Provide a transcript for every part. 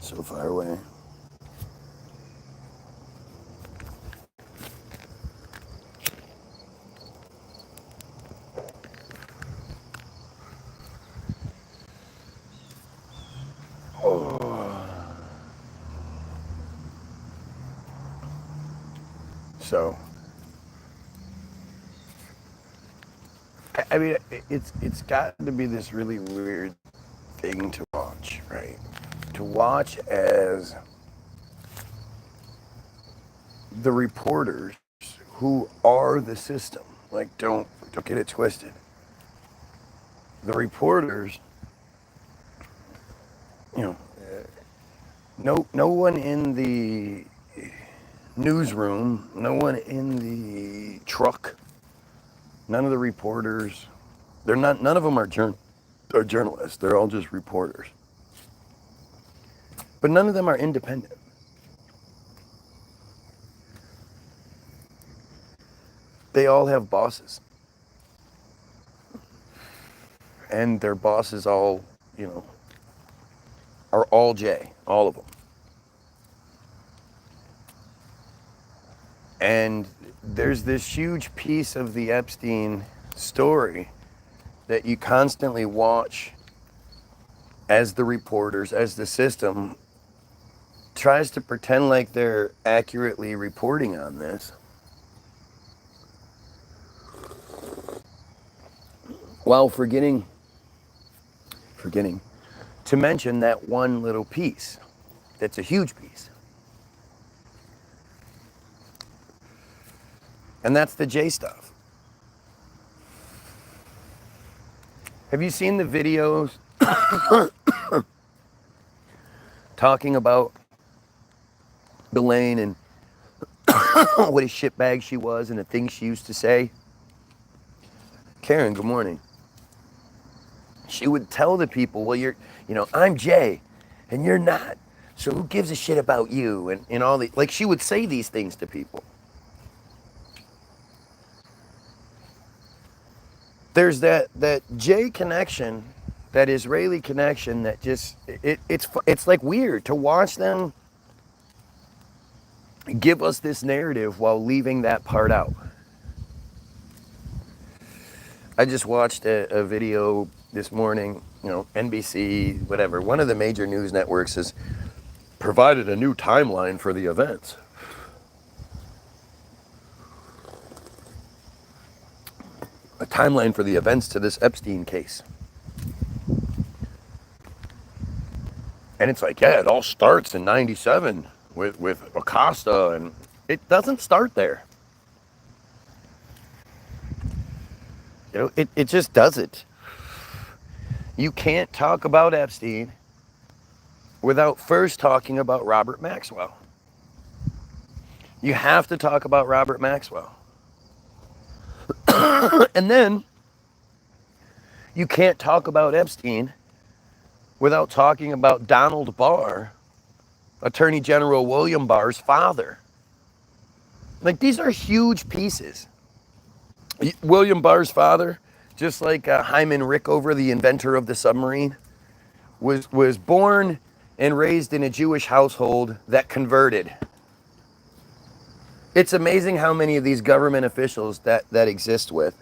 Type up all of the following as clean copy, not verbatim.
So far away. Oh. So, I mean, it's got to be this really weird thing to watch, right? To watch as the reporters who are the system, like don't get it twisted. The reporters, you know, no one in the newsroom, no one in the truck, none of the reporters, none of them are journalists. They're all just reporters. But none of them are independent. They all have bosses. And their bosses all, are all J, all of them. And there's this huge piece of the Epstein story that you constantly watch as the reporters, as the system tries to pretend like they're accurately reporting on this, while forgetting to mention that one little piece that's a huge piece. And that's the J stuff. Have you seen the videos talking about Elaine and what a shitbag she was and the things she used to say? Karen, good morning. She would tell the people, well, I'm Jay and you're not. So who gives a shit about you? And all the, like, she would say these things to people. There's that J connection, that Israeli connection that just, it's like weird to watch them give us this narrative while leaving that part out. I just watched a video this morning, NBC, whatever. One of the major news networks has provided a new timeline for the events. A timeline for the events to this Epstein case. And it's like, yeah, it all starts in 97 with Acosta, and it doesn't start there. It just doesn't. You can't talk about Epstein without first talking about Robert Maxwell. You have to talk about Robert Maxwell. And then you can't talk about Epstein without talking about Donald Barr, Attorney General William Barr's father. Like, these are huge pieces. William Barr's father, just like Hyman Rickover, the inventor of the submarine, was born and raised in a Jewish household that converted. It's amazing how many of these government officials that exist with.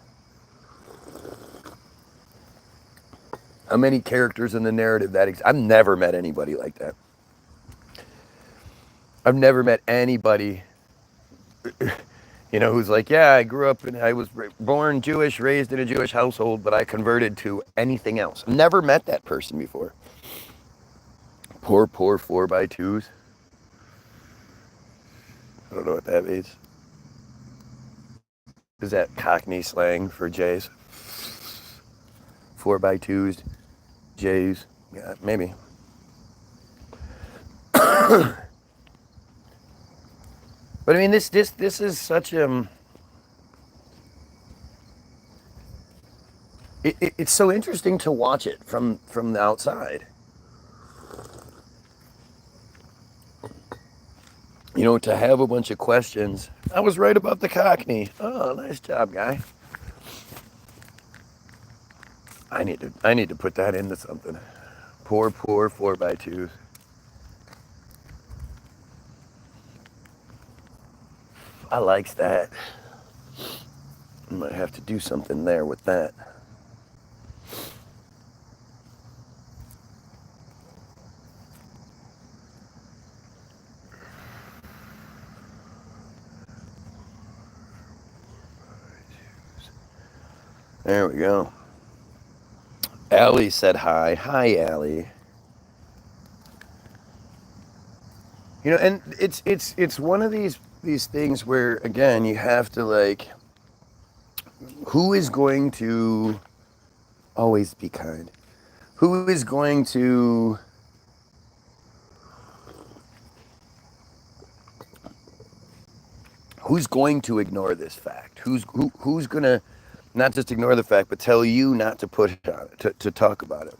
How many characters in the narrative that exist. I've never met anybody like that. I've never met anybody, who's like, yeah, I was born Jewish, raised in a Jewish household, but I converted to anything else. Never met that person before. Poor 4x2s. I don't know what that means. Is that Cockney slang for J's? 4x2s, J's, yeah, maybe. But I mean, this is such it's so interesting to watch it from the outside. To have a bunch of questions. I was right about the Cockney. Oh, nice job, guy. I need to put that into something. Poor 4x2s. I likes that. I might have to do something there with that. There we go. Allie said hi. Hi, Allie. You know, and it's one of these things where, again, you have to, like, who is going to always be kind? Who is going to ignore this fact? Who's going to not just ignore the fact, but tell you not to push on it, to talk about it?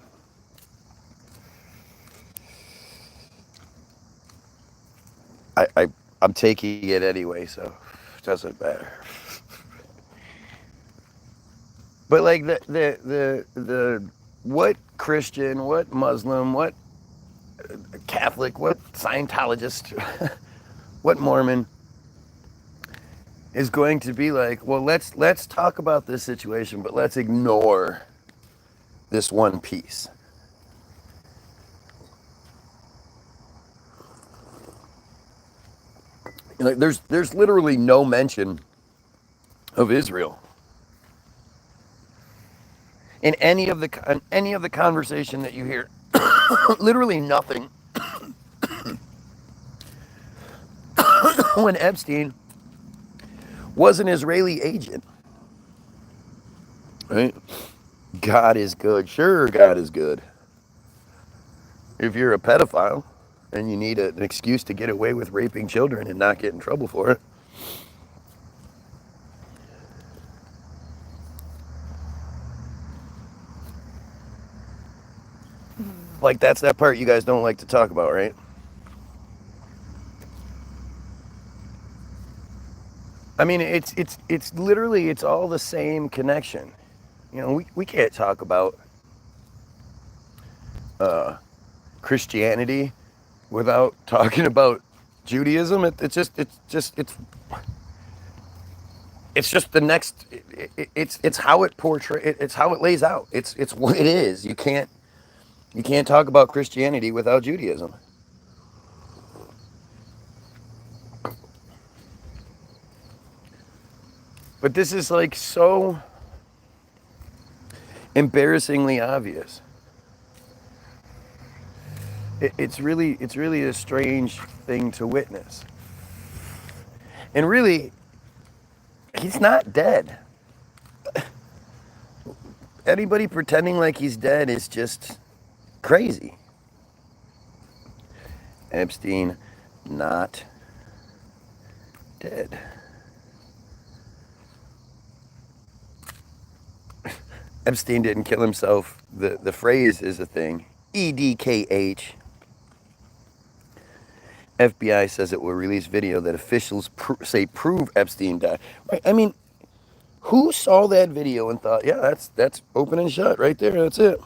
I'm taking it anyway, so it doesn't matter. But like the what Christian, what Muslim, what Catholic, what Scientologist, what Mormon is going to be like, well, let's talk about this situation, but let's ignore this one piece. You know, there's literally no mention of Israel in any of the conversation that you hear. Literally nothing. When Epstein was an Israeli agent, right? God is good. Sure, God is good. If you're a pedophile and you need an excuse to get away with raping children and not get in trouble for it, like, that's that part you guys don't like to talk about, right? I mean, it's literally, it's all the same connection. You know, we can't talk about Christianity without talking about Judaism. It's just the next. It's how it portrays. It's how it lays out. It's what it is. You can't talk about Christianity without Judaism. But this is like so embarrassingly obvious. It's really a strange thing to witness. And really, he's not dead. Anybody pretending like he's dead is just crazy. Epstein not dead. Epstein didn't kill himself. The phrase is a thing. EDKH. FBI says it will release video that officials say prove Epstein died. Right? I mean, who saw that video and thought, yeah, that's open and shut right there. That's it.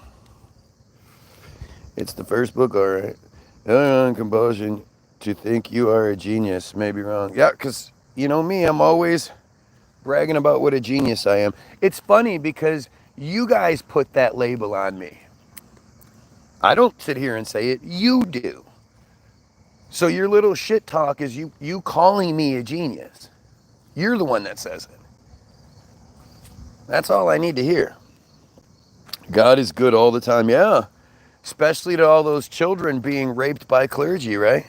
It's the first book, all right. On compulsion to think you are a genius may be wrong. Yeah, because you know me, I'm always bragging about what a genius I am. It's funny because you guys put that label on me. I don't sit here and say it. You do. So your little shit talk is you calling me a genius. You're the one that says it. That's all I need to hear. God is good all the time. Yeah. Especially to all those children being raped by clergy, right?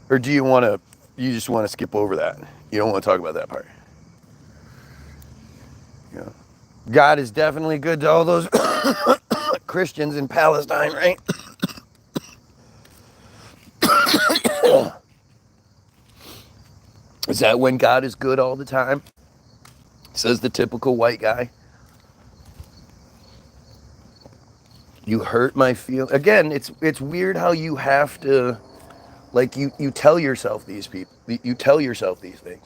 Or do you just want to skip over that? You don't want to talk about that part. Yeah. God is definitely good to all those Christians in Palestine, right? Is that when God is good all the time? Says the typical white guy. You hurt my feelings. Again, it's weird how you have to, like, you tell yourself these people, you tell yourself these things.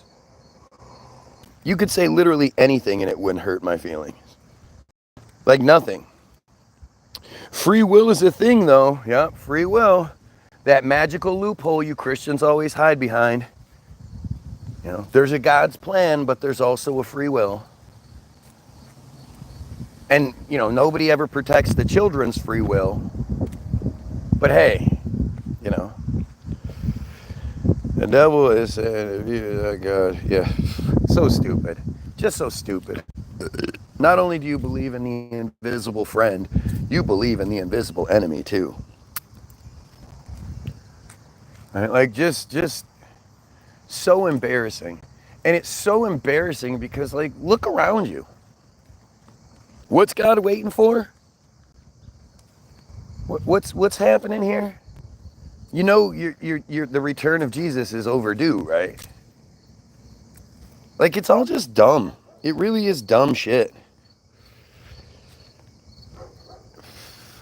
You could say literally anything and it wouldn't hurt my feelings. Like nothing. Free will is a thing, though. Yeah, free will. That magical loophole you Christians always hide behind. You know, there's a God's plan, but there's also a free will. And, you know, nobody ever protects the children's free will. But hey, you know, the devil is saying, if you, oh God, yeah, so stupid. Just so stupid. Not only do you believe in the invisible friend, you believe in the invisible enemy too. Right? Like just so embarrassing. And it's so embarrassing because, like, look around you. What's God waiting for? What's happening here? You know, the return of Jesus is overdue, right? Like, it's all just dumb. It really is dumb shit.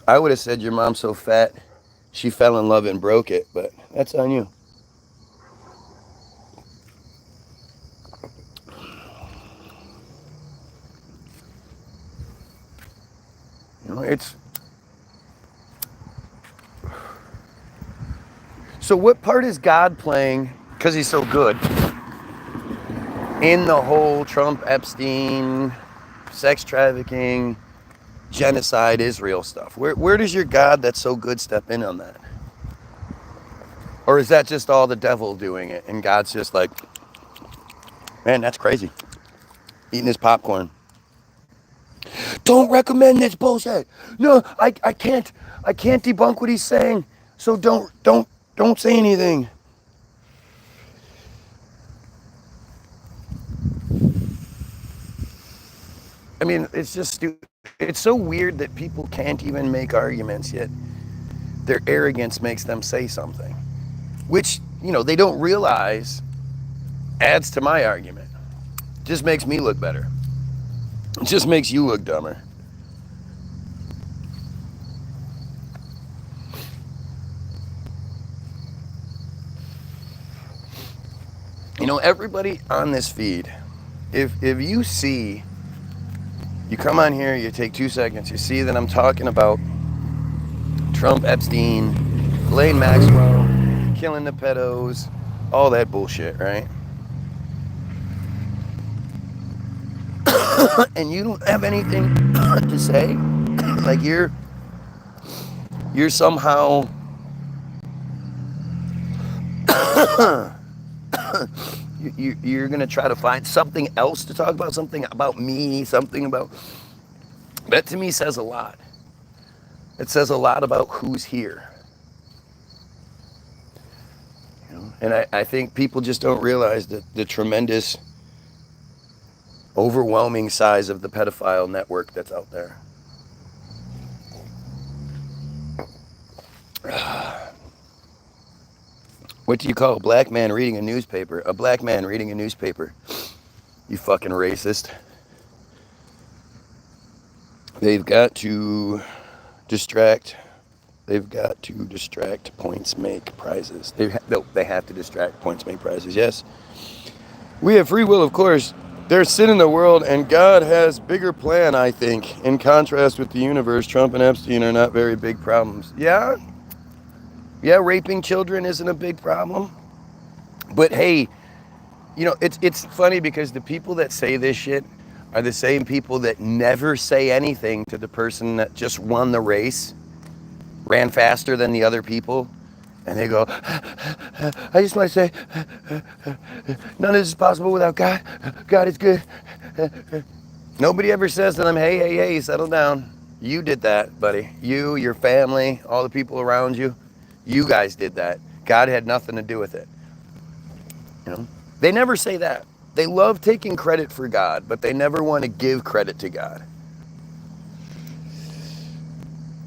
I would have said your mom's so fat, she fell in love and broke it, but that's on you. You know, it's... So what part is God playing, because he's so good, in the whole Trump, Epstein, sex trafficking, genocide, Israel stuff? Where does your God that's so good step in on that? Or is that just all the devil doing it, and God's just like, man, that's crazy, eating his popcorn? Don't recommend this bullshit. No, I can't debunk what he's saying. So don't say anything. I mean, it's just stupid. It's so weird that people can't even make arguments yet. Their arrogance makes them say something, which, you know, they don't realize adds to my argument. Just makes me look better. It just makes you look dumber. You know, everybody on this feed, if you see, you come on here, you take 2 seconds, you see that I'm talking about Trump, Epstein, Ghislaine Maxwell, killing the pedos, all that bullshit, right? And you don't have anything to say, like you're somehow you're gonna try to find something else to talk about, something about me, something about that. To me says a lot. It says a lot about who's here, you know? And I think people just don't realize that the tremendous, overwhelming size of the pedophile network that's out there. What do you call a black man reading a newspaper? A black man reading a newspaper. You fucking racist. They've got to distract. They've got to distract, points make prizes. They have to distract, points make prizes. Yes. We have free will, of course. There's sin in the world, and God has bigger plan, I think. In contrast with the universe, Trump and Epstein are not very big problems. Yeah? Yeah, raping children isn't a big problem. But hey, you know, it's funny because the people that say this shit are the same people that never say anything to the person that just won the race, ran faster than the other people, and they go, I just want to say, none of this is possible without God. God is good. Nobody ever says to them, hey, settle down. You did that, buddy. You, your family, all the people around you, you guys did that. God had nothing to do with it. You know? They never say that. They love taking credit for God, but they never want to give credit to God.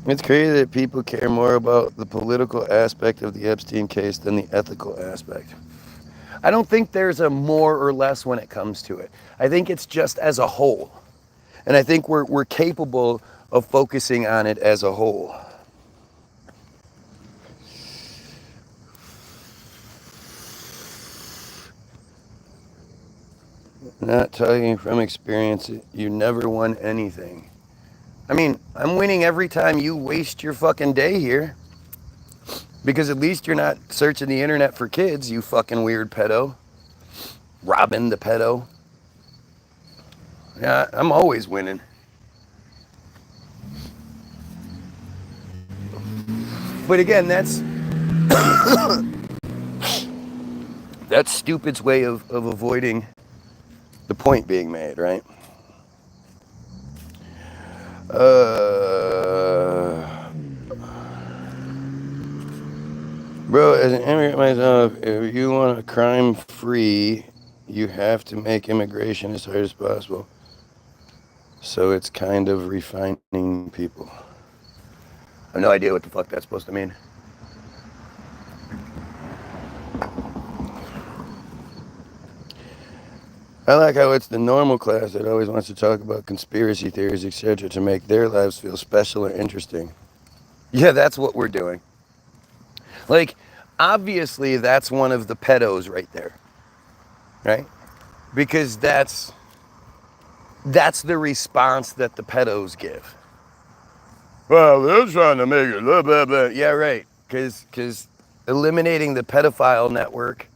It's crazy that people care more about the political aspect of the Epstein case than the ethical aspect. I don't think there's a more or less when it comes to it. I think it's just as a whole. And I think we're capable of focusing on it as a whole. Not talking from experience, you never won anything. I mean, I'm winning every time you waste your fucking day here. Because at least you're not searching the internet for kids, you fucking weird pedo. Robin the pedo. Yeah, I'm always winning. But again, that's stupid's way of avoiding the point being made, right? Bro, as an immigrant myself, if you want a crime-free, you have to make immigration as hard as possible. So it's kind of refining people. I have no idea what the fuck that's supposed to mean. I like how it's the normal class that always wants to talk about conspiracy theories, etc., to make their lives feel special or interesting. Yeah, that's what we're doing. Like, obviously, that's one of the pedos right there, right? Because that's the response that the pedos give. Well, they're trying to make it blah, blah, blah. Yeah, right. Because eliminating the pedophile network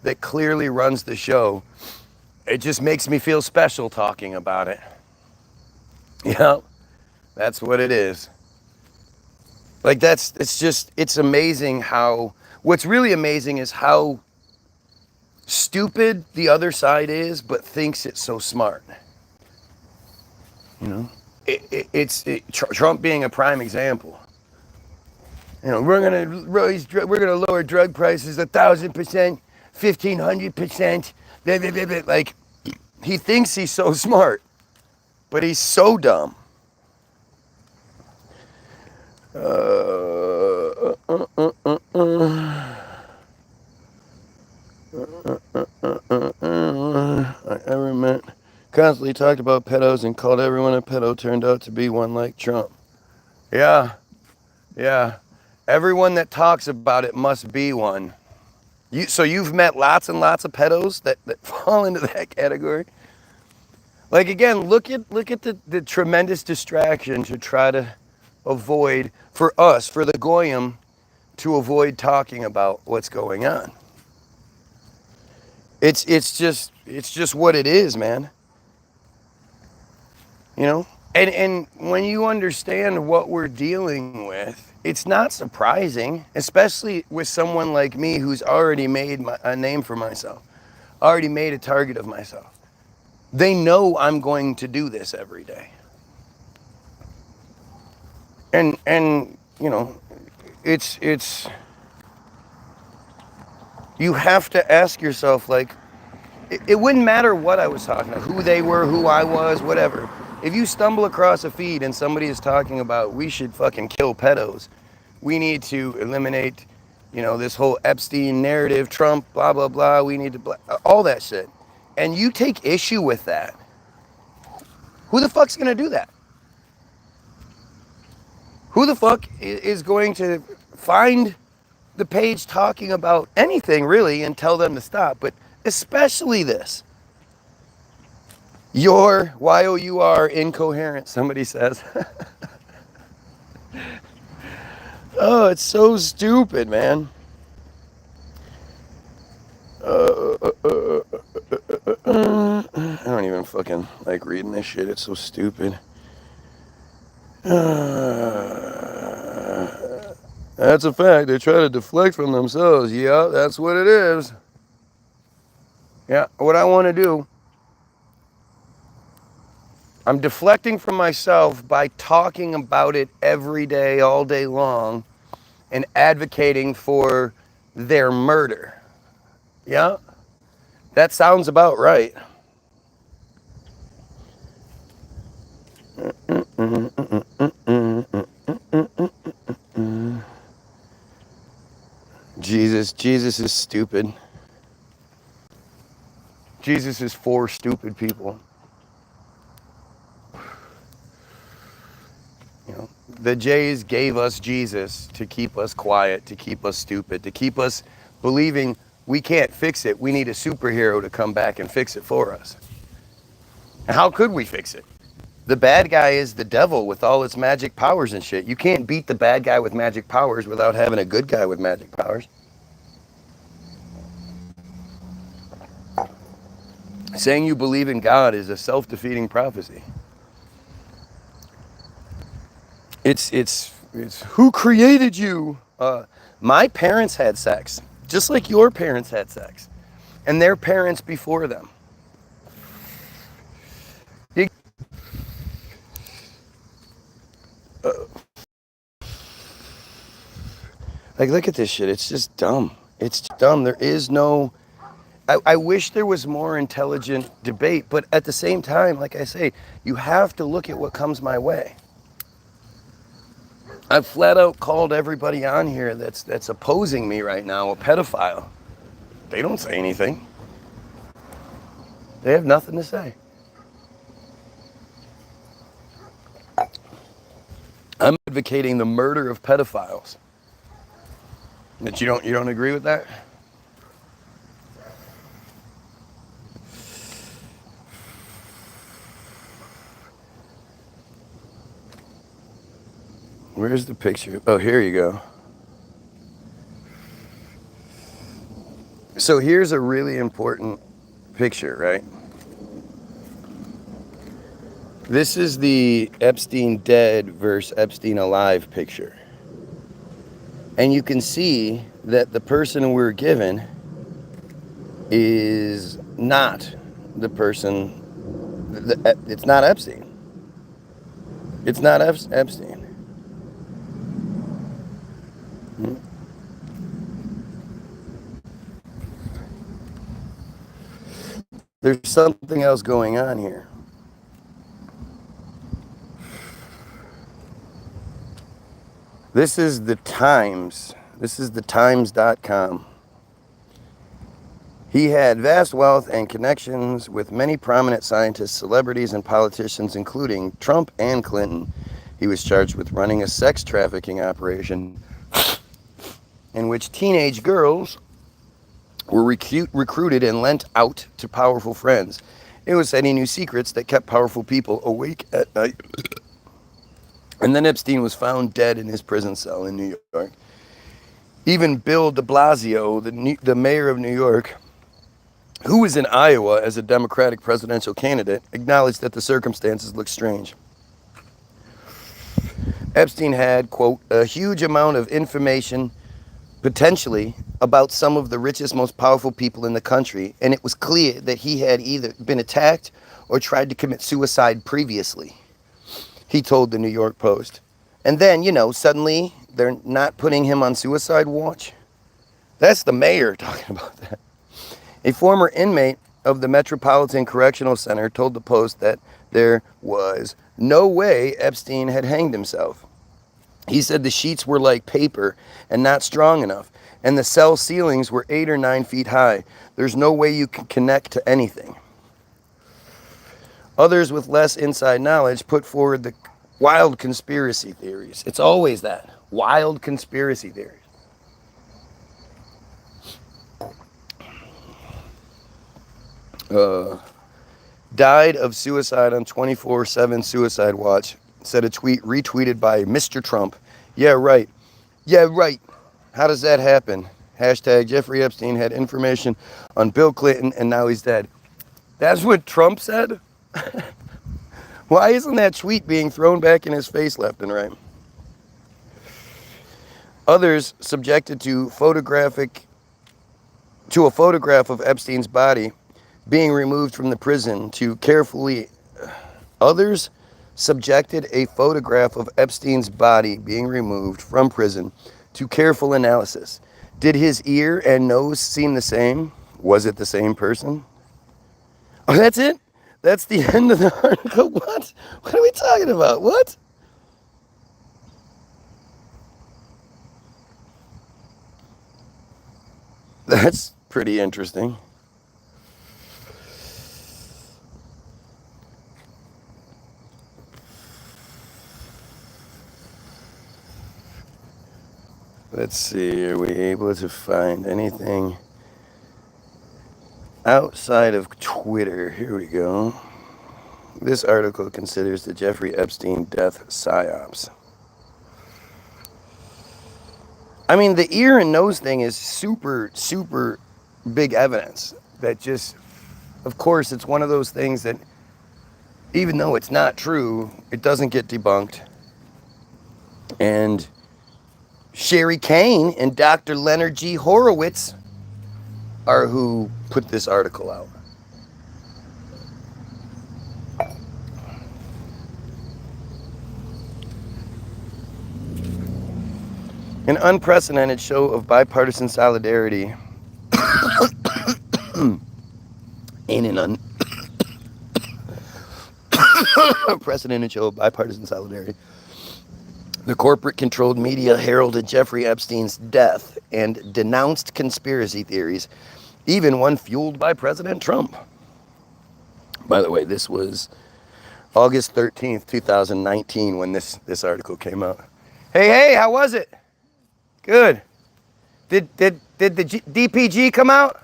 that clearly runs the show, it just makes me feel special talking about it. Yeah, that's what it is. Like, it's amazing how, what's really amazing is how stupid the other side is, but thinks it's so smart. You know? Trump being a prime example. You know, we're gonna lower drug prices 1,000%, 1,500%. Like, he thinks he's so smart, but he's so dumb. I ever met constantly talked about pedos and called everyone a pedo, turned out to be one like Trump. Yeah. Everyone that talks about it must be one. So you've met lots and lots of pedos that fall into that category? Like, again, look at the tremendous distraction to try to avoid, for us, for the Goyim, to avoid talking about what's going on. It's just what it is, man. You know? And when you understand what we're dealing with, it's not surprising, especially with someone like me who's already made a name for myself, already made a target of myself. They know I'm going to do this every day. And you know, it's you have to ask yourself, like, it wouldn't matter what I was talking about, who they were, who I was, whatever. If you stumble across a feed and somebody is talking about we should fucking kill pedos, we need to eliminate, you know, this whole Epstein narrative, Trump, blah, blah, blah, we need to, all that shit. And you take issue with that, who the fuck's gonna do that? Who the fuck is going to find the page talking about anything really and tell them to stop? But especially this. You're, Y-O-U-R, incoherent, somebody says. Oh, it's so stupid, man. I don't even fucking like reading this shit. It's so stupid. That's a fact. They try to deflect from themselves. Yeah, that's what it is. Yeah, what I want to do, I'm deflecting from myself by talking about it every day, all day long, and advocating for their murder. Yeah, that sounds about right. Jesus is stupid. Jesus is for stupid people. You know, the Jays gave us Jesus to keep us quiet, to keep us stupid, to keep us believing we can't fix it. We need a superhero to come back and fix it for us. And how could we fix it? The bad guy is the devil with all its magic powers and shit. You can't beat the bad guy with magic powers without having a good guy with magic powers. Saying you believe in God is a self-defeating prophecy. It's who created you? My parents had sex, just like your parents had sex, and their parents before them. You, like, look at this shit. It's just dumb. It's dumb. There is no. I wish there was more intelligent debate, but at the same time, like I say, you have to look at what comes my way. I've flat out called everybody on here that's opposing me right now a pedophile. They don't say anything. They have nothing to say. I'm advocating the murder of pedophiles. But you don't agree with that? Where's the picture? Oh, here you go. So here's a really important picture, right? This is the Epstein dead versus Epstein alive picture. And you can see that the person we're given is not the person, it's not Epstein. It's not Epstein. There's something else going on here. This is the Times. This is the Times.com. He had vast wealth and connections with many prominent scientists, celebrities, and politicians, including Trump and Clinton. He was charged with running a sex trafficking operation in which teenage girls were recruited and lent out to powerful friends. It was said he knew secrets that kept powerful people awake at night. And then Epstein was found dead in his prison cell in New York. Even Bill de Blasio, the mayor of New York, who was in Iowa as a Democratic presidential candidate, acknowledged that the circumstances looked strange. Epstein had, quote, a huge amount of information, potentially, about some of the richest, most powerful people in the country, and it was clear that he had either been attacked or tried to commit suicide previously, he told the New York Post. And then, suddenly they're not putting him on suicide watch. That's the mayor talking about that. A former inmate of the Metropolitan Correctional Center told the Post that there was no way Epstein had hanged himself. He said the sheets were like paper and not strong enough, and the cell ceilings were 8 or 9 feet high. There's no way you can connect to anything. Others with less inside knowledge put forward the wild conspiracy theories. It's always that. Wild conspiracy theories. Died of suicide on 24/7 Suicide Watch, said a tweet retweeted by Mr. Trump. Yeah, right. Yeah, right. How does that happen? Hashtag Jeffrey Epstein had information on Bill Clinton and now he's dead. That's what Trump said? Why isn't that tweet being thrown back in his face left and right? Others subjected to a photograph of Epstein's body being removed from the prison to carefully... Others subjected a photograph of Epstein's body being removed from prison to careful analysis. Did his ear and nose seem the same? Was it the same person? Oh, that's it? That's the end of the article? What? What are we talking about? What? That's pretty interesting. Let's see, are we able to find anything outside of Twitter? Here we go. This article considers the Jeffrey Epstein death psyops. I mean, the ear and nose thing is super, super big evidence that just of course, it's one of those things that, even though it's not true, it doesn't get debunked. And Sherry Kane and Dr. Leonard G. Horowitz are who put this article out. An unprecedented show of bipartisan solidarity in an unprecedented show of bipartisan solidarity. The corporate-controlled media heralded Jeffrey Epstein's death and denounced conspiracy theories, even one fueled by President Trump. By the way, this was August 13th, 2019 when this article came out. Hey, how was it? Good. Did the DPG come out?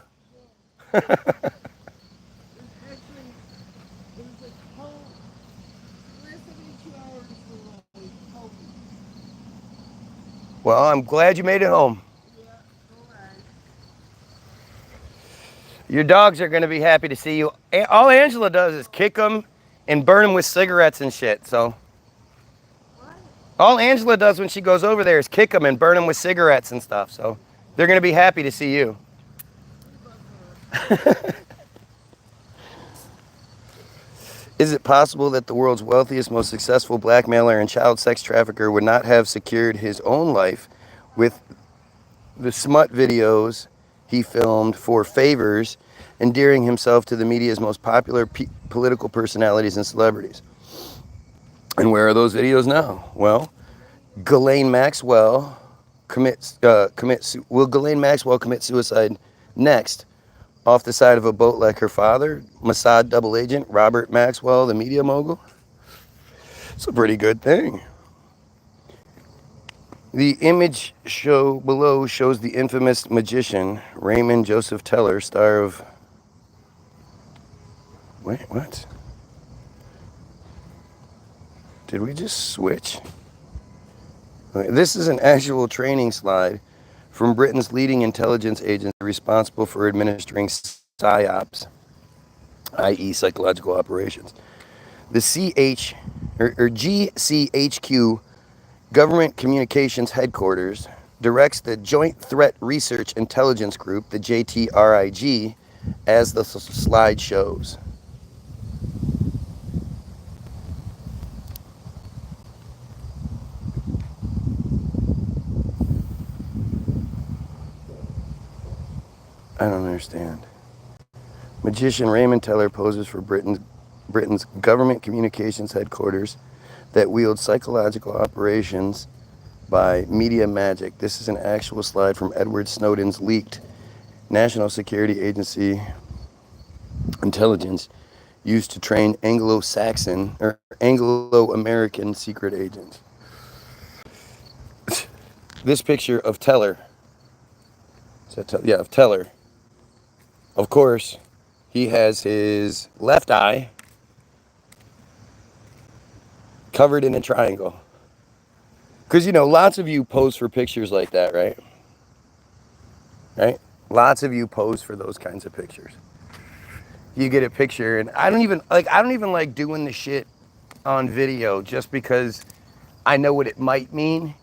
Well, I'm glad you made it home. Your dogs are going to be happy to see you. All Angela does is kick them and burn them with cigarettes and shit, so. All Angela does when she goes over there is kick them and burn them with cigarettes and stuff, so they're going to be happy to see you. Is it possible that the world's wealthiest, most successful blackmailer and child sex trafficker would not have secured his own life with the smut videos he filmed for favors, endearing himself to the media's most popular political personalities and celebrities? And where are those videos now? Well, Ghislaine Maxwell will Ghislaine Maxwell commit suicide next off the side of a boat like her father, Mossad double agent Robert Maxwell, the media mogul? It's a pretty good thing. The image show below shows the infamous magician Raymond Joseph Teller, star of... Wait, what? Did we just switch? Okay, this is an actual training slide from Britain's leading intelligence agency responsible for administering PSYOPs, i.e. psychological operations. The GCHQ Government Communications Headquarters directs the Joint Threat Research Intelligence Group, the JTRIG, as the slide shows. I don't understand. Magician Raymond Teller poses for Britain's Government Communications Headquarters that wields psychological operations by media magic. This is an actual slide from Edward Snowden's leaked National Security Agency intelligence used to train Anglo-Saxon or Anglo-American secret agents. This picture of Teller. Of Teller. Of course, he has his left eye covered in a triangle. Because, you know, lots of you pose for pictures like that, right? Right? Lots of you pose for those kinds of pictures. You get a picture, and I don't even like doing the shit on video just because I know what it might mean,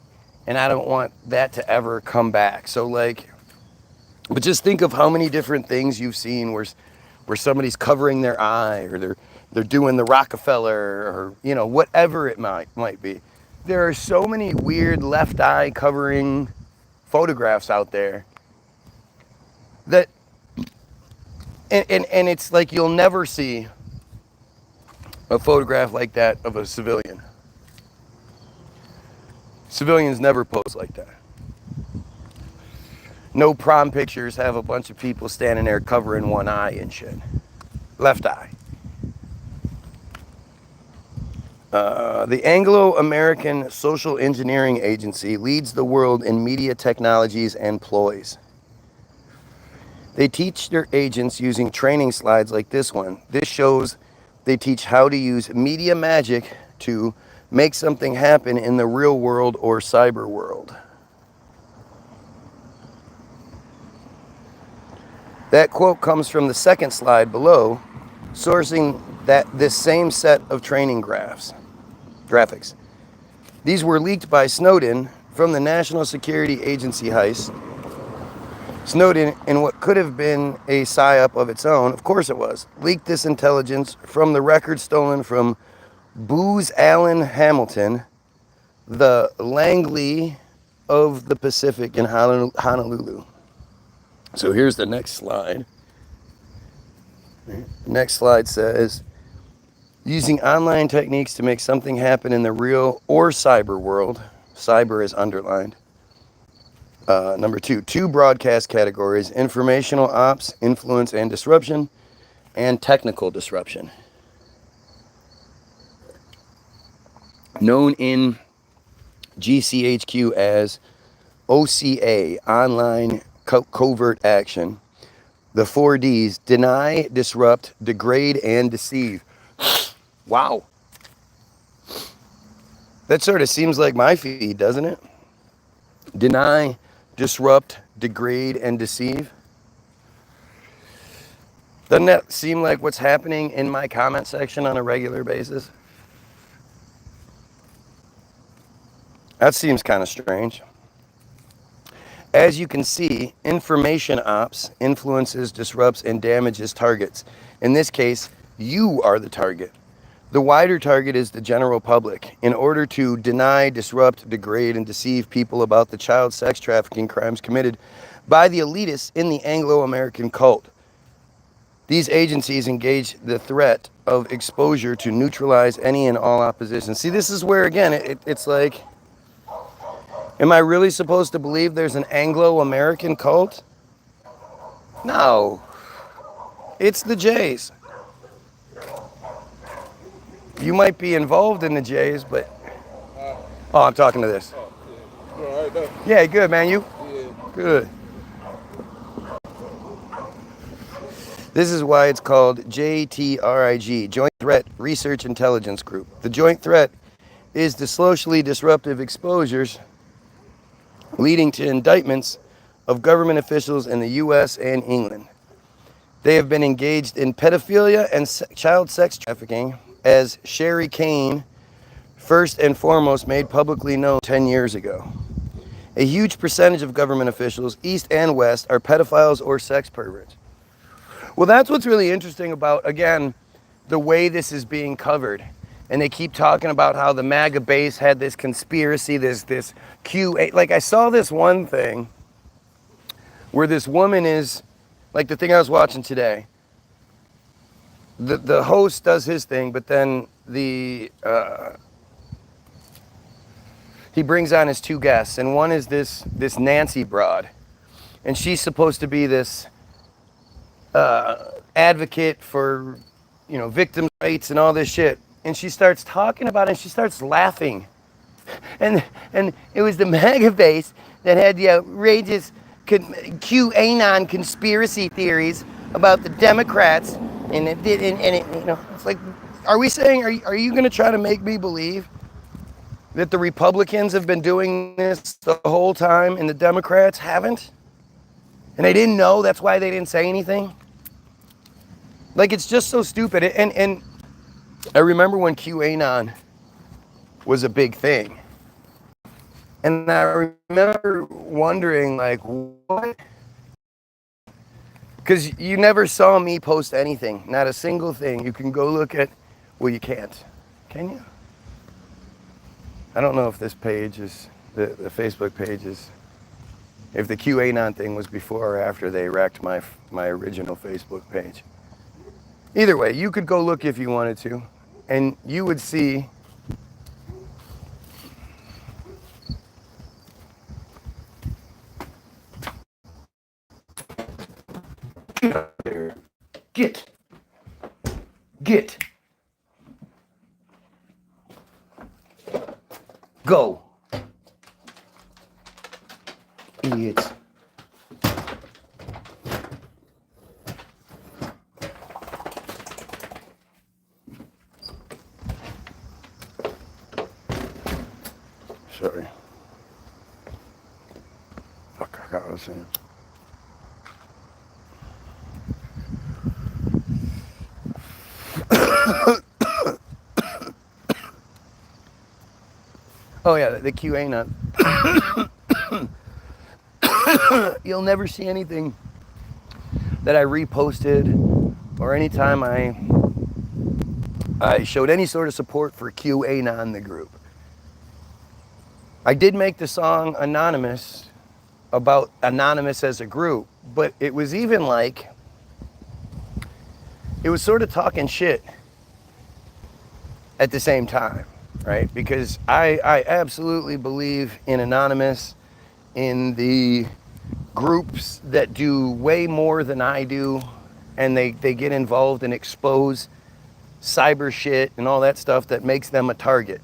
and I don't want that to ever come back. So, like, but just think of how many different things you've seen where somebody's covering their eye, or they're doing the Rockefeller, or, you know, whatever it might be. There are so many weird left eye covering photographs out there that, and it's like you'll never see a photograph like that of a civilian. Civilians never pose like that. No prom pictures have a bunch of people standing there covering one eye and shit. Left eye. The Anglo-American Social Engineering Agency leads the world in media technologies and ploys. They teach their agents using training slides like this one. This shows they teach how to use media magic to make something happen in the real world or cyber world. That quote comes from the second slide below, sourcing this same set of training graphics. These were leaked by Snowden from the National Security Agency heist. Snowden, in what could have been a psyop of its own, of course it was, leaked this intelligence from the record stolen from Booz Allen Hamilton, the Langley of the Pacific in Honolulu. So here's the next slide. Next slide says, using online techniques to make something happen in the real or cyber world. Cyber is underlined. Number two broadcast categories: informational ops, influence and disruption, and technical disruption. Known in GCHQ as OCA, online covert action. The 4Ds: deny, disrupt, degrade, and deceive. Wow. That sort of seems like my feed, doesn't it? Deny, disrupt, degrade, and deceive. Doesn't that seem like what's happening in my comment section on a regular basis? That seems kind of strange. As you can see, information ops influences, disrupts, and damages targets. In this case, you are the target. The wider target is the general public. In order to deny, disrupt, degrade, and deceive people about the child sex trafficking crimes committed by the elitists in the Anglo-American cult, these agencies engage the threat of exposure to neutralize any and all opposition. See, this is where, again, it's like, am I really supposed to believe there's an Anglo-American cult? No. It's the Jays. You might be involved in the Jays, but... Oh, I'm talking to this. You all right, though? Yeah, good, man. You? Yeah. Good. This is why it's called JTRIG, Joint Threat Research Intelligence Group. The joint threat is the socially disruptive exposures leading to indictments of government officials in the U.S. and England. They have been engaged in pedophilia and child sex trafficking, as Sherry Kane first and foremost made publicly known 10 years ago. A huge percentage of government officials, East and West, are pedophiles or sex perverts. Well, that's what's really interesting about, again, the way this is being covered. And they keep talking about how the MAGA base had this conspiracy, this QA. Like, I saw this one thing where this woman is, like the thing I was watching today. The host does his thing, but then he brings on his two guests. And one is this Nancy broad. And she's supposed to be this advocate for, victims' rights and all this shit. And she starts talking about it, and she starts laughing. And it was the MAGA base that had the outrageous QAnon conspiracy theories about the Democrats, and it's like, are we saying, are you going to try to make me believe that the Republicans have been doing this the whole time and the Democrats haven't? And they didn't know, that's why they didn't say anything? Like, it's just so stupid. And I remember when QAnon was a big thing. And I remember wondering, like, what? Because you never saw me post anything, not a single thing. You can go look at, well, you can't. Can you? I don't know if this page is, the Facebook page is, if the QAnon thing was before or after they wrecked my original Facebook page. Either way, you could go look if you wanted to, and you would see get up there. Get. Go. Idiots. Sorry. Fuck, I got what I was saying. Oh yeah, the QAnon. You'll never see anything that I reposted or anytime I showed any sort of support for QAnon, the group. I did make the song Anonymous about Anonymous as a group, but it was even like, it was sort of talking shit at the same time, right? Because I absolutely believe in Anonymous, in the groups that do way more than I do, and they get involved and expose cyber shit and all that stuff that makes them a target.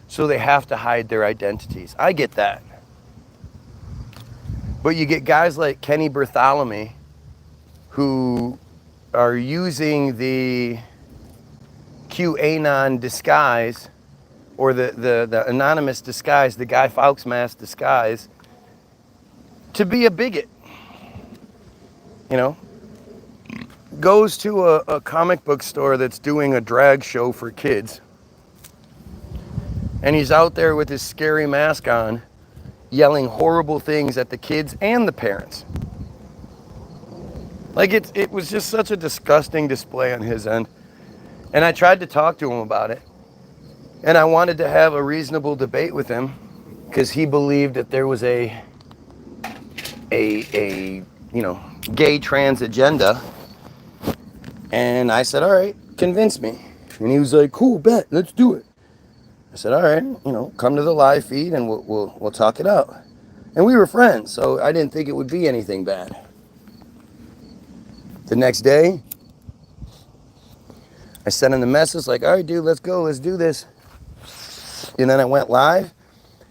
So they have to hide their identities. I get that. But you get guys like Kenny Bartholomew who are using the QAnon disguise, or the anonymous disguise, the Guy Fawkes mask disguise, to be a bigot. You know, goes to a comic book store that's doing a drag show for kids, and he's out there with his scary mask on, yelling horrible things at the kids and the parents. Like, it was just such a disgusting display on his end. And I tried to talk to him about it. And I wanted to have a reasonable debate with him, because he believed that there was a gay trans agenda. And I said, all right, convince me. And he was like, cool, bet, let's do it. I said, all right, come to the live feed and we'll talk it out. And we were friends, so I didn't think it would be anything bad. The next day, I sent him the message like, all right, dude, let's go, let's do this. And then I went live,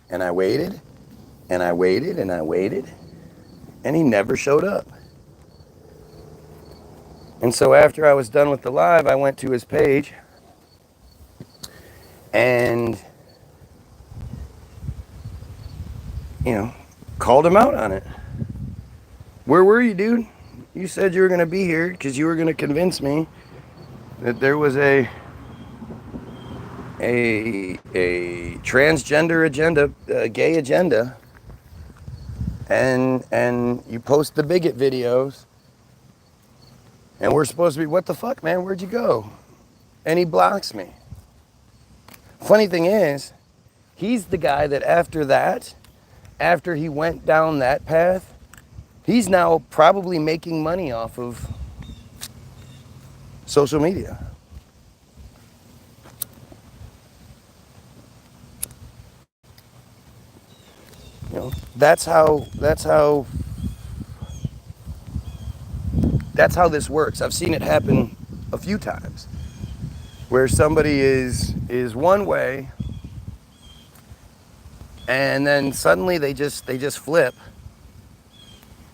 and I waited, and I waited, and I waited, and he never showed up. And so after I was done with the live, I went to his page and, called him out on it. Where were you, dude? You said you were going to be here because you were going to convince me that there was a transgender agenda, a gay agenda, and you post the bigot videos, and we're supposed to be, what the fuck, man, where'd you go? And he blocks me. Funny thing is, he's the guy that after he went down that path, he's now probably making money off of social media. That's how this works. I've seen it happen a few times, where somebody is one way, and then suddenly they just flip,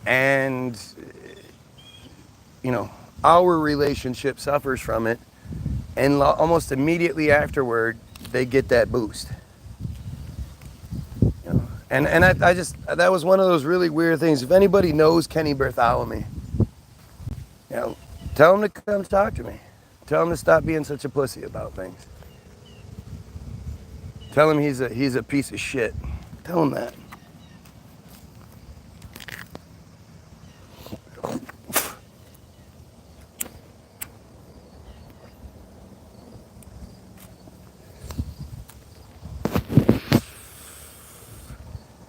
and our relationship suffers from it, and almost immediately afterward they get that boost. And I just, that was one of those really weird things. If anybody knows Kenny Bartholomew, tell him to come talk to me. Tell him to stop being such a pussy about things. Tell him he's a piece of shit. Tell him that.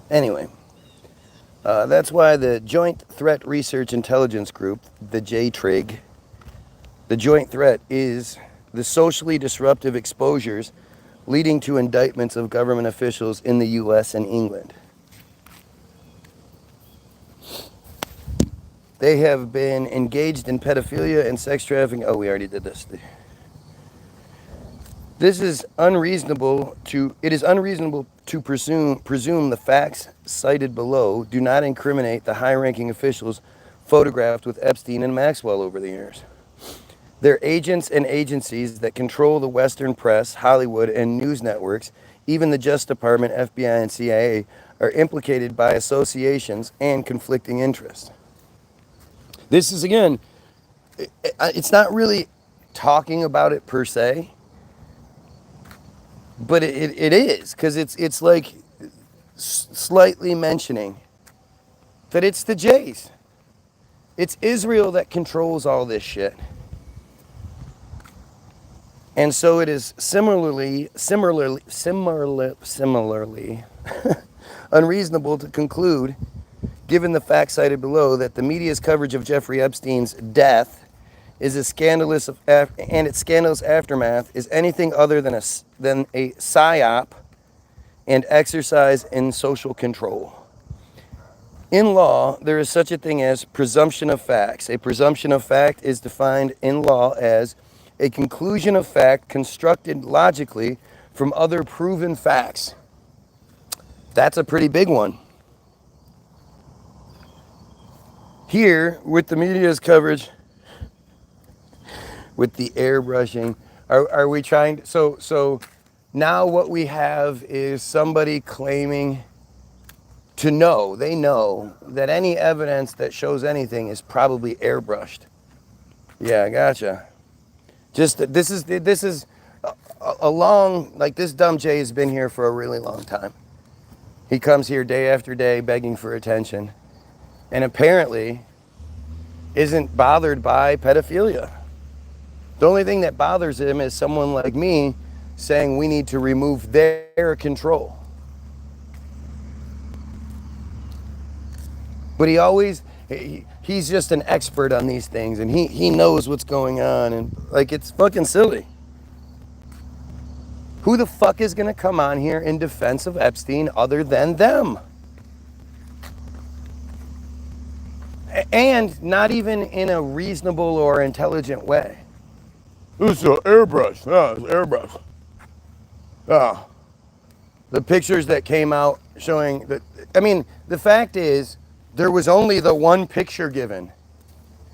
Anyway, that's why the Joint Threat Research Intelligence Group, the JTRIG, the joint threat is the socially disruptive exposures leading to indictments of government officials in the U.S. and England. They have been engaged in pedophilia and sex trafficking. Oh, we already did this. It is unreasonable to presume the facts cited below do not incriminate the high-ranking officials photographed with Epstein and Maxwell over the years. Their agents and agencies that control the Western press, Hollywood, and news networks, even the Justice Department, FBI, and CIA, are implicated by associations and conflicting interests. This is, again, it's not really talking about it per se, But it is, because it's like slightly mentioning that it's the Jays. It's Israel that controls all this shit. And so it is similarly unreasonable to conclude, given the facts cited below, that the media's coverage of Jeffrey Epstein's death is as scandalous and its scandalous aftermath is anything other than a psyop and exercise in social control. In law, there is such a thing as presumption of facts. A presumption of fact is defined in law as a conclusion of fact constructed logically from other proven facts. That's a pretty big one. Here, with the media's coverage, with the airbrushing, are we trying? So now what we have is somebody claiming to know, they know that any evidence that shows anything is probably airbrushed. Yeah, gotcha. Just this is a long, like, this dumb Jay has been here for a really long time. He comes here day after day begging for attention, and apparently isn't bothered by pedophilia. The only thing that bothers him is someone like me saying we need to remove their control. But he's just an expert on these things, and he knows what's going on, and like, it's fucking silly. Who the fuck is gonna come on here in defense of Epstein other than them? And not even in a reasonable or intelligent way. This is an airbrush. It's airbrush. The pictures that came out showing that, I mean, the fact is, there was only the one picture given.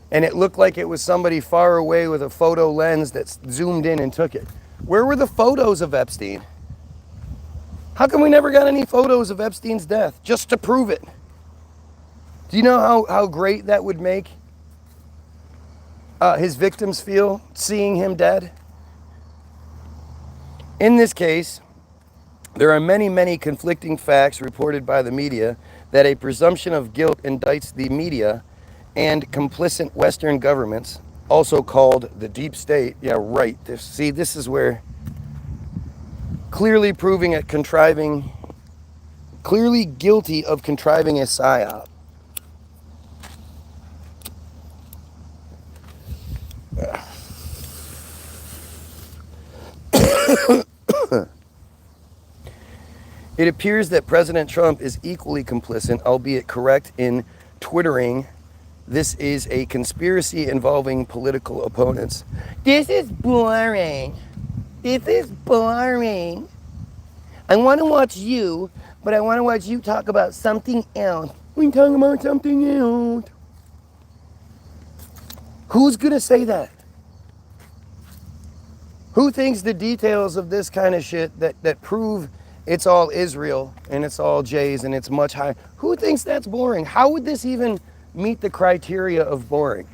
And it looked like it was somebody far away with a photo lens that zoomed in and took it. Where were the photos of Epstein? How come we never got any photos of Epstein's death, just to prove it? Do you know how great that would make his victims feel, seeing him dead? In this case, there are many, many conflicting facts reported by the media that a presumption of guilt indicts the media and complicit Western governments, also called the deep state. Yeah, right. This is where clearly proving it, clearly guilty of contriving a psyop. It appears that President Trump is equally complicit, albeit correct, in twittering, "This is a conspiracy involving political opponents." This is boring. This is boring. I want to watch you, but I want to watch you talk about something else. We can talk about something else. Who's going to say that? Who thinks the details of this kind of shit that prove it's all Israel and it's all Jays and it's much higher? Who thinks that's boring? How would this even meet the criteria of boring?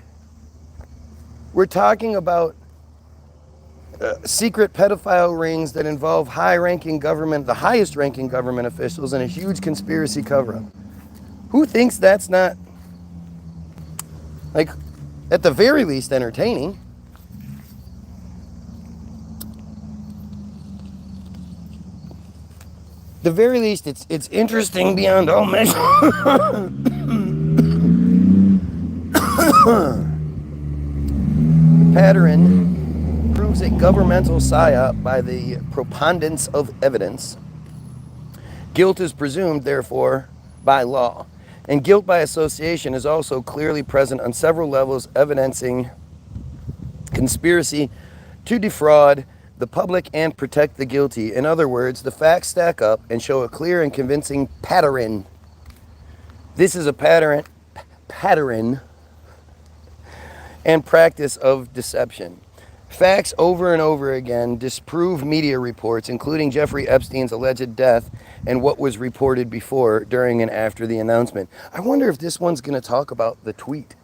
We're talking about secret pedophile rings that involve high-ranking government, the highest-ranking government officials, and a huge conspiracy cover-up. Who thinks that's not, like, at the very least, entertaining? The very least, it's interesting beyond all measure. Pattern proves a governmental psyop by the preponderance of evidence. Guilt is presumed, therefore, by law. And guilt by association is also clearly present on several levels, evidencing conspiracy to defraud the public and protect the guilty. In other words, the facts stack up and show a clear and convincing pattern. This is a pattern and practice of deception. Facts over and over again disprove media reports, including Jeffrey Epstein's alleged death and what was reported before, during, and after the announcement. I wonder if this one's going to talk about the tweet.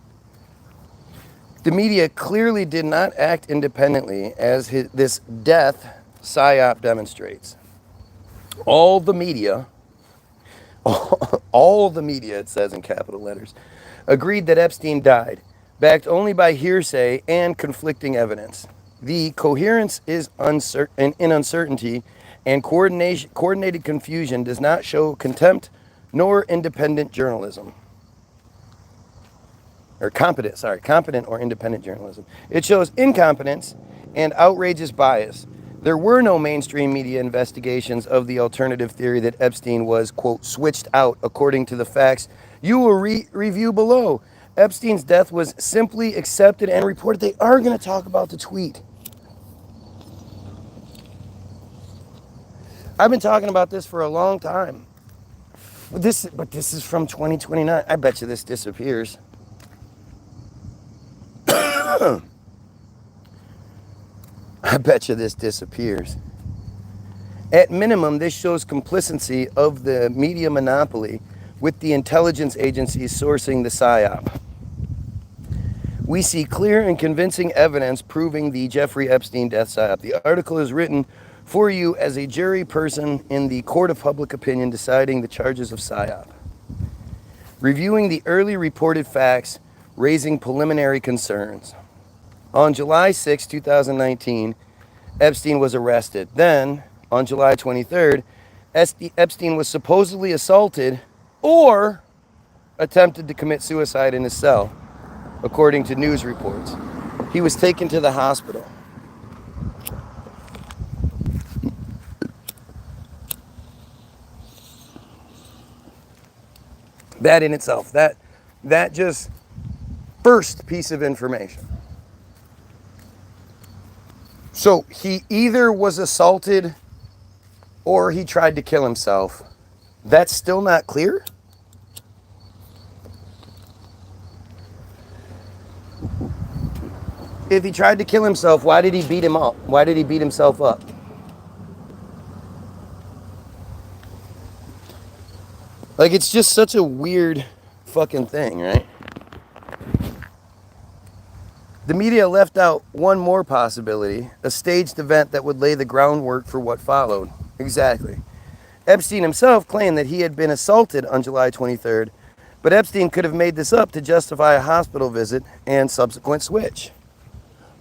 The media clearly did not act independently, as this death psyop demonstrates. All the media, all the media, it says in capital letters, agreed that Epstein died, backed only by hearsay and conflicting evidence. The coherence is in uncertainty, and coordinated confusion does not show contempt nor independent journalism. Or competent or independent journalism. It shows incompetence and outrageous bias. There were no mainstream media investigations of the alternative theory that Epstein was, quote, switched out according to the facts you will review below. Epstein's death was simply accepted and reported. They are going to talk about the tweet. I've been talking about this for a long time. But this is from 2029. I bet you this disappears. I bet you this disappears. At minimum, this shows complicity of the media monopoly with the intelligence agencies sourcing the PSYOP. We see clear and convincing evidence proving the Jeffrey Epstein death PSYOP. The article is written for you as a jury person in the court of public opinion deciding the charges of PSYOP. Reviewing the early reported facts, raising preliminary concerns. On July 6, 2019, Epstein was arrested. Then, on July 23rd, Epstein was supposedly assaulted or attempted to commit suicide in his cell, according to news reports. He was taken to the hospital. That in itself, that just first piece of information. So he either was assaulted or he tried to kill himself. That's still not clear? If he tried to kill himself, why did he beat him up? Why did he beat himself up? Like, it's just such a weird fucking thing, right? The media left out one more possibility, a staged event that would lay the groundwork for what followed. Exactly. Epstein himself claimed that he had been assaulted on July 23rd, but Epstein could have made this up to justify a hospital visit and subsequent switch.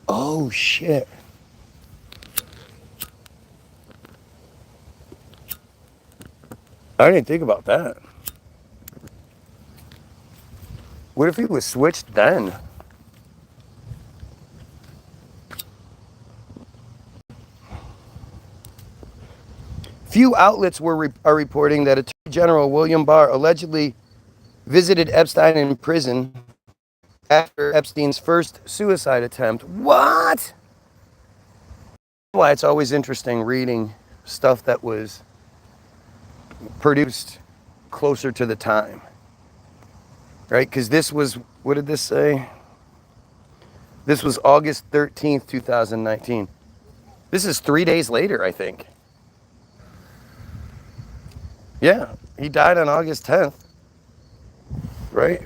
Oh, shit. I didn't think about that. What if he was switched then? Few outlets are reporting that Attorney General William Barr allegedly visited Epstein in prison after Epstein's first suicide attempt. What? That's why it's always interesting reading stuff that was produced closer to the time. Right? Because this was, what did this say? This was August 13th, 2019. This is 3 days later, I think. Yeah, he died on August 10th, right?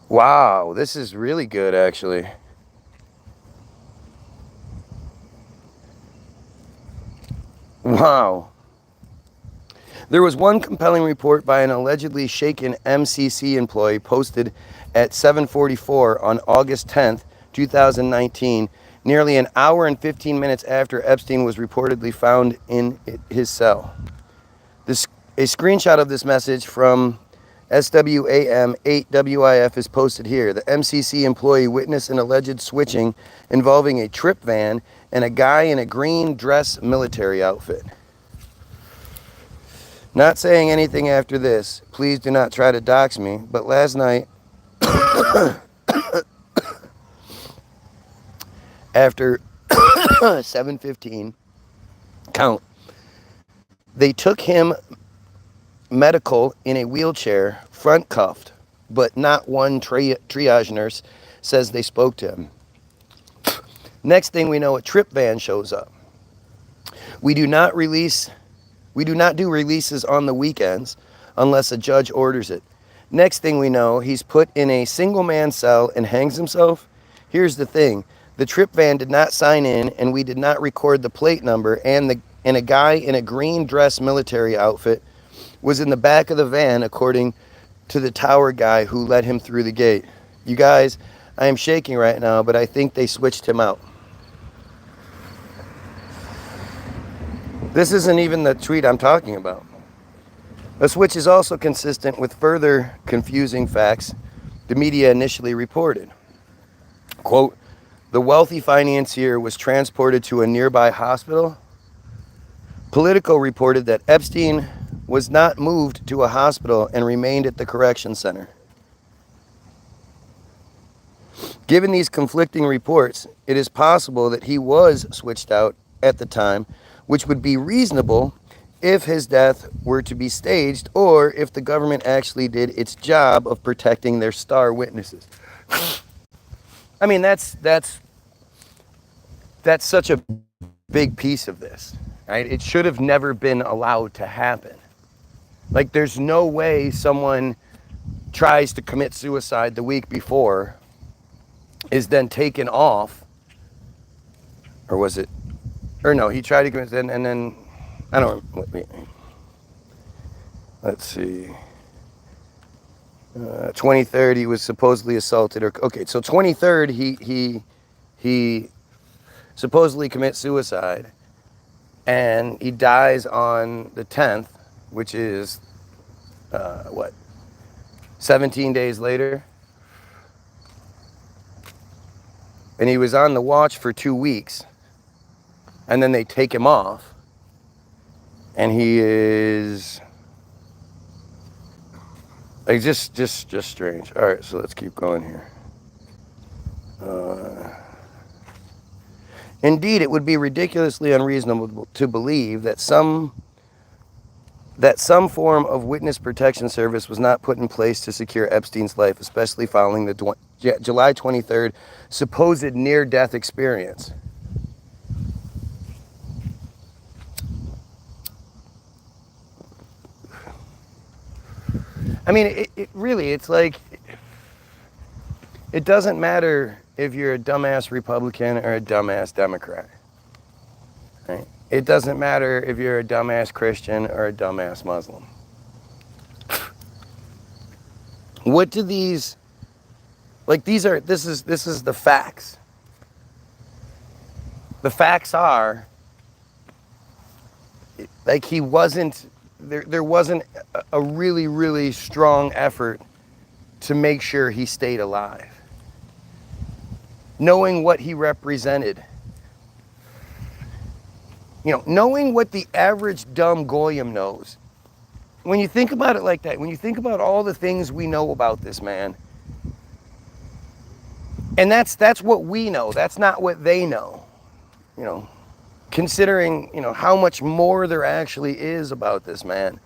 Wow, this is really good, actually. Wow. There was one compelling report by an allegedly shaken MCC employee posted at 7:44 on August 10th, 2019, nearly an hour and 15 minutes after Epstein was reportedly found in his cell. A screenshot of this message from SWAM8WIF is posted here. The MCC employee witnessed an alleged switching involving a trip van and a guy in a green dress military outfit. Not saying anything after this. Please do not try to dox me. But last night, after 7:15, count, they took him medical in a wheelchair, front cuffed, but not one triage nurse says they spoke to him. Next thing we know, a trip van shows up. We do not do releases on the weekends unless a judge orders it. Next thing we know, he's put in a single man cell and hangs himself. Here's the thing. The trip van did not sign in, and we did not record the plate number, and a guy in a green dress military outfit was in the back of the van, according to the tower guy who let him through the gate. You guys, I am shaking right now, but I think they switched him out. This isn't even the tweet I'm talking about. A switch is also consistent with further confusing facts the media initially reported. Quote, the wealthy financier was transported to a nearby hospital. Politico reported that Epstein was not moved to a hospital and remained at the correction center. Given these conflicting reports, it is possible that he was switched out at the time, which would be reasonable if his death were to be staged or if the government actually did its job of protecting their star witnesses. I mean, that's such a big piece of this, right? It should have never been allowed to happen. Like, there's no way someone tries to commit suicide the week before, is then taken off, or was it, or no, he tried to commit, and then, I don't, wait, let's see, 23rd, he was supposedly assaulted, or, okay, so 23rd, he supposedly commits suicide, and he dies on the 10th, which is, 17 days later? And he was on the watch for 2 weeks, and then they take him off, and he is, like, just strange. All right, so let's keep going here. Indeed, it would be ridiculously unreasonable to believe that some form of witness protection service was not put in place to secure Epstein's life, especially following the July 23rd supposed near-death experience. I mean, it really, it's like, it doesn't matter if you're a dumbass Republican or a dumbass Democrat, right? It doesn't matter if you're a dumbass Christian or a dumbass Muslim. What do these, like, this is the facts. The facts are, like, he wasn't, there wasn't a really, really strong effort to make sure he stayed alive. Knowing what he represented. You know, knowing what the average dumb goyim knows. When you think about it like that, when you think about all the things we know about this man, and that's what we know, that's not what they know, you know, considering, you know, how much more there actually is about this man.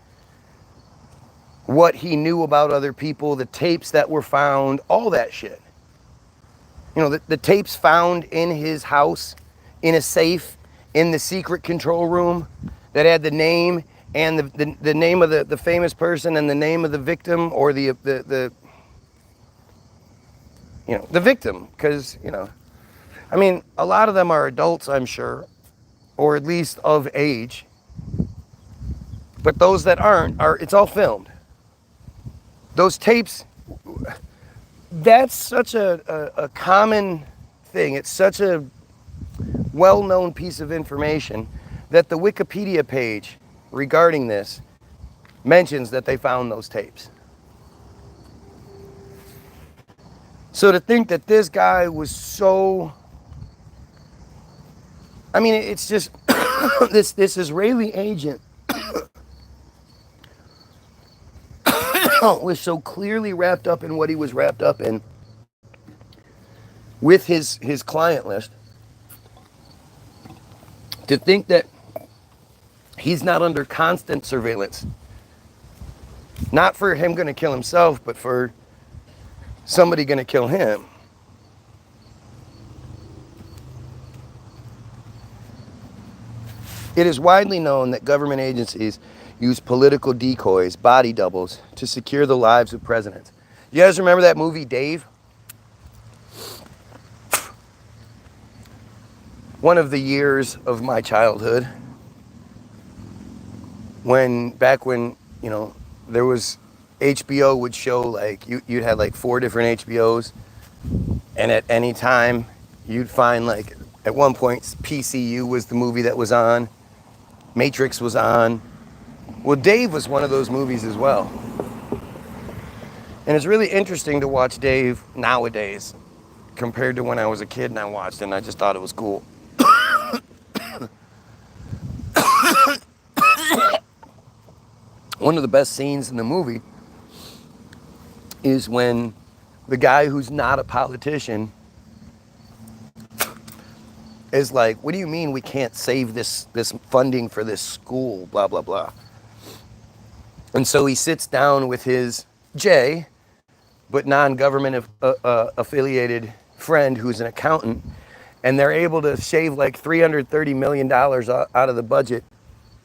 What he knew about other people, the tapes that were found, all that shit. You know, the tapes found in his house, in a safe, in the secret control room that had the name and the name of the famous person and the name of the victim, or the you know, the victim, because, you know, I mean, a lot of them are adults, I'm sure, or at least of age, but those that aren't, it's all filmed. Those tapes, that's such a common thing. It's such a well-known piece of information that the Wikipedia page regarding this mentions that they found those tapes. So to think that this guy was so, I mean, it's just, this Israeli agent was so clearly wrapped up in what he was wrapped up in with his client list, to think that he's not under constant surveillance, not for him going to kill himself, but for somebody going to kill him. It is widely known that government agencies use political decoys, body doubles, to secure the lives of presidents. You guys remember that movie, Dave? one of the years of my childhood back when, you know, there was HBO would show like, you'd have like 4 different HBOs, and at any time you'd find like, at one point PCU was the movie that was on, Matrix was on. Well, Dave was one of those movies as well. And it's really interesting to watch Dave nowadays compared to when I was a kid and I watched it, and I just thought it was cool. One of the best scenes in the movie is when the guy who's not a politician is like, what do you mean we can't save this funding for this school, blah, blah, blah. And so he sits down with his Jay, but non-government affiliated friend who's an accountant, and they're able to shave like $330 million out of the budget,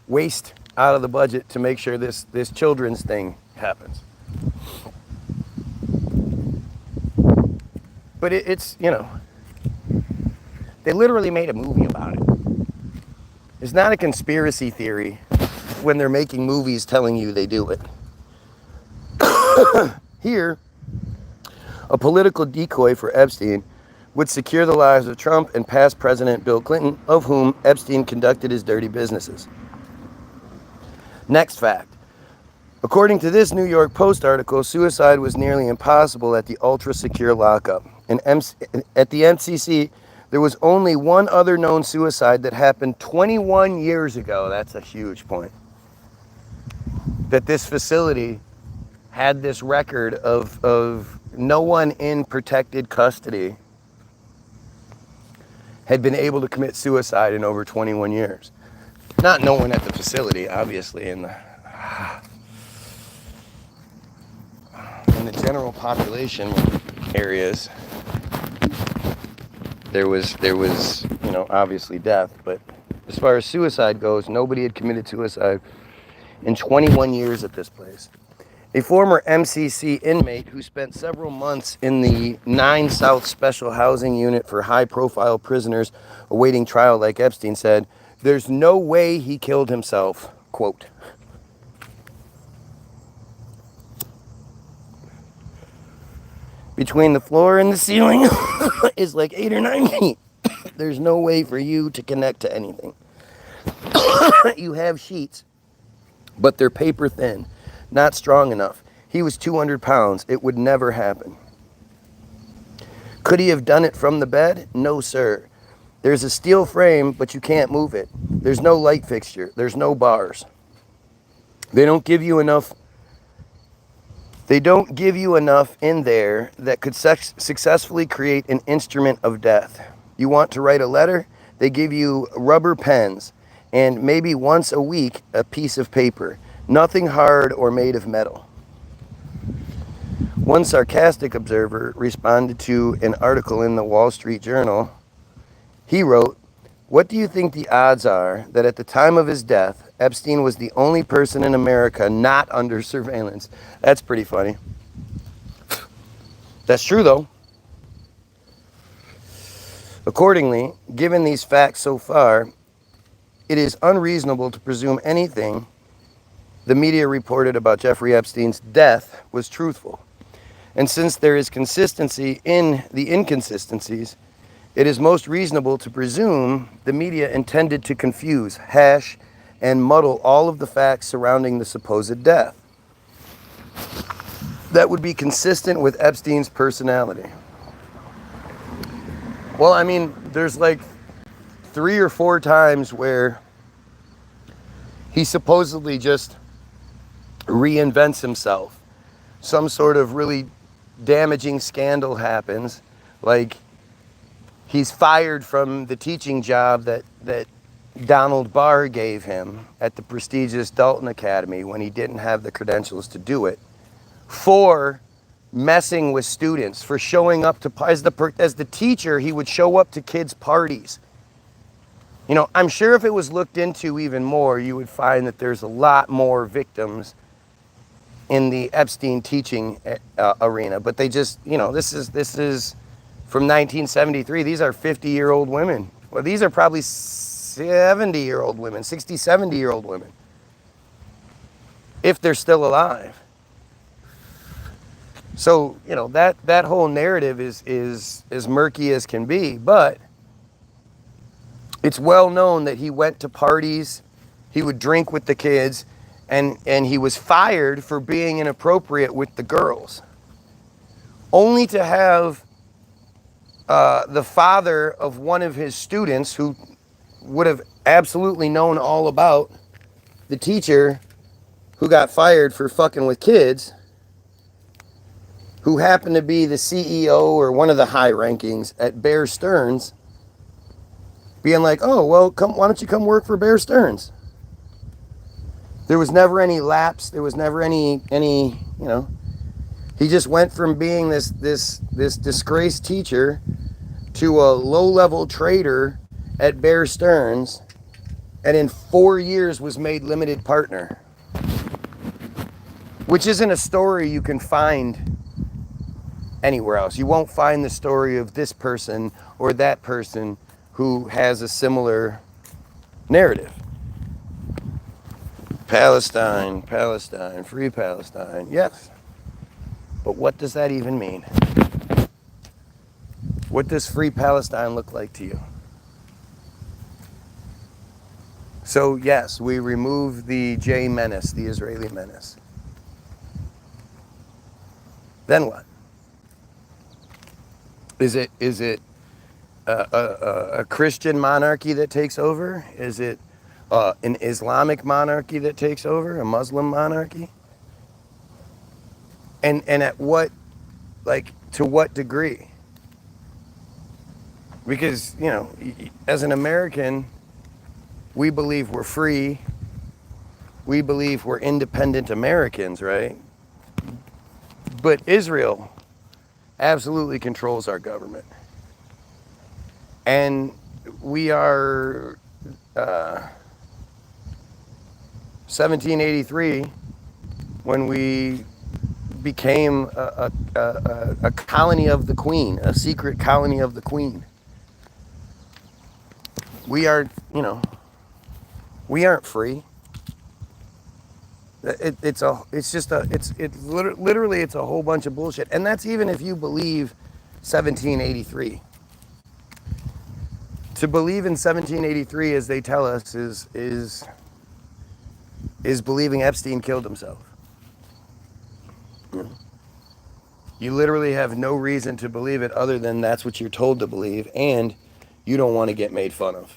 waste out of the budget to make sure this children's thing happens. But it's, you know, they literally made a movie about it. It's not a conspiracy theory when they're making movies telling you they do it. Here, a political decoy for Epstein would secure the lives of Trump and past President Bill Clinton, of whom Epstein conducted his dirty businesses. Next fact. According to this New York Post article, suicide was nearly impossible at the ultra-secure lockup. At the MCC, there was only one other known suicide that happened 21 years ago. That's a huge point. That this facility had this record of no one in protected custody had been able to commit suicide in over 21 years. Not no one at the facility, obviously, in the general population areas. There was, you know, obviously death, but as far as suicide goes, nobody had committed suicide in 21 years at this place. A former MCC inmate who spent several months in the 9 South Special Housing Unit for high-profile prisoners awaiting trial like Epstein said, "There's no way he killed himself," quote. Between the floor and the ceiling is like 8 or 9 feet. There's no way for you to connect to anything. You have sheets, but they're paper thin, not strong enough. He was 200 pounds. It would never happen. Could he have done it from the bed? No, sir. There's a steel frame, but you can't move it. There's no light fixture. There's no bars. They don't give you enough in there that could successfully create an instrument of death. You want to write a letter? They give you rubber pens and maybe once a week a piece of paper. Nothing hard or made of metal. One sarcastic observer responded to an article in the Wall Street Journal. He wrote, "What do you think the odds are that at the time of his death, Epstein was the only person in America not under surveillance?" That's pretty funny. That's true, though. Accordingly, given these facts so far, it is unreasonable to presume anything the media reported about Jeffrey Epstein's death was truthful. And since there is consistency in the inconsistencies, it is most reasonable to presume the media intended to confuse, hash, and muddle all of the facts surrounding the supposed death. That would be consistent with Epstein's personality. Well, I mean, there's like 3 or 4 times where he supposedly just reinvents himself. Some sort of really damaging scandal happens, like he's fired from the teaching job that Donald Barr gave him at the prestigious Dalton Academy when he didn't have the credentials to do it, for messing with students, for showing up to, as the teacher, he would show up to kids' parties. You know, I'm sure if it was looked into even more, you would find that there's a lot more victims in the Epstein teaching arena. But they just, you know, this is from 1973. These are 50-year-old women Well, these are probably 70-year-old women, 60, 70-year-old women, if they're still alive. So, you know, that whole narrative is as murky as can be, but it's well known that he went to parties, he would drink with the kids, and he was fired for being inappropriate with the girls. Only to have the father of one of his students, who would have absolutely known all about the teacher who got fired for fucking with kids, who happened to be the CEO or one of the high rankings at Bear Stearns, being like, oh, well, why don't you come work for Bear Stearns? There was never any lapse. There was never any, you know, he just went from being this disgraced teacher to a low-level trader at Bear Stearns, and in 4 years was made limited partner, which isn't a story you can find anywhere else. You won't find the story of this person or that person who has a similar narrative. Palestine, Palestine, free Palestine, yes. But what does that even mean? What does free Palestine look like to you? So yes, we remove the J menace, the Israeli menace. Then what? Is it a Christian monarchy that takes over? Is it an Islamic monarchy that takes over? A Muslim monarchy? And at what, like, to what degree? Because, you know, as an American, we believe we're free. We believe we're independent Americans, right? But Israel absolutely controls our government. And we are 1783, when we became a colony of the Queen, a secret colony of the Queen. We are, you know, we aren't free. It's literally a whole bunch of bullshit. And that's even if you believe 1783. To believe in 1783, as they tell us, is believing Epstein killed himself. You literally have no reason to believe it other than that's what you're told to believe, and you don't want to get made fun of.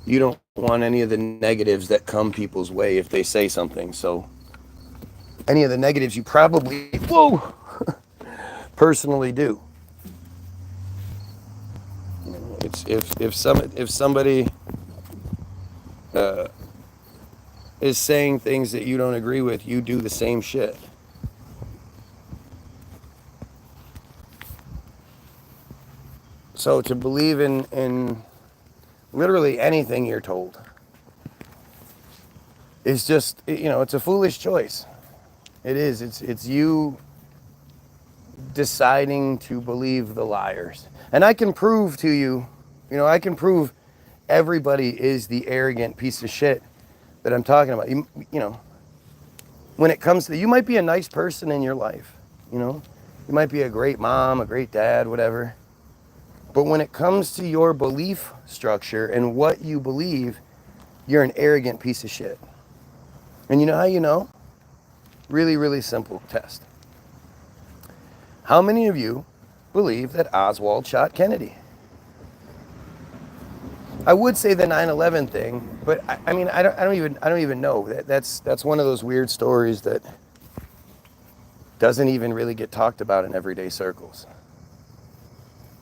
You don't want any of the negatives that come people's way if they say something. So any of the negatives you probably, whoa, personally do. It's if somebody is saying things that you don't agree with, you do the same shit. So to believe in literally anything you're told is just, you know, it's a foolish choice. It is. It's you deciding to believe the liars. And I can prove to you, I can prove everybody is the arrogant piece of shit that I'm talking about. You know, when it comes to, you might be a nice person in your life, you might be a great mom, a great dad, whatever. But when it comes to your belief structure and what you believe, you're an arrogant piece of shit. And you know how you know? Really, really simple test. How many of you believe that Oswald shot Kennedy? I would say the 9/11 thing, but I mean, I don't even know. That's one of those weird stories that doesn't even really get talked about in everyday circles.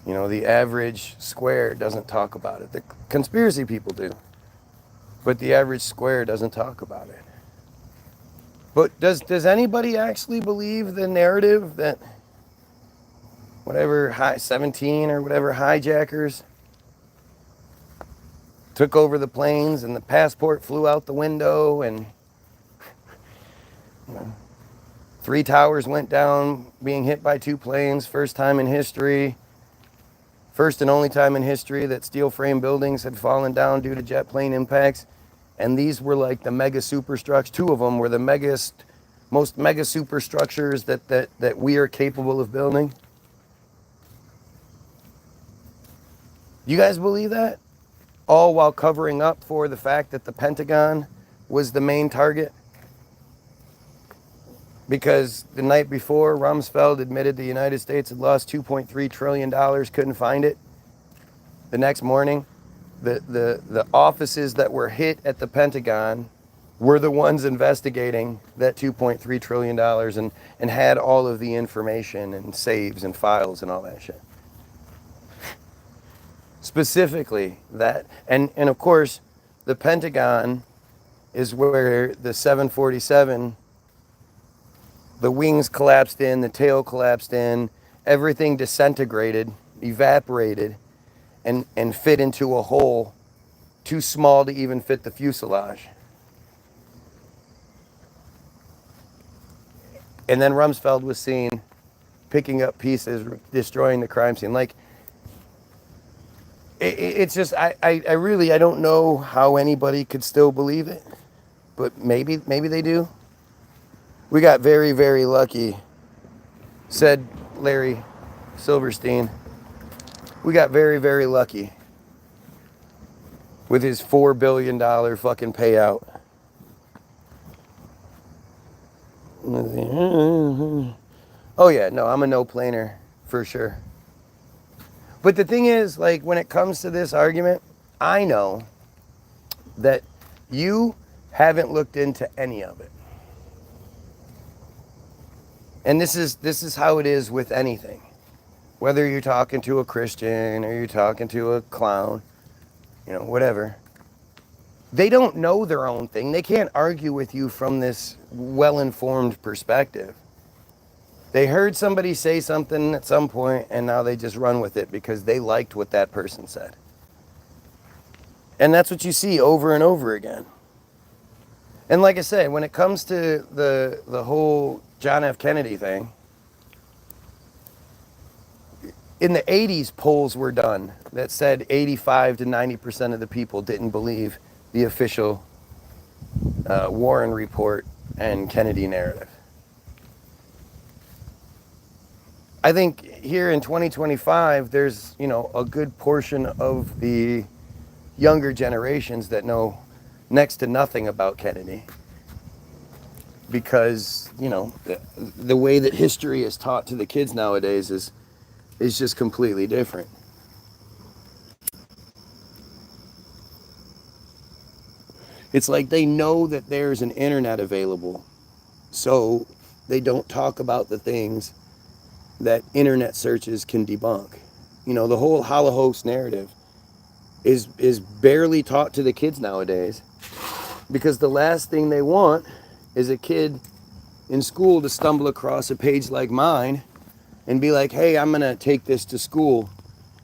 The average square doesn't talk about it. The conspiracy people do, but the average square doesn't talk about it. But does anybody actually believe the narrative that whatever 17 or whatever hijackers took over the planes and the passport flew out the window and 3 towers went down being hit by 2 planes, first time in history? First and only time in history that steel frame buildings had fallen down due to jet plane impacts. And these were like the mega superstructures. Two of them were the most mega superstructures that we are capable of building. You guys believe that? All while covering up for the fact that the Pentagon was the main target? Because the night before, Rumsfeld admitted the United States had lost $2.3 trillion, couldn't find it. The next morning, the offices that were hit at the Pentagon were the ones investigating that $2.3 trillion and had all of the information and saves and files and all that shit. Specifically that, and of course, the Pentagon is where the 747, the wings collapsed in, the tail collapsed in, everything disintegrated, evaporated, and fit into a hole too small to even fit the fuselage. And then Rumsfeld was seen picking up pieces, destroying the crime scene. Like, it's just, I really don't know how anybody could still believe it, but maybe they do. We got very, very lucky, said Larry Silverstein. We got very, very lucky with his $4 billion fucking payout. Oh yeah, no, I'm a no-planer for sure. But the thing is, like, when it comes to this argument, I know that you haven't looked into any of it. And this is how it is with anything. Whether you're talking to a Christian or you're talking to a clown, whatever. They don't know their own thing. They can't argue with you from this well-informed perspective. They heard somebody say something at some point, and now they just run with it because they liked what that person said. And that's what you see over and over again. And like I say, when it comes to the whole John F. Kennedy thing, in the 80s, polls were done that said 85 to 90% of the people didn't believe the official Warren report and Kennedy narrative. I think here in 2025, there's, a good portion of the younger generations that know next to nothing about Kennedy. Because, the way that history is taught to the kids nowadays is just completely different. It's like they know that there's an internet available, so they don't talk about the things that internet searches can debunk. The whole Holocaust narrative is barely taught to the kids nowadays, because the last thing they want is a kid in school to stumble across a page like mine and be like, hey, I'm going to take this to school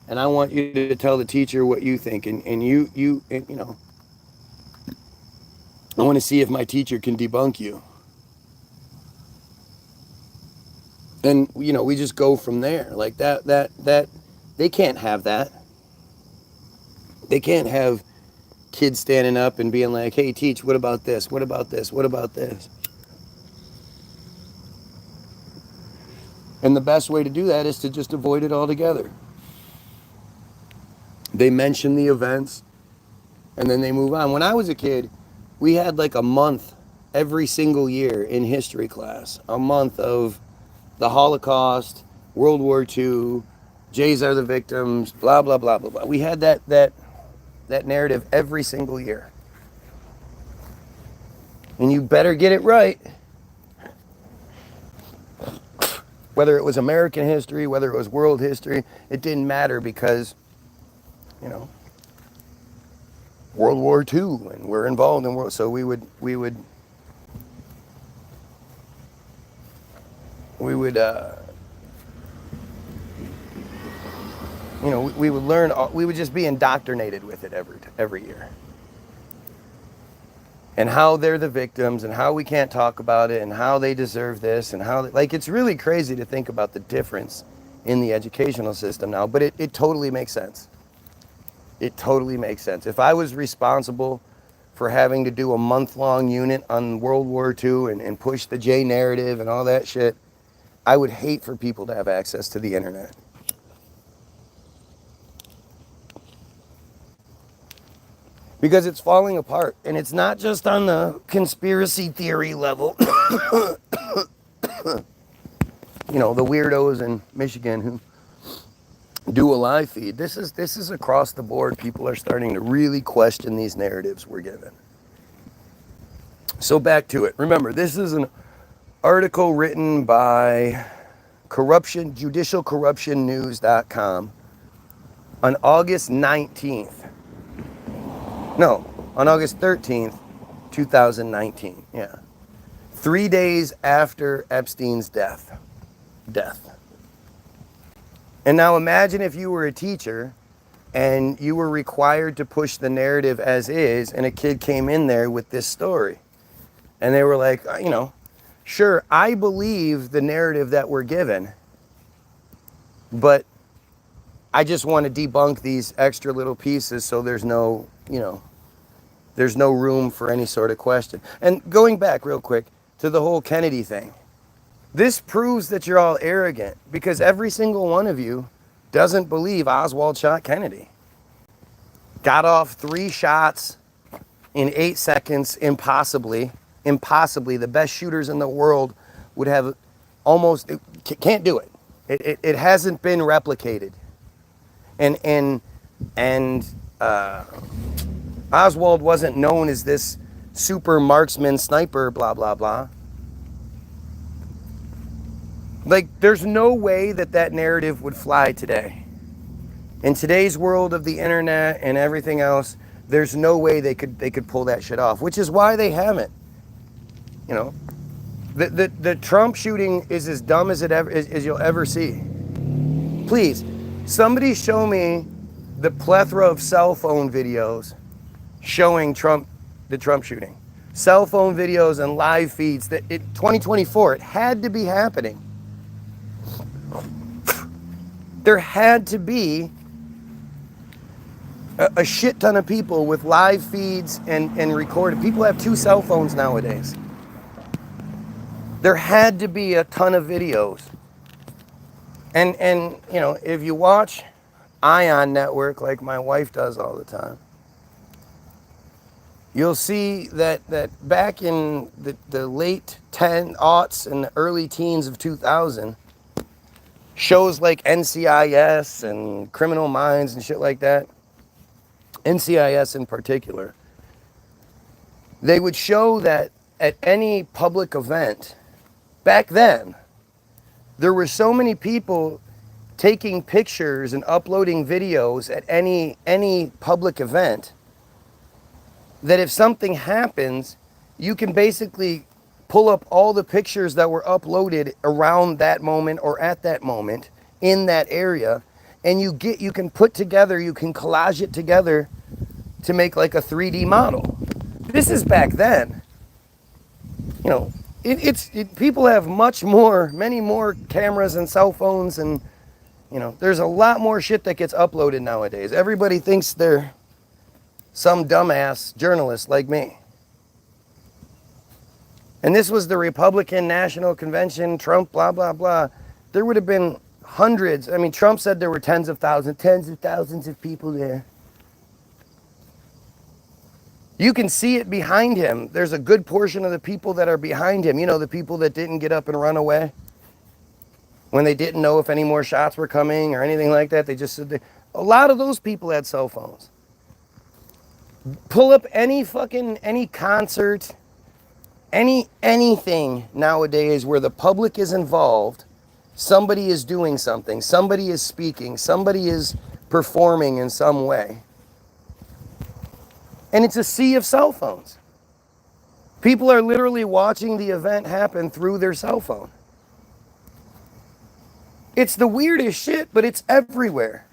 and I want you to tell the teacher what you think. And I want to see if my teacher can debunk you. And, we just go from there. Like that, they can't have that. They can't have kids standing up and being like, hey, teach, what about this? What about this? What about this? And the best way to do that is to just avoid it altogether. They mention the events and then they move on. When I was a kid, we had like a month every single year in history class, a month of the Holocaust, World War II, Jays are the victims, blah, blah, blah, blah, blah. We had that narrative every single year. And you better get it right. Whether it was American history, whether it was world history, it didn't matter because, World War II, and we're involved in world. So we would learn. We would just be indoctrinated with it every year, and how they're the victims, and how we can't talk about it, and how they deserve this, and how it's really crazy to think about the difference in the educational system now, but it totally makes sense. It totally makes sense. If I was responsible for having to do a month-long unit on World War II and push the J narrative and all that shit, I would hate for people to have access to the internet. Because it's falling apart. And it's not just on the conspiracy theory level. You know, the weirdos in Michigan who do a live feed. This is across the board. People are starting to really question these narratives we're given. So back to it. Remember, this is an article written by judicialcorruptionnews.com on August 19th. No, on August 13th, 2019. Yeah. 3 days after Epstein's death. And now imagine if you were a teacher and you were required to push the narrative as is, and a kid came in there with this story. And they were like, you know, sure, I believe the narrative that we're given, but I just want to debunk these extra little pieces so there's no, you know, there's no room for any sort of question. And going back real quick to the whole Kennedy thing, this proves that you're all arrogant because every single one of you doesn't believe Oswald shot Kennedy. Got off 3 shots in 8 seconds, impossibly. The best shooters in the world would have almost, can't do it. It hasn't been replicated. And Oswald wasn't known as this super marksman sniper, blah, blah, blah. Like, there's no way that that narrative would fly today. In today's world of the internet and everything else, there's no way they could pull that shit off, which is why they haven't. You know, the Trump shooting is as dumb as as you'll ever see. Please, somebody show me the plethora of cell phone videos showing the Trump shooting. Cell phone videos and live feeds that 2024, it had to be happening. There had to be a shit ton of people with live feeds and recorded. People have 2 cell phones nowadays. There had to be a ton of videos. And you know, if you watch Ion Network like my wife does all the time, you'll see that back in the late 10s and the early teens of 2000, shows like NCIS and Criminal Minds and shit like that, NCIS in particular, they would show that at any public event, back then, there were so many people taking pictures and uploading videos at any public event that if something happens, you can basically pull up all the pictures that were uploaded around that moment or at that moment in that area, and you can put together, you can collage it together to make like a 3D model. This is back then. You know, people have many more cameras and cell phones, and you know, there's a lot more shit that gets uploaded nowadays. Everybody thinks they're some dumbass journalist like me. And this was the Republican National Convention, Trump, blah, blah, blah. There would have been hundreds. I mean, Trump said there were tens of thousands of people there. You can see it behind him. There's a good portion of the people that are behind him. You know, the people that didn't get up and run away when they didn't know if any more shots were coming or anything like that. They just said, a lot of those people had cell phones. Pull up any concert, anything nowadays where the public is involved, somebody is doing something, somebody is speaking, somebody is performing in some way. And it's a sea of cell phones. People are literally watching the event happen through their cell phone. It's the weirdest shit, but it's everywhere.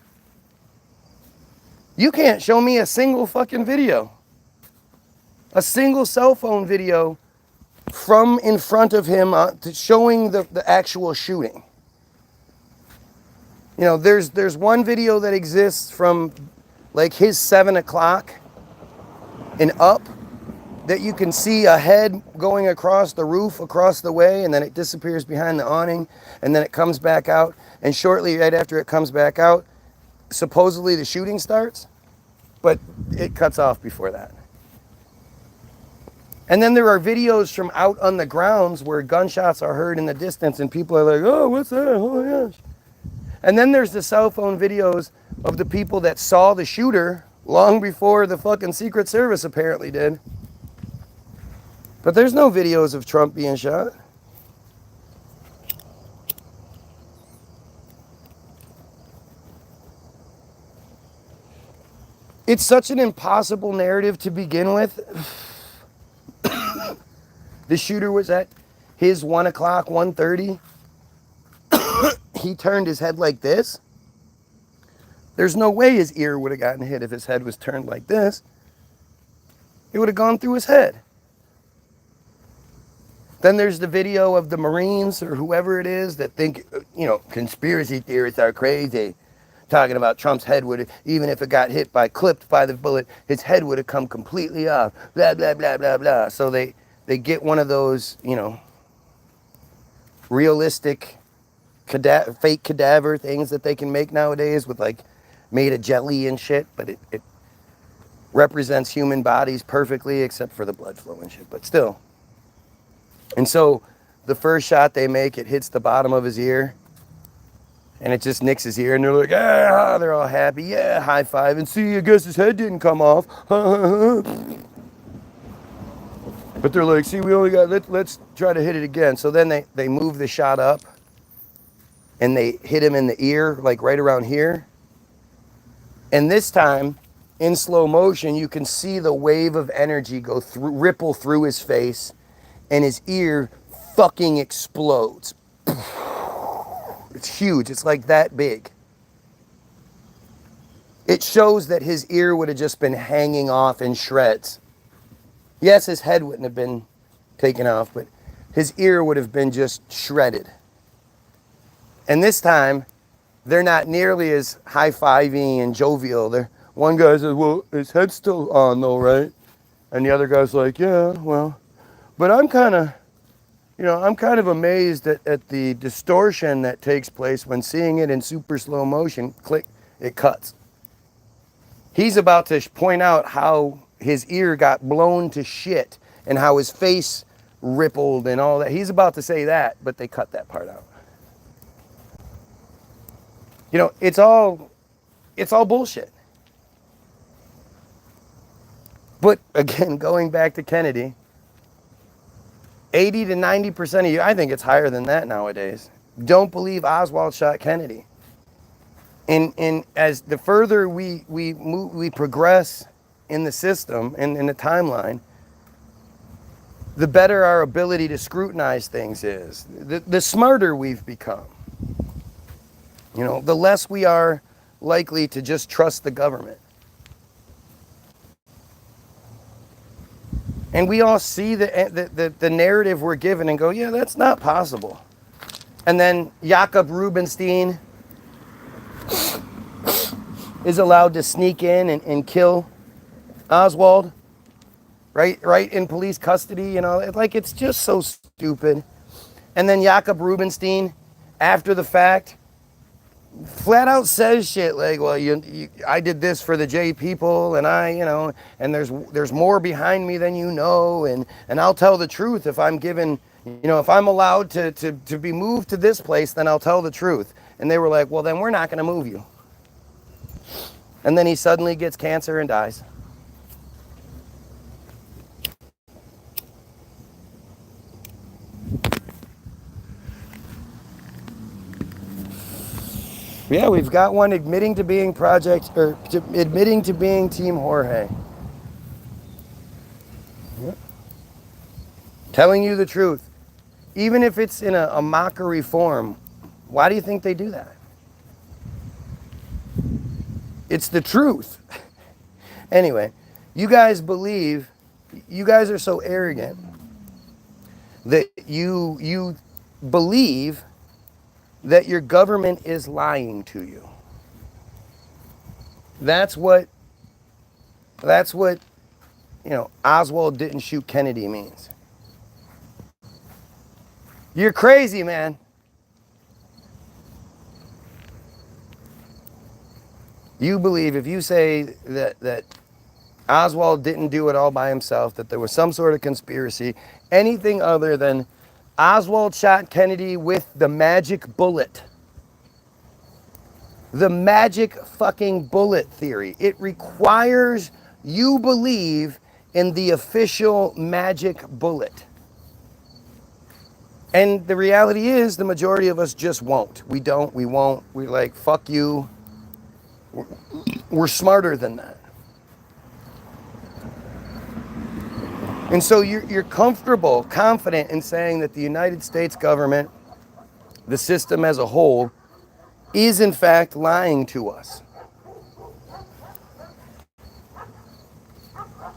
You can't show me a single fucking video. A single cell phone video from in front of him showing the actual shooting. You know, there's one video that exists from like his 7 o'clock and up that you can see a head going across the roof, across the way, and then it disappears behind the awning, and then it comes back out, and shortly right after it comes back out, supposedly the shooting starts, but it cuts off before that. And then there are videos from out on the grounds where gunshots are heard in the distance, and people are like, oh, what's that? Oh my gosh. And then there's the cell phone videos of the people that saw the shooter long before the fucking Secret Service apparently did. But there's no videos of Trump being shot. It's such an impossible narrative to begin with. The shooter was at his 1 o'clock, 1:30. He turned his head like this. There's no way his ear would have gotten hit if his head was turned like this. It would have gone through his head. Then there's the video of the Marines or whoever it is that think, you know, conspiracy theorists are crazy. Talking about Trump's head would, even if it got hit by, clipped by the bullet, his head would have come completely off. Blah, blah, blah, blah, blah. So they get one of those, you know, realistic fake cadaver things that they can make nowadays with like made of jelly and shit. But it represents human bodies perfectly except for the blood flow and shit. But still. And so the first shot they make, it hits the bottom of his ear and it just nicks his ear, and they're like, ah, they're all happy, yeah, high five, and see, I guess his head didn't come off. But they're like, see, we only got, let's try to hit it again. So then they move the shot up and they hit him in the ear, like right around here. And this time, in slow motion, you can see the wave of energy go through, ripple through his face, and his ear fucking explodes. It's huge. It's like that big. It shows that his ear would have just been hanging off in shreds. Yes, his head wouldn't have been taken off, but his ear would have been just shredded. And this time, they're not nearly as high-fiving and jovial. One guy says, well, his head's still on though, right? And the other guy's like, yeah, well, but I'm kind of amazed at the distortion that takes place when seeing it in super slow motion. Click, it cuts. He's about to point out how his ear got blown to shit and how his face rippled and all that. He's about to say that, but they cut that part out. You know, it's all bullshit. But again, going back to Kennedy, 80 to 90% of you, I think it's higher than that nowadays, don't believe Oswald shot Kennedy. And as the further we progress in the system and in the timeline, the better our ability to scrutinize things is. The smarter we've become. You know, the less we are likely to just trust the government. And we all see the narrative we're given and go, yeah, that's not possible. And then Jakob Rubinstein is allowed to sneak in and kill Oswald, right in police custody, you know, like it's just so stupid. And then Jakob Rubinstein, after the fact, flat out says shit like, well, I did this for the J people, and and there's more behind me than you know, and I'll tell the truth if I'm given, if I'm allowed to be moved to this place, then I'll tell the truth. And they were like, well, then we're not going to move you. And then he suddenly gets cancer and dies. Yeah, we've got one admitting to being admitting to being Team Jorge. Yep. Telling you the truth. Even if it's in a mockery form, why do you think they do that? It's the truth. Anyway, you guys are so arrogant that you believe that your government is lying to you. That's what, Oswald didn't shoot Kennedy means. You're crazy, man. You believe, if you say that Oswald didn't do it all by himself, that there was some sort of conspiracy, anything other than Oswald shot Kennedy with the magic bullet. The magic fucking bullet theory. It requires you believe in the official magic bullet. And the reality is, the majority of us just won't. We don't, we won't. We're like, fuck you. We're smarter than that. And so you're comfortable, confident in saying that the United States government, the system as a whole, is in fact lying to us.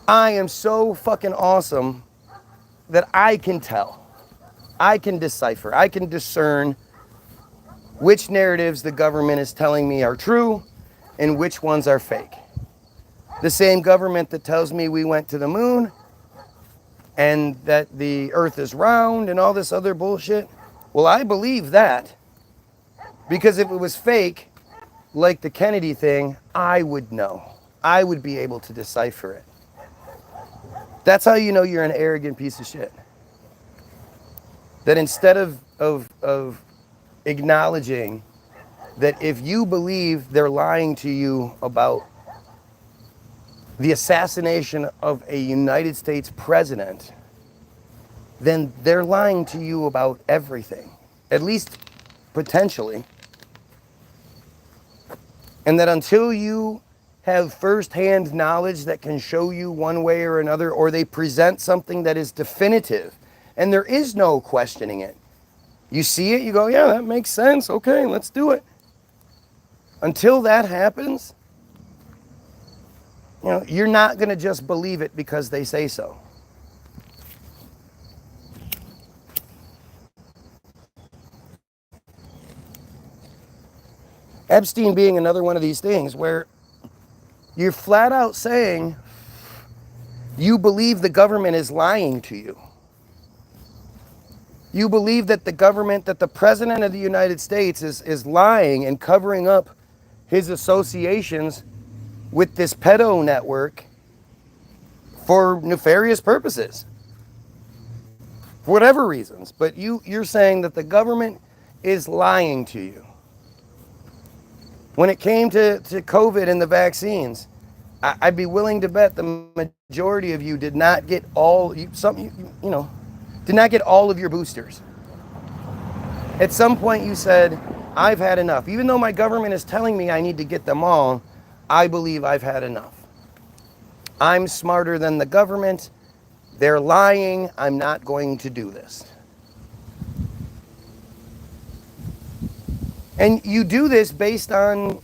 I am so fucking awesome that I can tell, I can decipher, I can discern which narratives the government is telling me are true and which ones are fake. The same government that tells me we went to the moon and that the earth is round and all this other bullshit. Well, I believe that, because if it was fake, like the Kennedy thing, I would know. I would be able to decipher it. That's how you know you're an arrogant piece of shit. That instead of acknowledging that if you believe they're lying to you about the assassination of a United States president, then they're lying to you about everything, at least potentially. And that until you have firsthand knowledge that can show you one way or another, or they present something that is definitive and there is no questioning it, you see it, you go, yeah, that makes sense, okay, let's do it. Until that happens, you're not going to just believe it because they say so. Epstein being another one of these things where you're flat out saying you believe the government is lying to you. You believe that the government, that the president of the United States is lying and covering up his associations with this pedo network for nefarious purposes, for whatever reasons. But you're saying that the government is lying to you. When it came to COVID and the vaccines, I'd be willing to bet the majority of you did not get all, did not get all of your boosters. At some point you said, I've had enough. Even though my government is telling me I need to get them all, I believe I've had enough. I'm smarter than the government. They're lying. I'm not going to do this. And you do this based on,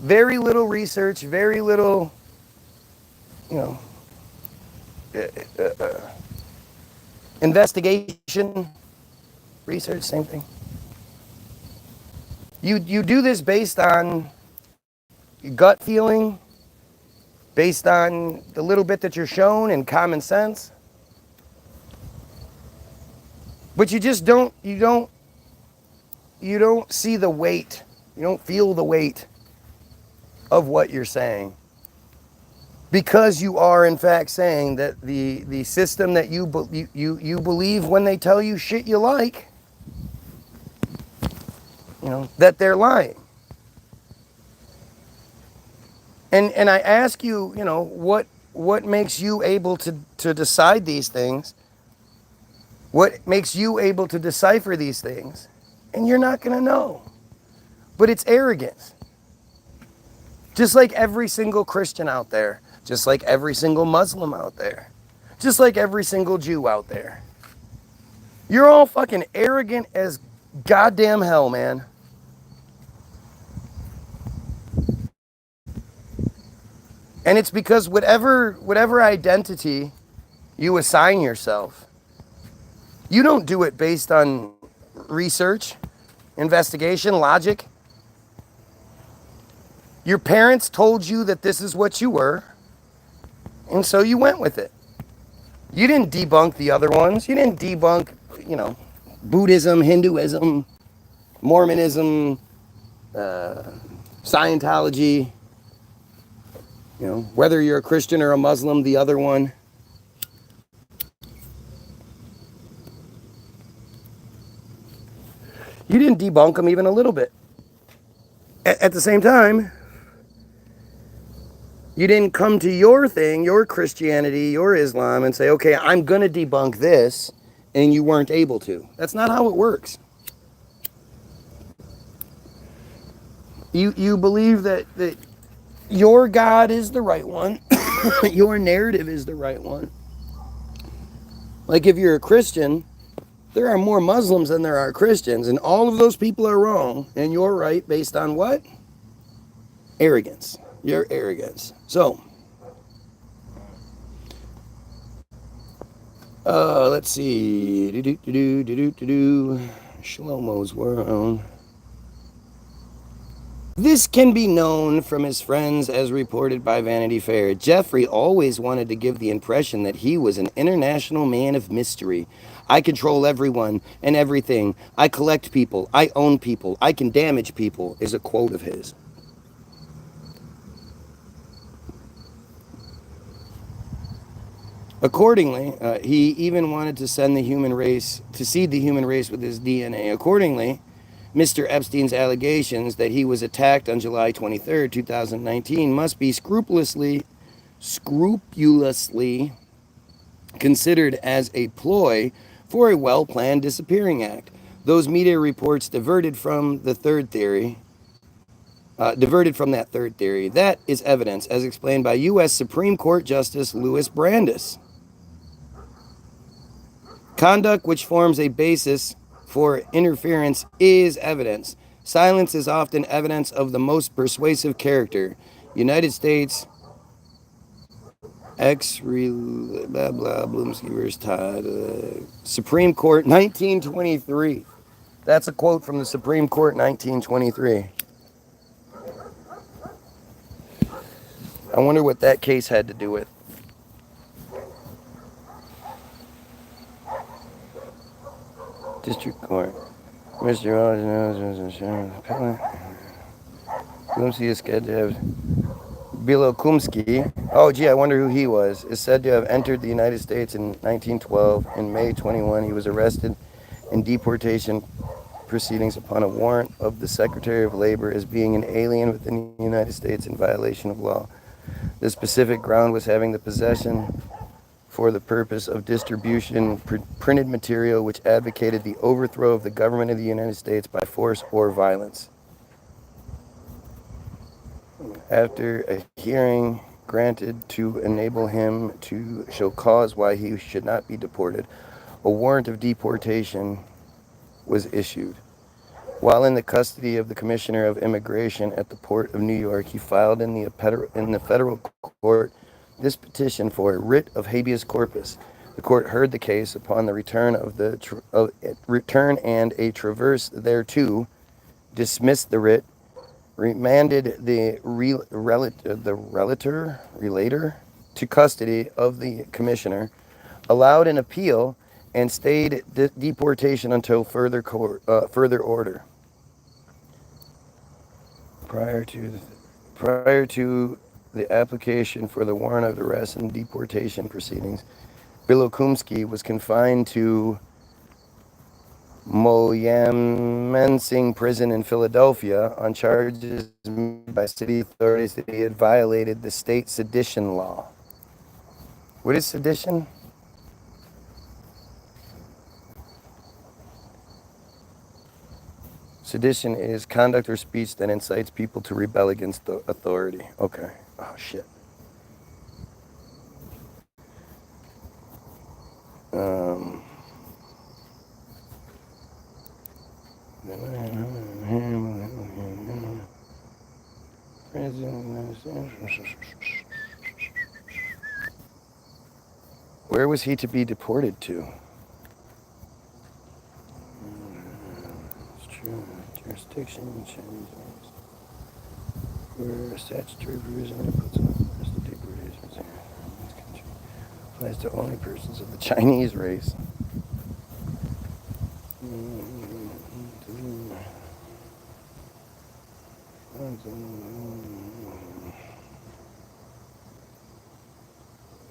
very little research, very little, investigation, research, same thing. You do this based on gut feeling, based on the little bit that you're shown and common sense. But you just don't see the weight. You don't feel the weight of what you're saying. Because you are in fact saying that the system that you believe when they tell you shit you like, that they're lying. And I ask you, what makes you able to decide these things? What makes you able to decipher these things? And you're not going to know. But it's arrogance. Just like every single Christian out there. Just like every single Muslim out there. Just like every single Jew out there. You're all fucking arrogant as goddamn hell, man. And it's because whatever identity you assign yourself, you don't do it based on research. investigation, logic. Your parents told you that this is what you were, and so you went with it. You didn't debunk the other ones. You didn't debunk, Buddhism, Hinduism, Mormonism, Scientology, whether you're a Christian or a Muslim, the other one. You didn't debunk them even a little bit. At the same time, you didn't come to your thing, your Christianity, your Islam, and say, okay, I'm going to debunk this, and you weren't able to. That's not how it works. You believe that your God is the right one, your narrative is the right one. Like if you're a Christian, there are more Muslims than there are Christians, and all of those people are wrong, and you're right based on what? Arrogance. Your arrogance. So, let's see. Shlomo's world. This can be known from his friends as reported by Vanity Fair. Jeffrey always wanted to give the impression that he was an international man of mystery. I control everyone and everything. I collect people. I own people. I can damage people, is a quote of his. Accordingly, he even wanted to seed the human race with his DNA. Accordingly, Mr. Epstein's allegations that he was attacked on July 23, 2019 must be scrupulously considered as a ploy for a well-planned disappearing act. Those media reports diverted from that third theory. That is evidence, as explained by U.S. Supreme Court Justice Louis Brandeis. Conduct which forms a basis for interference is evidence. Silence is often evidence of the most persuasive character. United States Bloomsky versus Todd. Supreme Court, 1923. That's a quote from the Supreme Court, 1923. I wonder what that case had to do with. District Court. Mr. Bloomsky is scheduled to have Bilokumsky. Oh, gee, I wonder who he was. Is said to have entered the United States in 1912. In May 21, he was arrested in deportation proceedings upon a warrant of the Secretary of Labor as being an alien within the United States in violation of law. The specific ground was having the possession for the purpose of distribution printed material which advocated the overthrow of the government of the United States by force or violence. After a hearing granted to enable him to show cause why he should not be deported, a warrant of deportation was issued. While in the custody of the Commissioner of Immigration at the Port of New York, he filed in the federal court this petition for a writ of habeas corpus. The court heard the case upon the return and a traverse thereto, dismissed the writ, remanded the relator to custody of the commissioner, allowed an appeal, and stayed deportation until further order. Prior to the application for the warrant of arrest and deportation proceedings, Bilokumsky was confined to Moyamensing Prison in Philadelphia on charges made by city authorities that he had violated the state sedition law. What is sedition? Sedition is conduct or speech that incites people to rebel against the authority. Okay. Oh, shit. Where was he to be deported to? jurisdiction, Chinese where statutory provision only puts on the deportation in this country applies to only persons of the Chinese race.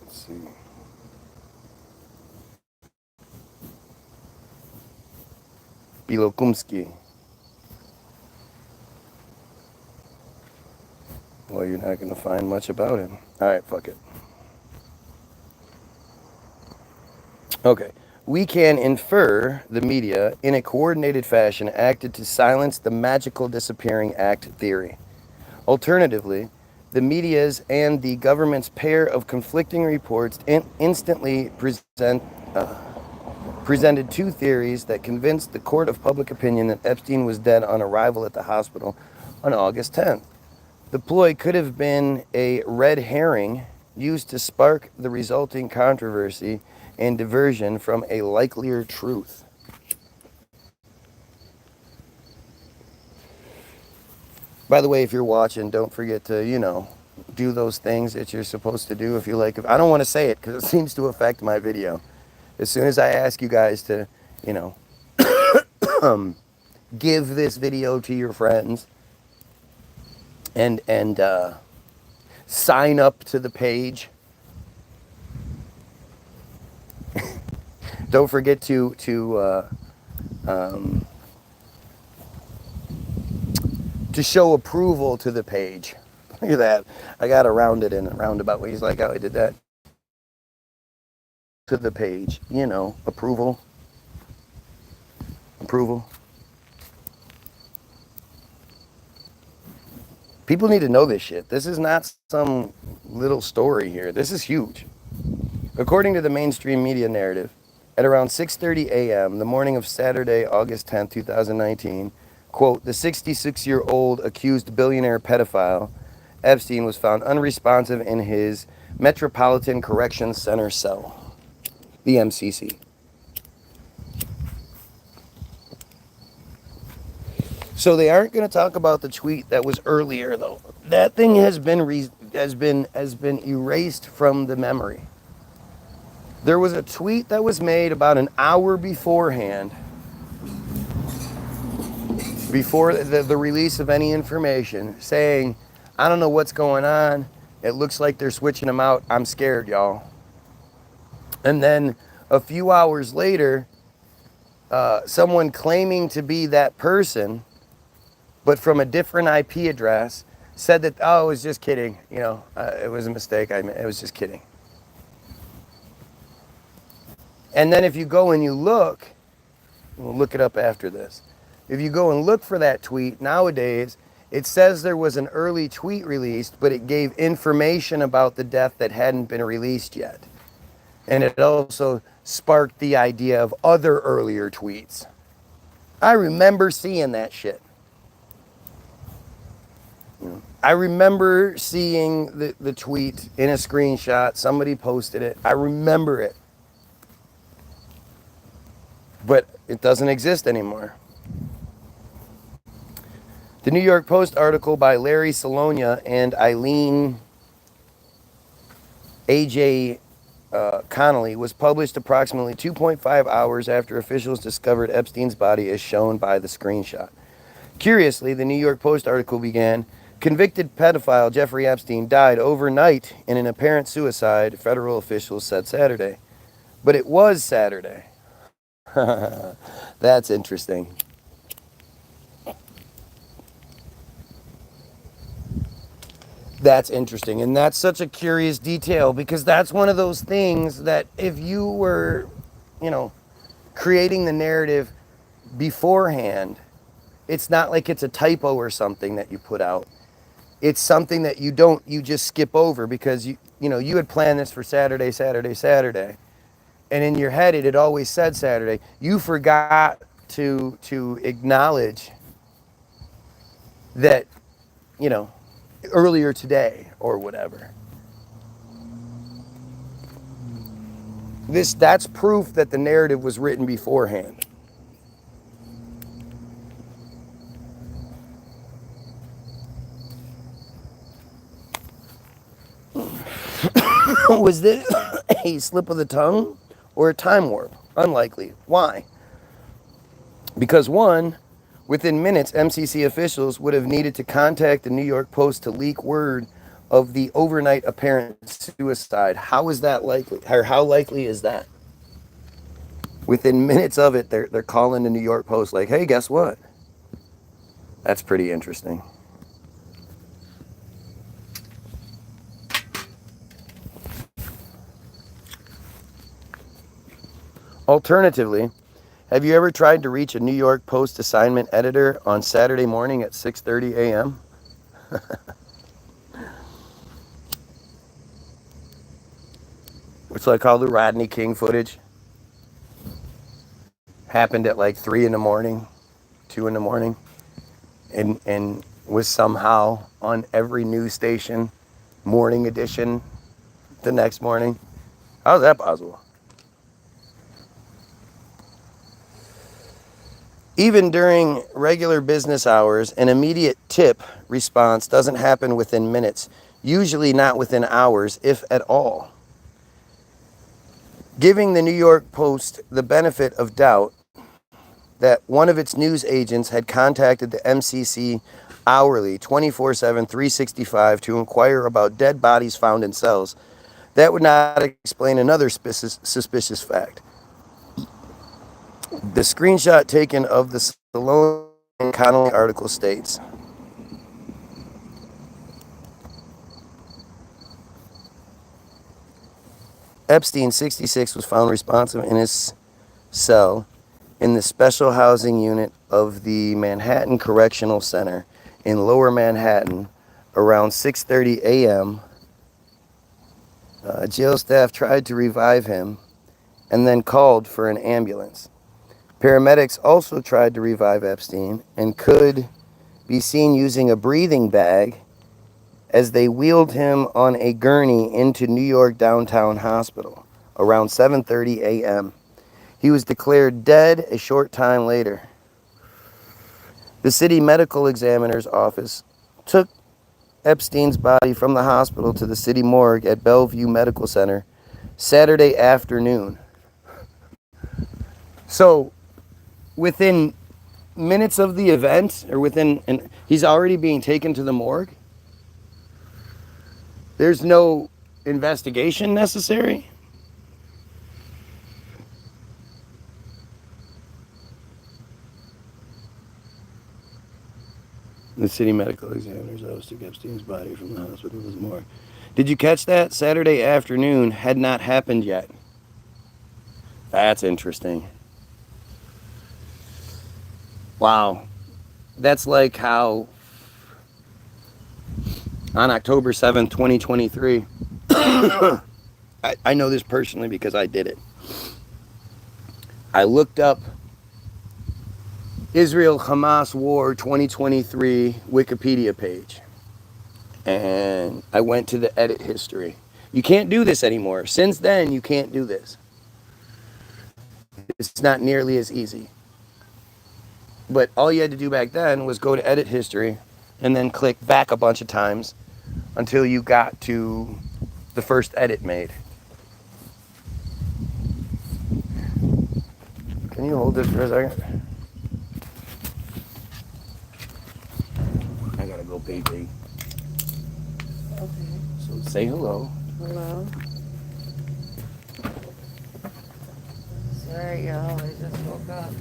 Let's see. Bilokumsky. Well, you're not going to find much about him. All right, fuck it. Okay. We can infer the media, in a coordinated fashion, acted to silence the magical disappearing act theory. Alternatively, the media's and the government's pair of conflicting reports instantly presented two theories that convinced the court of public opinion that Epstein was dead on arrival at the hospital on August 10th. The ploy could have been a red herring used to spark the resulting controversy and diversion from a likelier truth. By the way, if you're watching, don't forget to, do those things that you're supposed to do if you like. I don't want to say it because it seems to affect my video. As soon as I ask you guys to, give this video to your friends and sign up to the page. Don't forget to show approval to the page. Look at that. I got to round it in a roundabout way. He's like, oh, I did that. To the page. Approval. Approval. People need to know this shit. This is not some little story here. This is huge. According to the mainstream media narrative, at around 6:30 a.m., the morning of Saturday, August 10, 2019, quote, the 66-year-old accused billionaire pedophile, Epstein, was found unresponsive in his Metropolitan Corrections Center cell, the MCC. So they aren't going to talk about the tweet that was earlier, though. That thing has been erased from the memory. There was a tweet that was made about an hour beforehand, before the release of any information, saying, I don't know what's going on. It looks like they're switching them out. I'm scared, y'all. And then a few hours later, someone claiming to be that person, but from a different IP address, said that, oh, I was just kidding. It was a mistake. It was just kidding. And then if you go and you look, we'll look it up after this. If you go and look for that tweet, nowadays, it says there was an early tweet released, but it gave information about the death that hadn't been released yet. And it also sparked the idea of other earlier tweets. I remember seeing that shit. I remember seeing the tweet in a screenshot. Somebody posted it. I remember it. But it doesn't exist anymore. The New York Post article by Larry Solonia and Eileen A.J. Connolly was published approximately 2.5 hours after officials discovered Epstein's body, as shown by the screenshot. Curiously, the New York Post article began, convicted pedophile Jeffrey Epstein died overnight in an apparent suicide, federal officials said Saturday. But it was Saturday. That's interesting. That's interesting. And that's such a curious detail, because that's one of those things that if you were, creating the narrative beforehand, it's not like it's a typo or something that you put out. It's something that you just skip over because you had planned this for Saturday. And in your head, it had always said Saturday. You forgot to acknowledge that, earlier today or whatever. That's proof that the narrative was written beforehand. Was this a slip of the tongue or a time warp? Unlikely. Why? Because one, within minutes, MCC officials would have needed to contact the New York Post to leak word of the overnight apparent suicide. How is that likely? Or how likely is that? Within minutes of it, they're calling the New York Post like, hey, guess what? That's pretty interesting. Alternatively, have you ever tried to reach a New York Post assignment editor on Saturday morning at 6:30 a.m.? It's like all the Rodney King footage happened at like 3 in the morning, 2 in the morning, and was somehow on every news station, morning edition, the next morning. How's that possible? Even during regular business hours, an immediate tip response doesn't happen within minutes, usually not within hours, if at all. Giving the New York Post the benefit of doubt that one of its news agents had contacted the MCC hourly, 24/7, 365, to inquire about dead bodies found in cells, that would not explain another suspicious fact. The screenshot taken of the Stallone and Connolly article states, Epstein, 66, was found responsive in his cell in the special housing unit of the Manhattan Correctional Center in Lower Manhattan around 6:30 a.m. Jail staff tried to revive him and then called for an ambulance. Paramedics also tried to revive Epstein and could be seen using a breathing bag as they wheeled him on a gurney into New York Downtown Hospital around 7:30 a.m. He was declared dead a short time later. The city medical examiner's office took Epstein's body from the hospital to the city morgue at Bellevue Medical Center Saturday afternoon. So, within minutes of the event, or he's already being taken to the morgue? There's no investigation necessary? The city medical examiner's office took Epstein's body from the hospital to the morgue. Did you catch that? Saturday afternoon had not happened yet. That's interesting. Wow. That's like how on October 7th, 2023, I know this personally because I did it. I looked up Israel-Hamas War 2023 Wikipedia page. And I went to the edit history. You can't do this anymore. Since then, you can't do this. It's not nearly as easy. But all you had to do back then was go to edit history and then click back a bunch of times until you got to the first edit made. Can you hold this for a second? I gotta go pee pee. Okay. So say hello. Hello. Sorry, y'all. I just woke up.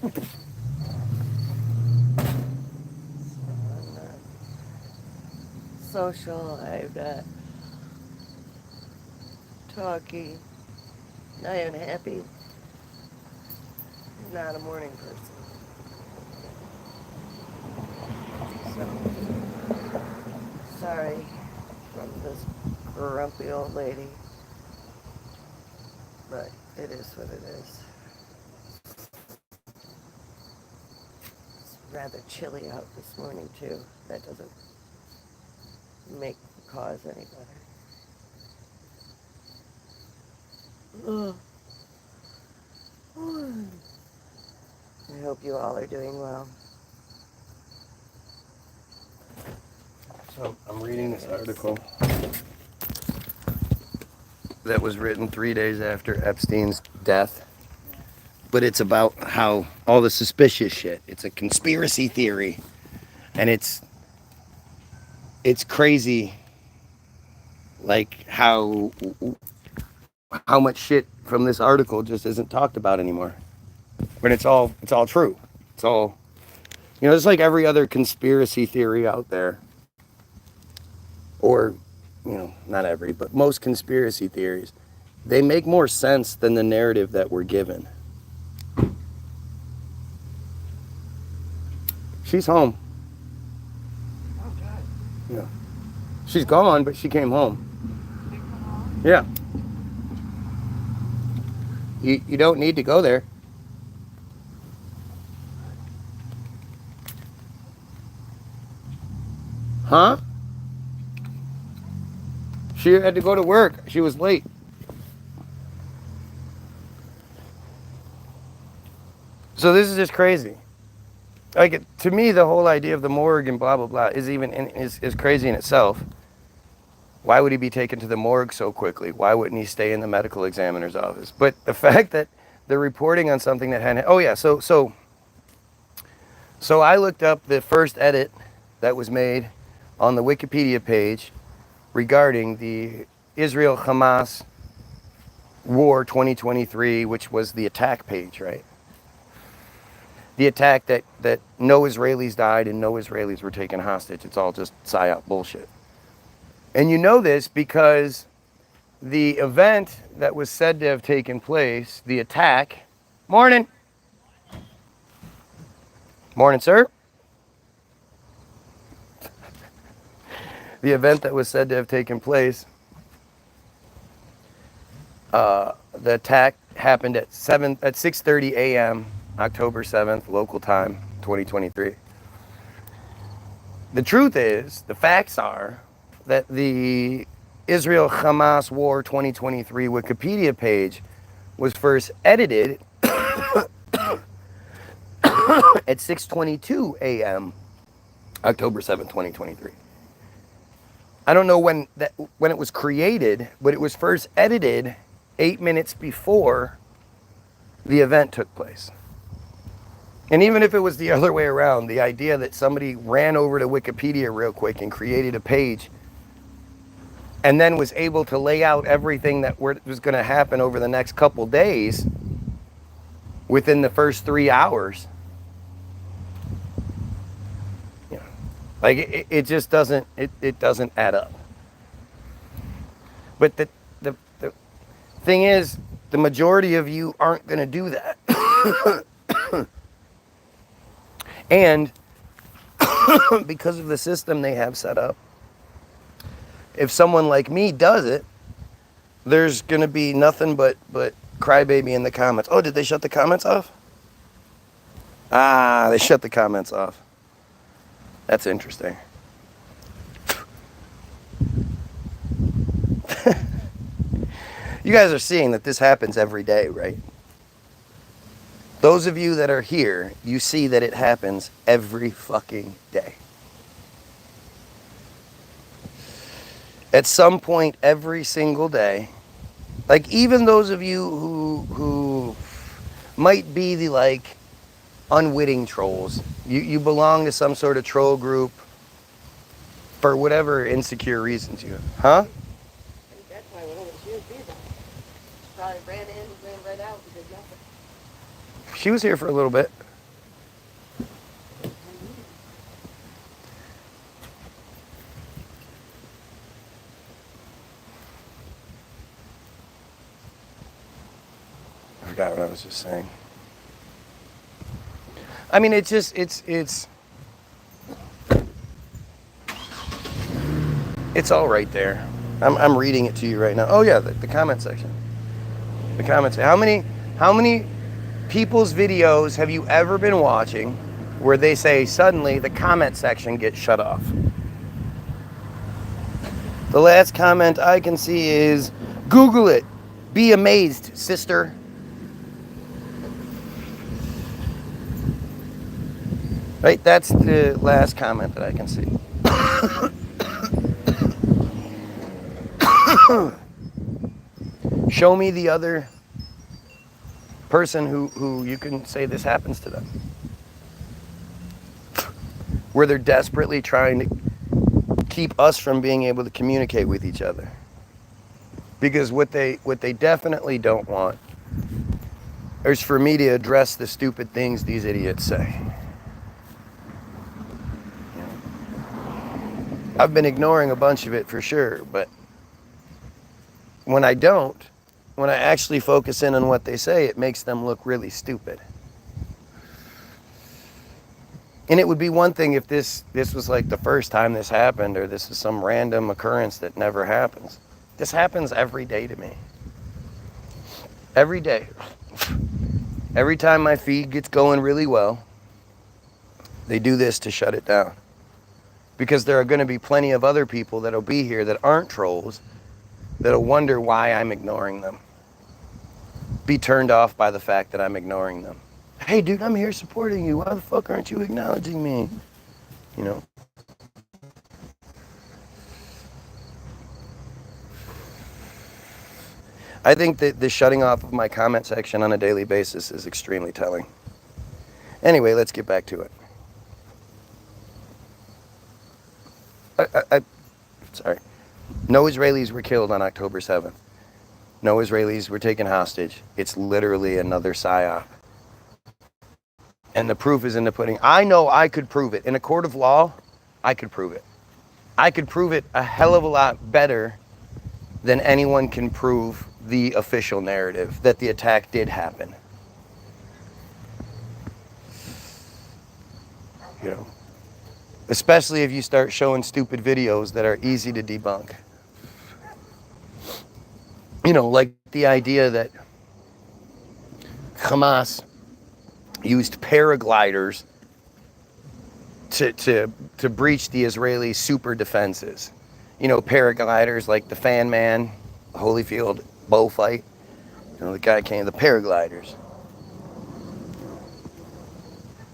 I'm not social. I'm not talking. I am happy. Not a morning person. So, sorry from this grumpy old lady. But it is what it is. It's rather chilly out this morning, too. That doesn't make the cause any better. Ugh. I hope you all are doing well. So I'm reading this article that was written 3 days after Epstein's death. But it's about how all the suspicious shit. It's a conspiracy theory. And it's crazy, like how much shit from this article just isn't talked about anymore. But it's all true. It's all, it's like every other conspiracy theory out there. Or, not every, but most conspiracy theories, they make more sense than the narrative that we're given. She's home. Oh, God. Yeah. She's gone, but she came home. Yeah. You don't need to go there. Huh? She had to go to work. She was late. So this is just crazy. Like, to me, the whole idea of the morgue and blah, blah, blah is crazy in itself. Why would he be taken to the morgue so quickly? Why wouldn't he stay in the medical examiner's office? But the fact that they're reporting on something that hadn't... Oh, yeah, so I looked up the first edit that was made on the Wikipedia page regarding the Israel-Hamas War 2023, which was the attack page, right? The attack that no Israelis died and no Israelis were taken hostage. It's all just psyop bullshit. And you know this because the event that was said to have taken place, the attack... Morning. Morning, sir. The event that was said to have taken place, the attack happened at 6:30 a.m., October 7th, local time, 2023. The truth is, the facts are, that the Israel-Hamas War 2023 Wikipedia page was first edited at 6:22 a.m., October 7th, 2023. I don't know when it was created, but it was first edited 8 minutes before the event took place. And even if it was the other way around, the idea that somebody ran over to Wikipedia real quick and created a page and then was able to lay out everything that was going to happen over the next couple days within the first 3 hours, like it just doesn't add up. But the thing is, the majority of you aren't going to do that. And because of the system they have set up, if someone like me does it, there's going to be nothing but crybaby in the comments. Oh, did they shut the comments off? Ah, they shut the comments off. That's interesting. You guys are seeing that this happens every day, right? Those of you that are here, you see that it happens every fucking day. At some point every single day, like even those of you who might be the like unwitting trolls, you belong to some sort of troll group for whatever insecure reasons you have. Huh? I think that's why one of the shoes be there. Probably ran in and ran right out and did nothing. She was here for a little bit. I forgot what I was just saying. I mean, it's all right there. I'm reading it to you right now. Oh yeah, the comment section. The comments. How many people's videos have you ever been watching where they say suddenly the comment section gets shut off? The last comment I can see is, Google it. Be amazed, sister. Right? That's the last comment that I can see. Show me the other person who you can say this happens to them. Where they're desperately trying to keep us from being able to communicate with each other. Because what they definitely don't want is for me to address the stupid things these idiots say. I've been ignoring a bunch of it for sure, but when I don't, when I actually focus in on what they say, it makes them look really stupid. And it would be one thing if this was like the first time this happened, or this is some random occurrence that never happens. This happens every day to me. Every day. Every time my feed gets going really well, they do this to shut it down. Because there are going to be plenty of other people that'll be here that aren't trolls, that'll wonder why I'm ignoring them. Be turned off by the fact that I'm ignoring them. Hey, dude, I'm here supporting you. Why the fuck aren't you acknowledging me? You know? I think that the shutting off of my comment section on a daily basis is extremely telling. Anyway, let's get back to it. Sorry. No Israelis were killed on October 7th. No Israelis were taken hostage. It's literally another psyop. And the proof is in the pudding. I know I could prove it. In a court of law, I could prove it. I could prove it a hell of a lot better than anyone can prove the official narrative that the attack did happen. You know, especially if you start showing stupid videos that are easy to debunk. You know, like the idea that Hamas used paragliders to breach the Israeli super defenses. You know, paragliders like the Fan Man, Holyfield bow fight. You know, the guy came, the paragliders.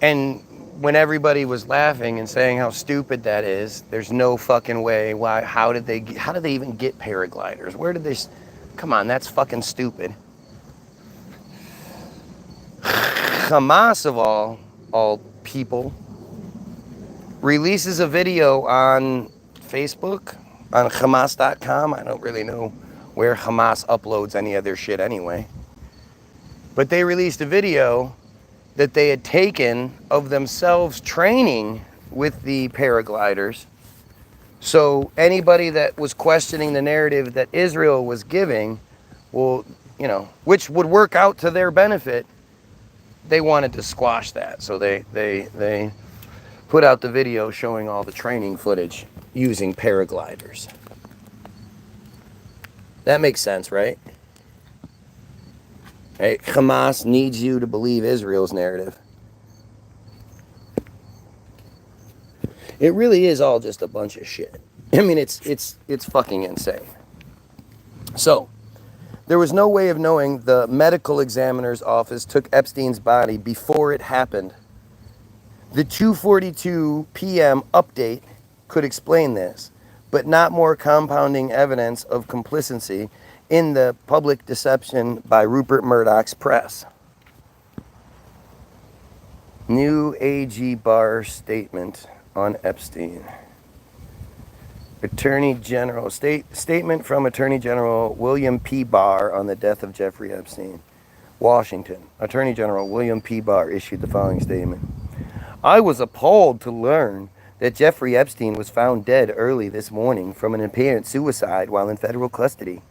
And when everybody was laughing and saying how stupid that is, there's no fucking way. Why? How did they even get paragliders? Where did they? Come on, that's fucking stupid. Hamas of all people releases a video on Facebook, on Hamas.com. I don't really know where Hamas uploads any of their shit anyway. But they released a video that they had taken of themselves training with the paragliders. So anybody that was questioning the narrative that Israel was giving, well, you know, which would work out to their benefit, they wanted to squash that. So they put out the video showing all the training footage using paragliders. That makes sense, right? Hey, Hamas needs you to believe Israel's narrative. It really is all just a bunch of shit. I mean, it's fucking insane. So, there was no way of knowing the medical examiner's office took Epstein's body before it happened. The 2:42 p.m. update could explain this, but not more compounding evidence of complicity in the public deception by Rupert Murdoch's press. New AG Barr statement on Epstein. Attorney General statement from Attorney General William P. Barr on the death of Jeffrey Epstein. Washington. Attorney General William P. Barr issued the following statement. I was appalled to learn that Jeffrey Epstein was found dead early this morning from an apparent suicide while in federal custody.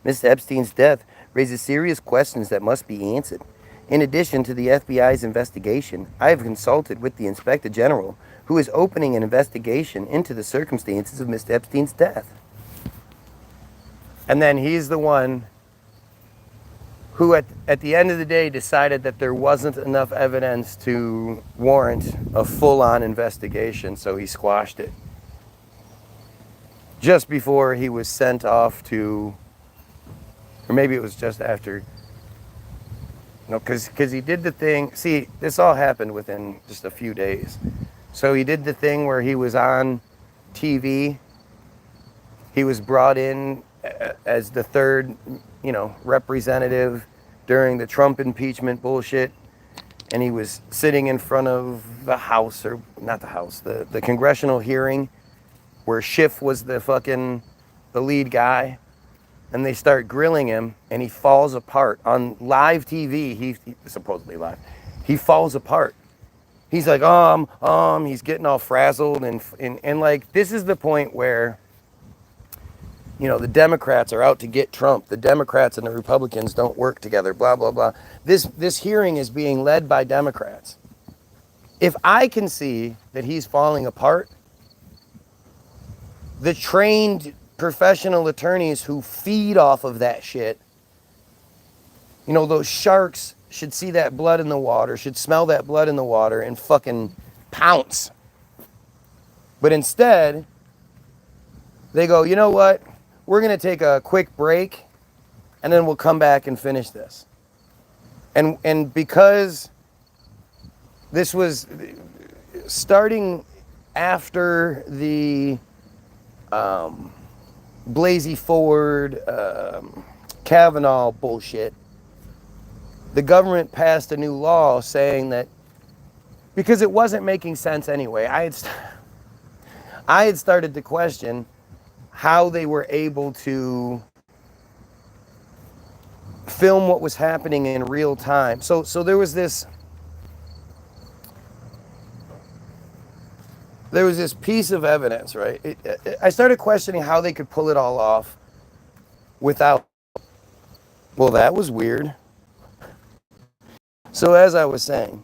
Mr. Epstein's death raises serious questions that must be answered. In addition to the FBI's investigation, I have consulted with the Inspector General, who is opening an investigation into the circumstances of Mr. Epstein's death. And then he's the one who at the end of the day decided that there wasn't enough evidence to warrant a full-on investigation, so he squashed it. Just before he was sent off to, or maybe it was just after, no, because he did the thing, see, this all happened within just a few days. So he did the thing where he was on TV, he was brought in as the third, representative during the Trump impeachment bullshit. And he was sitting in front of the House, or not the House, the congressional hearing where Schiff was the lead guy. And they start grilling him, and he falls apart on live TV. He supposedly live. He falls apart. He's like, he's getting all frazzled, and like, this is the point where, the Democrats are out to get Trump. The Democrats and the Republicans don't work together, blah, blah, blah. This hearing is being led by Democrats. If I can see that he's falling apart, the trained professional attorneys who feed off of that shit, those sharks should see that blood in the water, should smell that blood in the water and fucking pounce. But instead, they go, you know what? We're going to take a quick break, and then we'll come back and finish this. And because this was starting after the Blasey Ford, Kavanaugh bullshit, the government passed a new law saying that, because it wasn't making sense anyway, I had started to question how they were able to film what was happening in real time. So there was this piece of evidence, right? I started questioning how they could pull it all off without, well, that was weird. So as I was saying,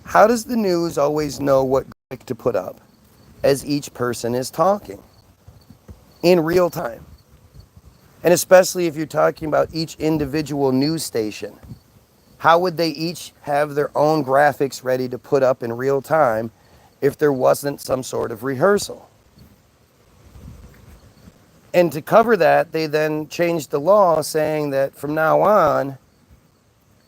how does the news always know what graphic to put up as each person is talking in real time? And especially if you're talking about each individual news station, how would they each have their own graphics ready to put up in real time if there wasn't some sort of rehearsal? And to cover that, they then changed the law saying that from now on,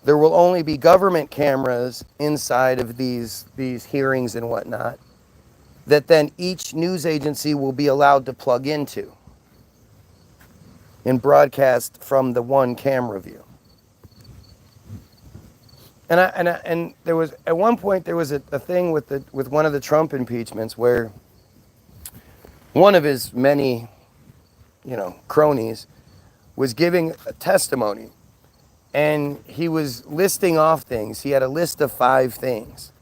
there will only be government cameras inside of these hearings and whatnot, that then each news agency will be allowed to plug into and broadcast from the one camera view. And there was, at one point, there was a thing with one of the Trump impeachments where one of his many, cronies was giving a testimony, and he was listing off things. He had a list of 5 things,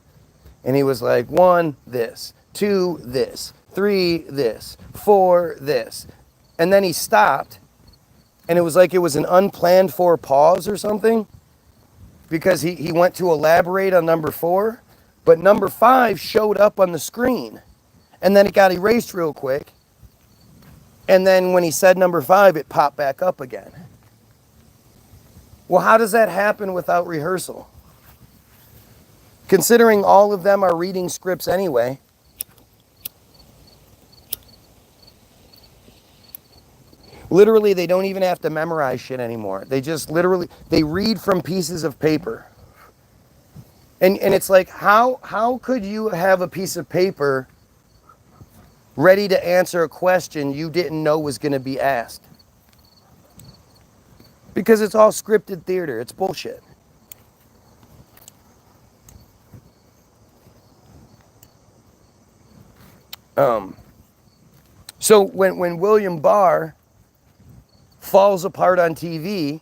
and he was like, 1, this, 2, this, 3, this, 4, this, and then he stopped, and it was like it was an unplanned for pause or something, because he went to elaborate on number 4, but number 5 showed up on the screen, and then it got erased real quick, and then when he said number 5, it popped back up again. Well, how does that happen without rehearsal? Considering all of them are reading scripts anyway. Literally, they don't even have to memorize shit anymore. They just they read from pieces of paper. And it's like, how could you have a piece of paper ready to answer a question you didn't know was going to be asked? Because it's all scripted theater. It's bullshit. So when William Barr falls apart on TV,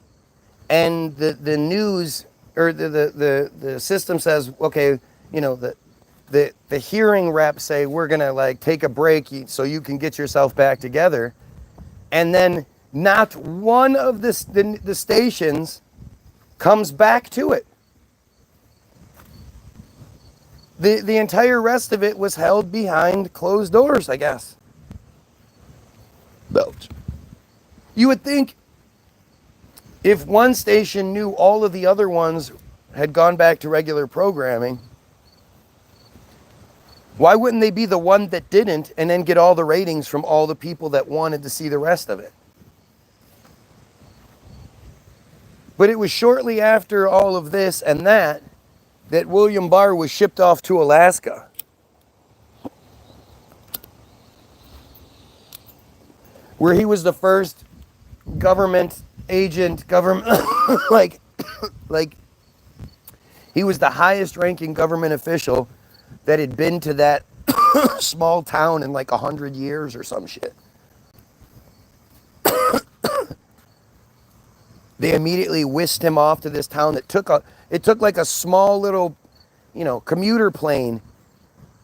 and the news or the system says, okay, the hearing reps say, we're gonna like take a break so you can get yourself back together, and then not one of the stations comes back to it. The entire rest of it was held behind closed doors, I guess. Belch. You would think if one station knew all of the other ones had gone back to regular programming, why wouldn't they be the one that didn't and then get all the ratings from all the people that wanted to see the rest of it? But it was shortly after all of this and that William Barr was shipped off to Alaska. where he was the first government agent, like, like he was the highest ranking government official that had been to that small town in like 100 years or some shit. They immediately whisked him off to this town that it took like a small little, commuter plane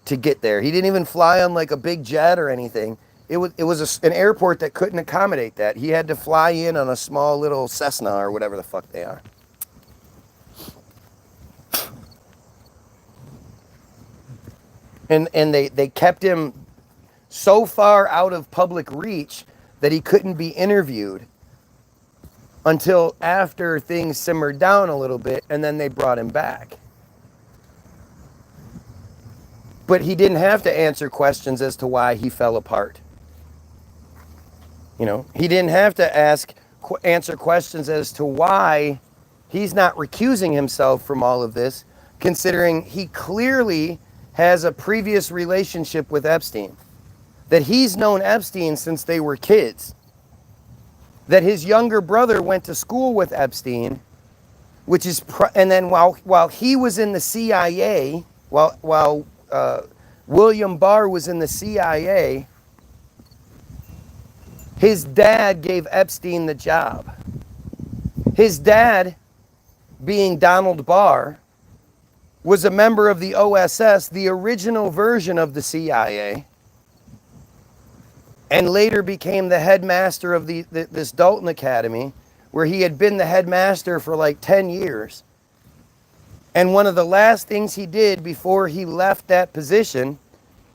to get there. He didn't even fly on like a big jet or anything. It was an airport that couldn't accommodate that. He had to fly in on a small little Cessna or whatever the fuck they are. And they kept him so far out of public reach that he couldn't be interviewed until after things simmered down a little bit, and then they brought him back. But he didn't have to answer questions as to why he fell apart. He didn't have to answer questions as to why he's not recusing himself from all of this, considering he clearly has a previous relationship with Epstein. That he's known Epstein since they were kids. That his younger brother went to school with Epstein, and then while he was in the CIA, while William Barr was in the CIA, his dad gave Epstein the job. His dad, being Donald Barr, was a member of the OSS, the original version of the CIA, and later became the headmaster of this Dalton Academy, where he had been the headmaster for like 10 years. And one of the last things he did before he left that position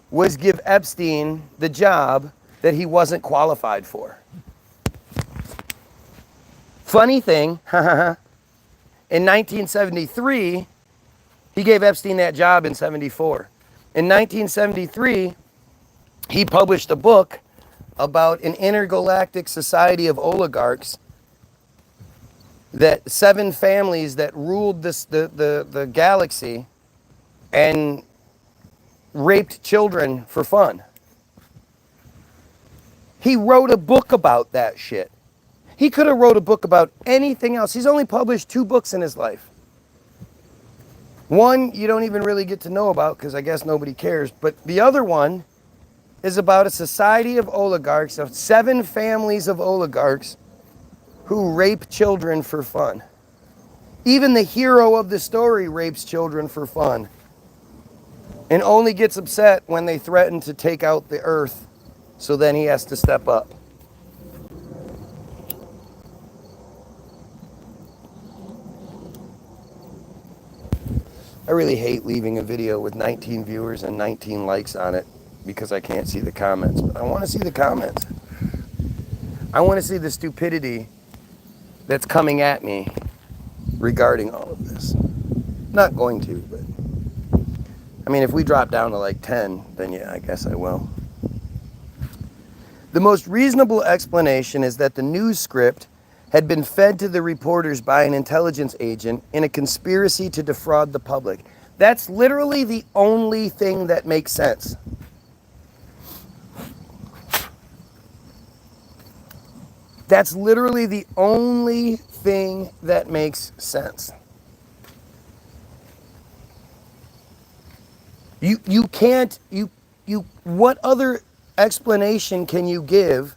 was give Epstein the job that he wasn't qualified for. Funny thing, in 1973, he gave Epstein that job in 74. In 1973, he published a book about an intergalactic society of oligarchs, that 7 families that ruled the galaxy and raped children for fun. He wrote a book about that shit. He could have wrote a book about anything else. He's only published 2 books in his life. One you don't even really get to know about because I guess nobody cares. But the other one is about a society of oligarchs, of 7 families of oligarchs who rape children for fun. Even the hero of the story rapes children for fun and only gets upset when they threaten to take out the earth, so then he has to step up. I really hate leaving a video with 19 viewers and 19 likes on it because I can't see the comments. But I want to see the comments. I want to see the stupidity that's coming at me regarding all of this. Not going to, but I mean, if we drop down to like 10, then yeah, I guess I will. The most reasonable explanation is that the news script had been fed to the reporters by an intelligence agent in a conspiracy to defraud the public. That's literally the only thing that makes sense. That's literally the only thing that makes sense. You can't, what other explanation can you give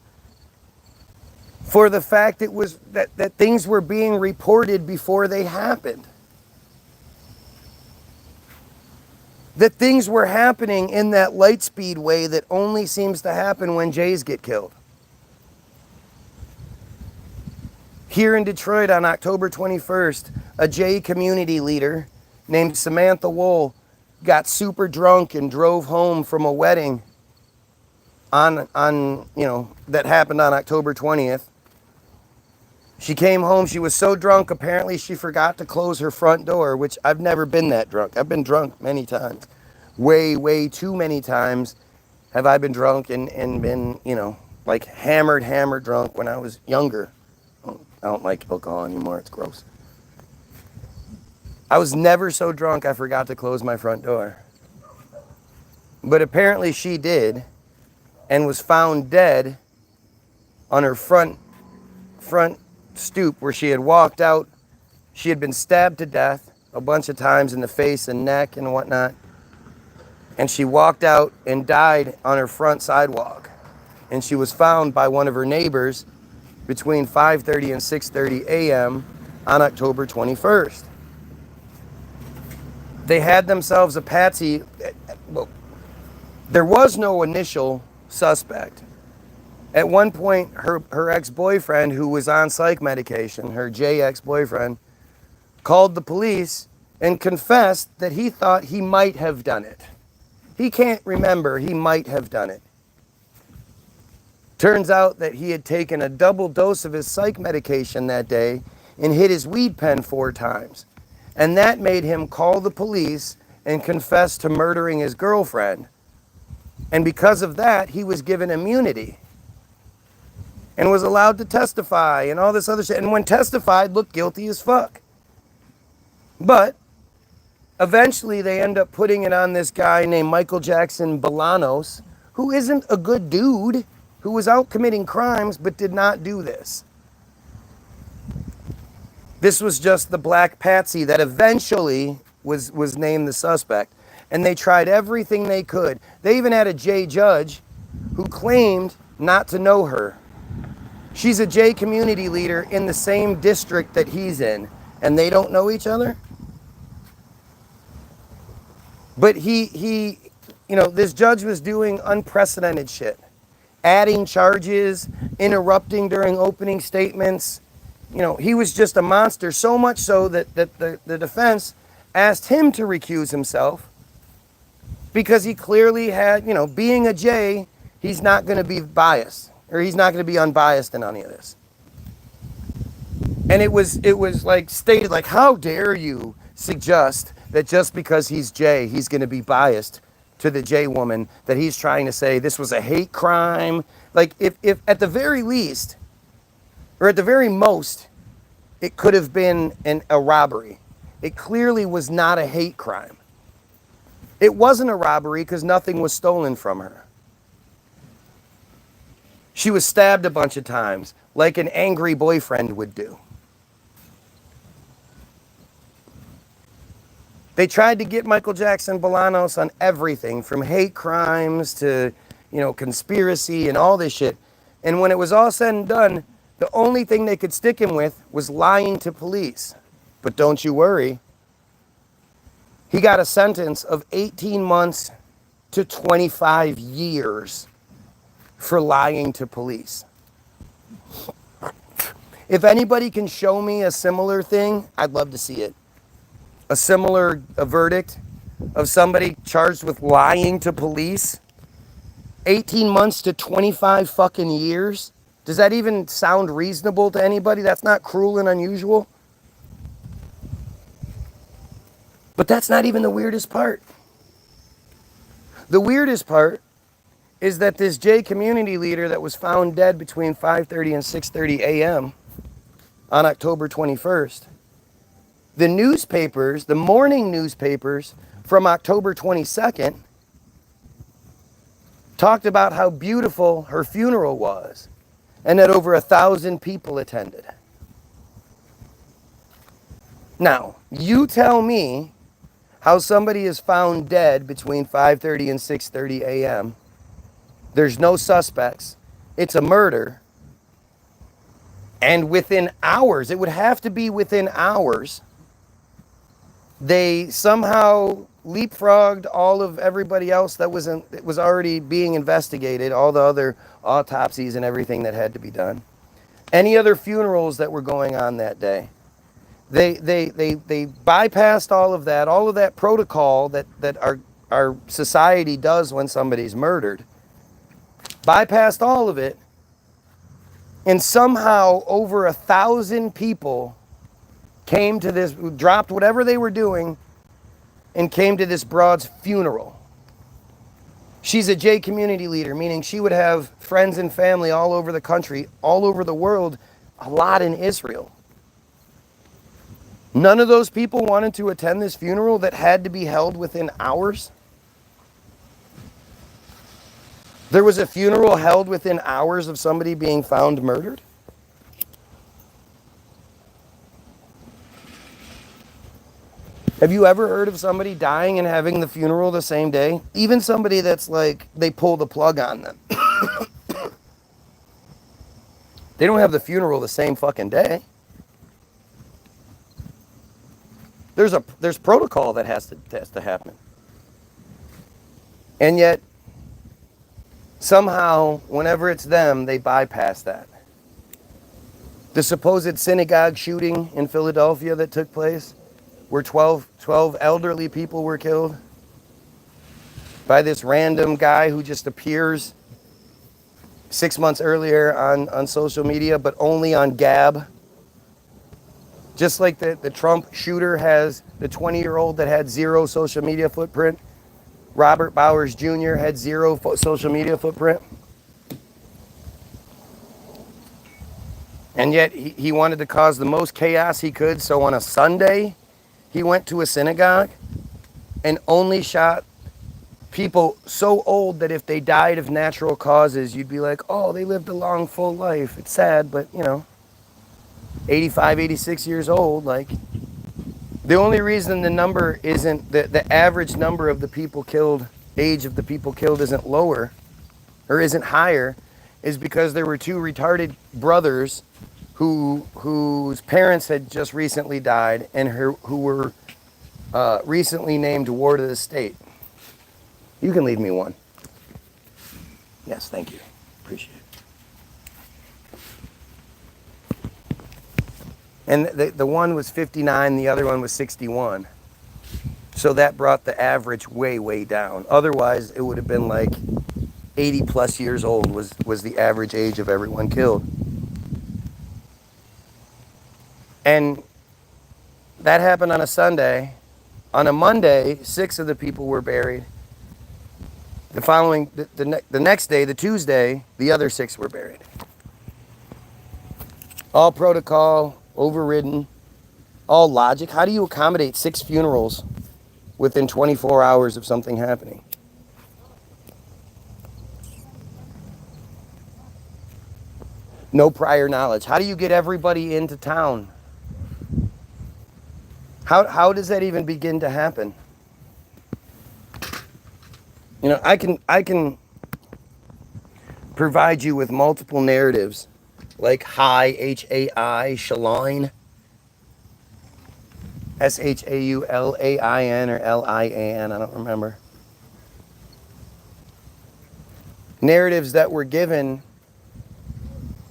for the fact that things were being reported before they happened? That things were happening in that light speed way that only seems to happen when Jays get killed. Here in Detroit on October 21st, a Jay community leader named Samantha Wool got super drunk and drove home from a wedding that happened on October 20th. She came home, she was so drunk, apparently she forgot to close her front door, which I've never been that drunk. I've been drunk many times. Way, way too many times have I been drunk and been, like hammered drunk when I was younger. I don't like alcohol anymore, it's gross. I was never so drunk I forgot to close my front door. But apparently she did, and was found dead on her front stoop where she had walked out. She had been stabbed to death a bunch of times in the face and neck and whatnot. And she walked out and died on her front sidewalk. And she was found by one of her neighbors between 5:30 and 6:30 a.m. on October 21st. They had themselves a patsy. Well, there was no initial suspect. At one point, her ex-boyfriend, who was on psych medication, her J ex-boyfriend, called the police and confessed that he thought he might have done it. He can't remember, he might have done it. Turns out that he had taken a double dose of his psych medication that day and hit his weed pen 4 times. And that made him call the police and confess to murdering his girlfriend. And because of that, he was given immunity and was allowed to testify and all this other shit. And when testified, looked guilty as fuck. But eventually they end up putting it on this guy named Michael Jackson Bolanos, who isn't a good dude, who was out committing crimes but did not do this. This was just the black patsy that eventually was named the suspect. And they tried everything they could. They even had a J judge who claimed not to know her. She's a J community leader in the same district that he's in, and they don't know each other. But he, this judge was doing unprecedented shit. Adding charges, interrupting during opening statements. He was just a monster, so much so that the defense asked him to recuse himself because he clearly had, being a J, he's not going to be biased, or he's not going to be unbiased in any of this. And it was like stated, like, how dare you suggest that just because he's J, he's going to be biased to the J woman, that he's trying to say this was a hate crime. Like, if at the very least, or at the very most, it could have been a robbery. It clearly was not a hate crime. It wasn't a robbery because nothing was stolen from her. She was stabbed a bunch of times, like an angry boyfriend would do. They tried to get Michael Jackson Bolanos on everything, from hate crimes to, conspiracy and all this shit. And when it was all said and done, the only thing they could stick him with was lying to police. But don't you worry. He got a sentence of 18 months to 25 years for lying to police. If anybody can show me a similar thing, I'd love to see it. A similar verdict of somebody charged with lying to police. 18 months to 25 fucking years. Does that even sound reasonable to anybody? That's not cruel and unusual. But that's not even the weirdest part. The weirdest part is that this J community leader that was found dead between 5:30 and 6:30 a.m. on October 21st, the newspapers, the morning newspapers from October 22nd, talked about how beautiful her funeral was and that over 1,000 people attended. Now, you tell me how somebody is found dead between 5:30 and 6:30 a.m. There's no suspects. It's a murder. And within hours, it would have to be within hours, they somehow leapfrogged all of everybody else that was already being investigated, all the other autopsies and everything that had to be done. Any other funerals that were going on that day. They bypassed all of that protocol that our society does when somebody's murdered. Bypassed all of it, and somehow over 1,000 people came to this, dropped whatever they were doing, and came to this broad's funeral. She's a J community leader, meaning she would have friends and family all over the country, all over the world, a lot in Israel. None of those people wanted to attend this funeral that had to be held within hours. There was a funeral held within hours of somebody being found murdered? Have you ever heard of somebody dying and having the funeral the same day? Even somebody that's like, they pull the plug on them. They don't have the funeral the same fucking day. There's protocol that has to happen. And yet, somehow, whenever it's them, they bypass that. The supposed synagogue shooting in Philadelphia that took place, where 12 elderly people were killed by this random guy who just appears 6 months earlier on social media, but only on Gab. Just like the Trump shooter has the 20-year-old that had zero social media footprint. Robert Bowers Jr. had zero social media footprint. And yet he wanted to cause the most chaos he could. So on a Sunday, he went to a synagogue and only shot people so old that if they died of natural causes, you'd be like, oh, they lived a long, full life. It's sad, but, 85, 86 years old, like, the only reason the number isn't, the average number of the people killed, age of the people killed isn't lower, or isn't higher, is because there were two retarded brothers whose parents had just recently died and who were recently named ward of the state. You can leave me one. Yes, thank you. Appreciate it. And the one was 59, the other one was 61. So that brought the average way, way down. Otherwise, it would have been like 80 plus years old was the average age of everyone killed. And that happened on a Sunday. On a Monday, 6 of the people were buried. The next day, the Tuesday, the other 6 were buried. All protocol, overridden, all logic. How do you accommodate 6 funerals within 24 hours of something happening? No prior knowledge. How do you get everybody into town? How does that even begin to happen? I can provide you with multiple narratives, like Hai, H-A-I, Shalain, S-H-A-U-L-A-I-N or L-I-A-N, I don't remember. Narratives that were given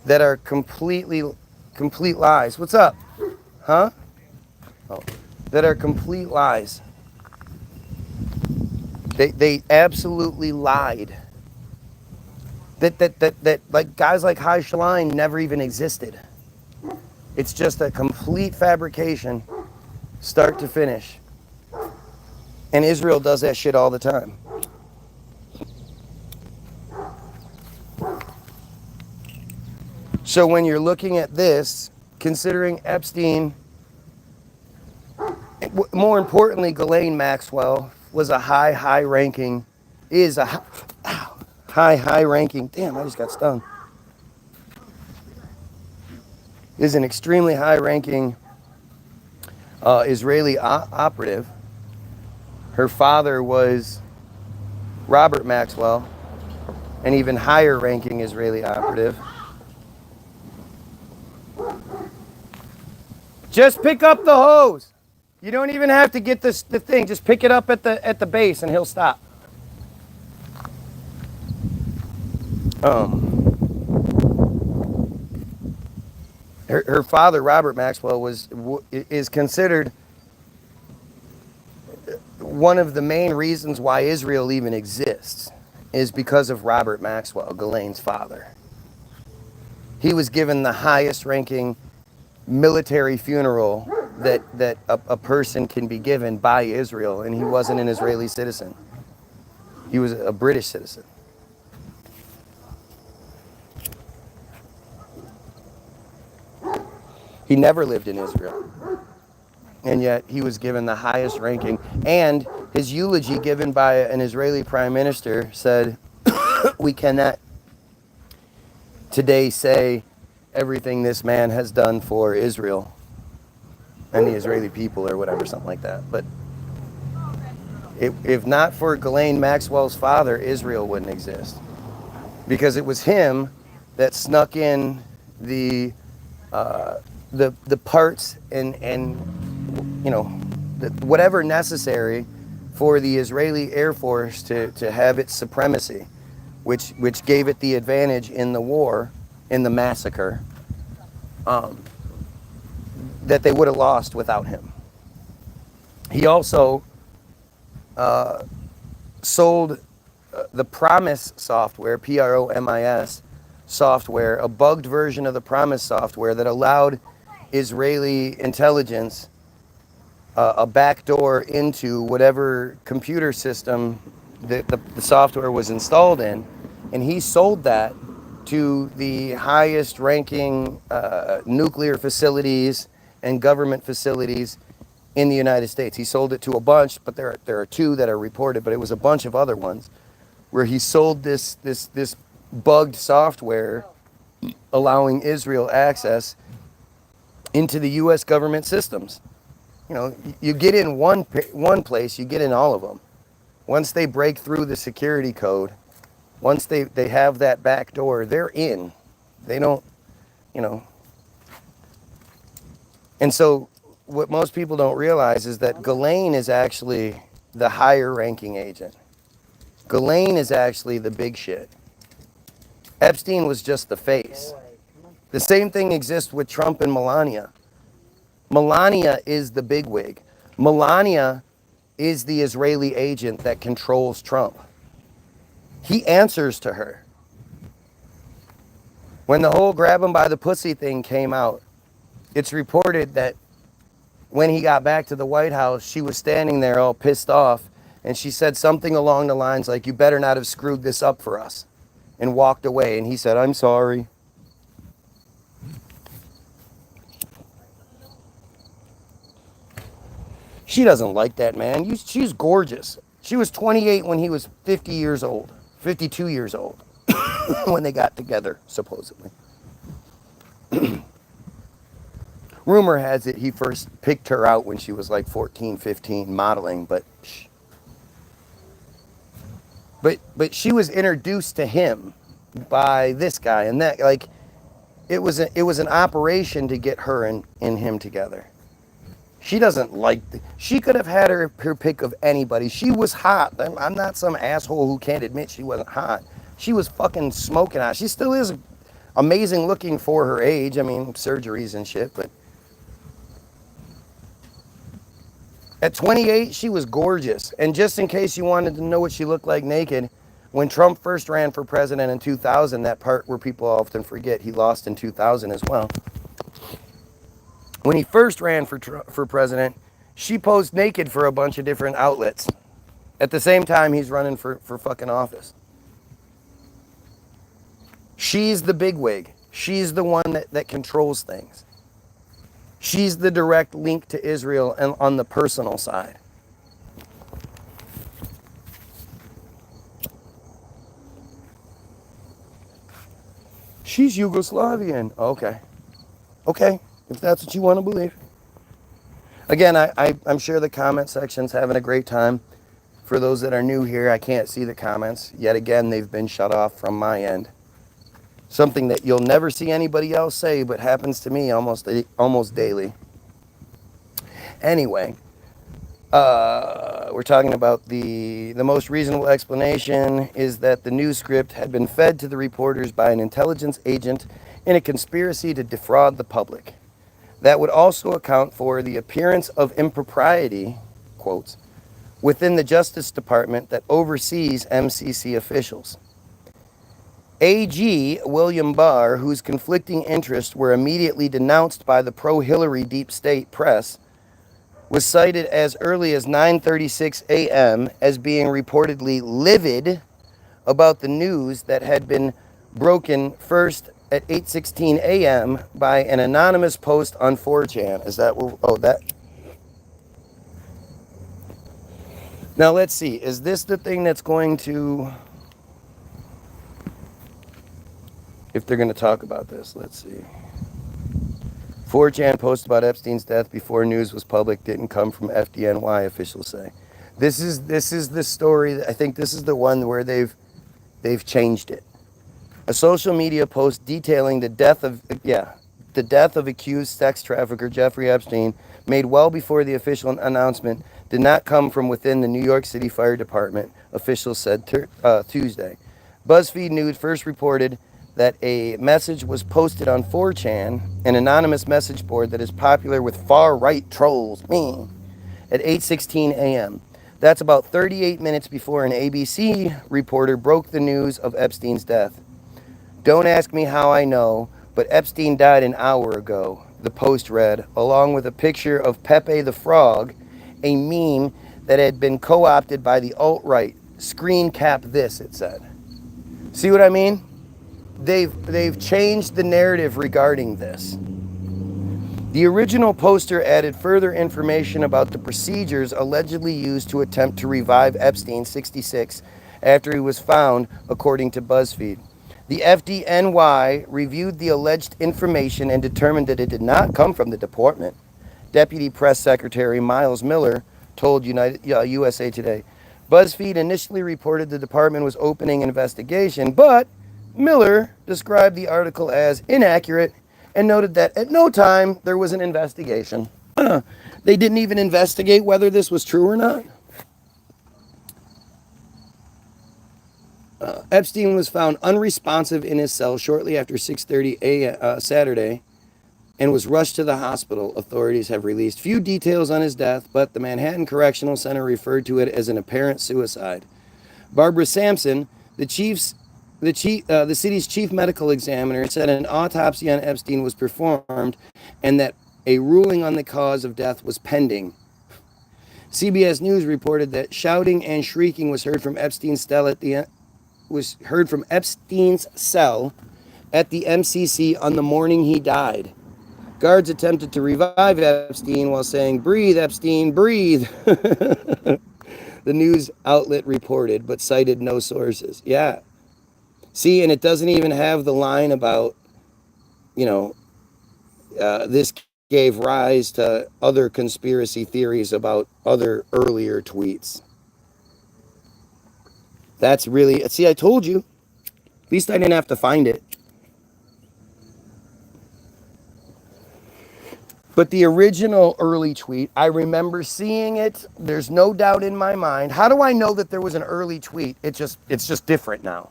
that are complete lies. What's up? Huh? Oh, that are complete lies. They absolutely lied. That like guys like Hai Shalain never even existed. It's just a complete fabrication, start to finish. And Israel does that shit all the time. So when you're looking at this, considering Epstein, more importantly, Ghislaine Maxwell was a high-ranking, is a high-ranking, damn, I just got stung, is an extremely high-ranking Israeli operative. Her father was Robert Maxwell, an even higher-ranking Israeli operative. Just pick up the hose. You don't even have to get the thing. Just pick it up at the base and he'll stop. Her father, Robert Maxwell, is considered one of the main reasons why Israel even exists, is because of Robert Maxwell, Ghislaine's father. He was given the highest ranking military funeral that a person can be given by Israel, and he wasn't an Israeli citizen. He was a British citizen. He never lived in Israel. And yet he was given the highest ranking. And his eulogy given by an Israeli prime minister said, We cannot today say everything this man has done for Israel and the Israeli people or whatever, something like that. But if not for Ghislaine Maxwell's father, Israel wouldn't exist. Because it was him that snuck in the parts and you know, whatever necessary for the Israeli Air Force to have its supremacy, which gave it the advantage in the war, in the massacre, that they would have lost without him. He also sold the Promise software, PROMIS software, a bugged version of the Promise software that allowed Israeli intelligence a backdoor into whatever computer system the software was installed in. And he sold that to the highest ranking nuclear facilities and government facilities in the United States. He sold it to a bunch, but there are two that are reported, but it was a bunch of other ones where he sold this bugged software allowing Israel access into the U.S. government systems. You know, you get in one place, you get in all of them. Once they break through the security code, once they have that back door, they're in. They don't, you know. And so what most people don't realize is that Ghislaine is actually the higher ranking agent. Ghislaine is actually the big shit. Epstein was just the face. The same thing exists with Trump and Melania. Melania is the bigwig. Melania is the Israeli agent that controls Trump. He answers to her. When the whole grab him by the pussy thing came out, it's reported that when he got back to the White House, she was standing there all pissed off, and she said something along the lines like, "You better not have screwed this up for us," and walked away. And he said, "I'm sorry." She doesn't like that man. She's gorgeous. She was 28 when he was 50 years old, 52 years old, when they got together, supposedly. Rumor has it he first picked her out when she was like 14, 15, modeling, but she was introduced to him by this guy and that. Like, it was an operation to get her and him together. She doesn't like, she could have had her pick of anybody. She was hot. I'm not some asshole who can't admit she wasn't hot. She was fucking smoking hot. She still is amazing looking for her age. I mean, surgeries and shit, but at 28, she was gorgeous. And just in case you wanted to know what she looked like naked, when Trump first ran for president in 2000, that part where people often forget, he lost in 2000 as well. When he first ran for president, she posed naked for a bunch of different outlets. At the same time, he's running for fucking office. She's the bigwig. She's the one that controls things. She's the direct link to Israel and on the personal side. She's Yugoslavian. Okay. Okay, if that's what you want to believe. Again, I'm sure the comment section's having a great time. For those that are new here, I can't see the comments. Yet again, they've been shut off from my end. Something that you'll never see anybody else say, but happens to me almost daily. Anyway, we're talking about the most reasonable explanation is that the news script had been fed to the reporters by an intelligence agent in a conspiracy to defraud the public. That would also account for the appearance of impropriety, quotes, within the Justice Department that oversees MCC officials. AG William Barr, whose conflicting interests were immediately denounced by the pro-Hillary deep state press, was cited as early as 9:36 a.m. as being reportedly livid about the news that had been broken first at 8:16 a.m. by an anonymous post on 4chan. Is that what, oh, that? Now let's see, is this the thing that's going to if they're going to talk about this. Let's see. 4chan post about Epstein's death before news was public didn't come from FDNY, officials say. This is the story. I think this is the one where they've changed it. A social media post detailing the death of accused sex trafficker Jeffrey Epstein, made well before the official announcement, did not come from within the New York City Fire Department, officials said Tuesday. BuzzFeed News first reported that a message was posted on 4chan, an anonymous message board that is popular with far-right trolls, at 8:16 a.m. That's about 38 minutes before an ABC reporter broke the news of Epstein's death. Don't ask me how I know, but Epstein died an hour ago, the post read, along with a picture of Pepe the Frog, a meme that had been co-opted by the alt-right. Screen cap this, it said. See what I mean? They've changed the narrative regarding this. The original poster added further information about the procedures allegedly used to attempt to revive Epstein, 66, after he was found, according to BuzzFeed. The FDNY reviewed the alleged information and determined that it did not come from the department. Deputy Press Secretary Miles Miller told USA Today. BuzzFeed initially reported the department was opening an investigation, but Miller described the article as inaccurate and noted that at no time there was an investigation. They didn't even investigate whether this was true or not. Epstein was found unresponsive in his cell shortly after 6:30 a.m. Saturday and was rushed to the hospital. Authorities have released few details on his death, but the Manhattan Correctional Center referred to it as an apparent suicide. Barbara Sampson, the city's chief medical examiner, said an autopsy on Epstein was performed and that a ruling on the cause of death was pending. CBS News reported that shouting and shrieking was heard from Epstein's cell at the MCC on the morning he died. Guards attempted to revive Epstein while saying, "Breathe, Epstein, breathe." The news outlet reported, but cited no sources. Yeah. See, and it doesn't even have the line about, this gave rise to other conspiracy theories about other earlier tweets. That's really, see, I told you. At least I didn't have to find it. But the original early tweet, I remember seeing it. There's no doubt in my mind. How do I know that there was an early tweet? It's just different now.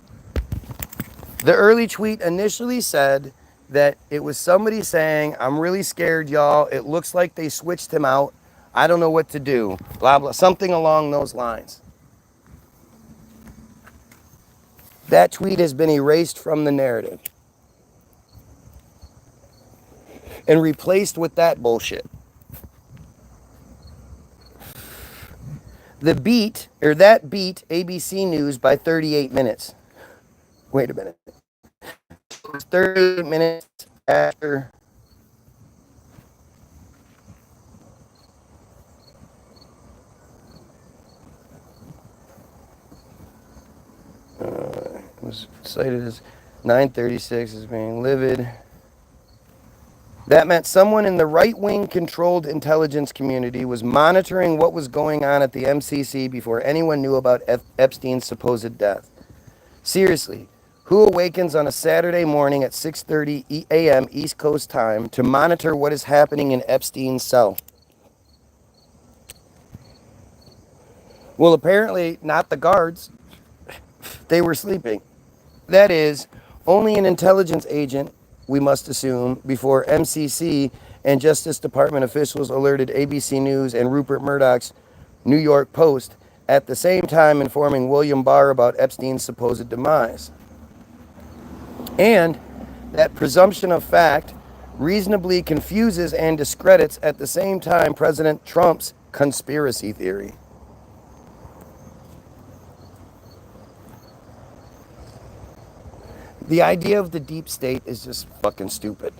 The early tweet initially said that it was somebody saying, "I'm really scared, y'all. It looks like they switched him out. I don't know what to do." Blah, blah, something along those lines. That tweet has been erased from the narrative and replaced with that bullshit. That beat ABC News by 38 minutes. Wait a minute. It was 38 minutes after. It was cited as 9:36 as being livid. That meant someone in the right-wing controlled intelligence community was monitoring what was going on at the MCC before anyone knew about Epstein's supposed death. Seriously, who awakens on a Saturday morning at 6:30 a.m. East Coast time to monitor what is happening in Epstein's cell? Well, apparently not the guards. They were sleeping. That is, only an intelligence agent, we must assume, before MCC and Justice Department officials alerted ABC News and Rupert Murdoch's New York Post, at the same time informing William Barr about Epstein's supposed demise. And that presumption of fact reasonably confuses and discredits at the same time President Trump's conspiracy theory. The idea of the deep state is just fucking stupid.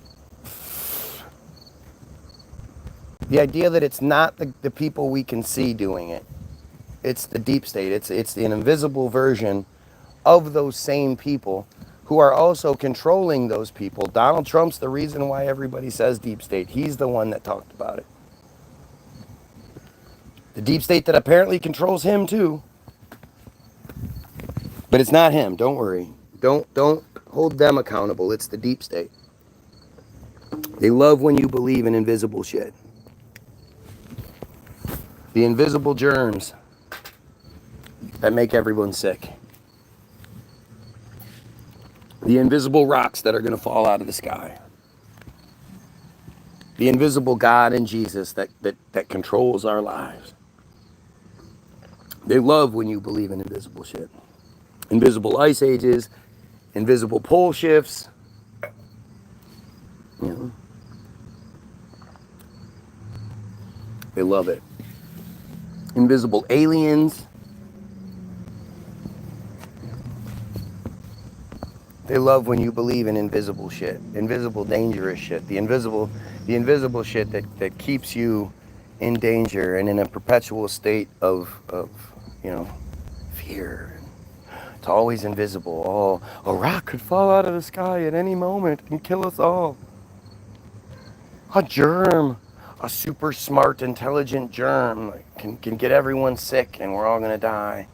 The idea that it's not the people we can see doing it. It's the deep state. It's the invisible version of those same people who are also controlling those people. Donald Trump's the reason why everybody says deep state. He's the one that talked about it. The deep state that apparently controls him too. But it's not him, don't worry. Don't hold them accountable. It's the deep state. They love when you believe in invisible shit. The invisible germs that make everyone sick. The invisible rocks that are going to fall out of the sky. The invisible God and Jesus that controls our lives. They love when you believe in invisible shit. Invisible ice ages, invisible pole shifts. You know. They love it. Invisible aliens. They love when you believe in invisible shit. Invisible dangerous shit. The invisible shit that keeps you in danger and in a perpetual state of fear. It's always invisible. Oh, a rock could fall out of the sky at any moment and kill us all. A germ, a super smart, intelligent germ can get everyone sick and we're all gonna die.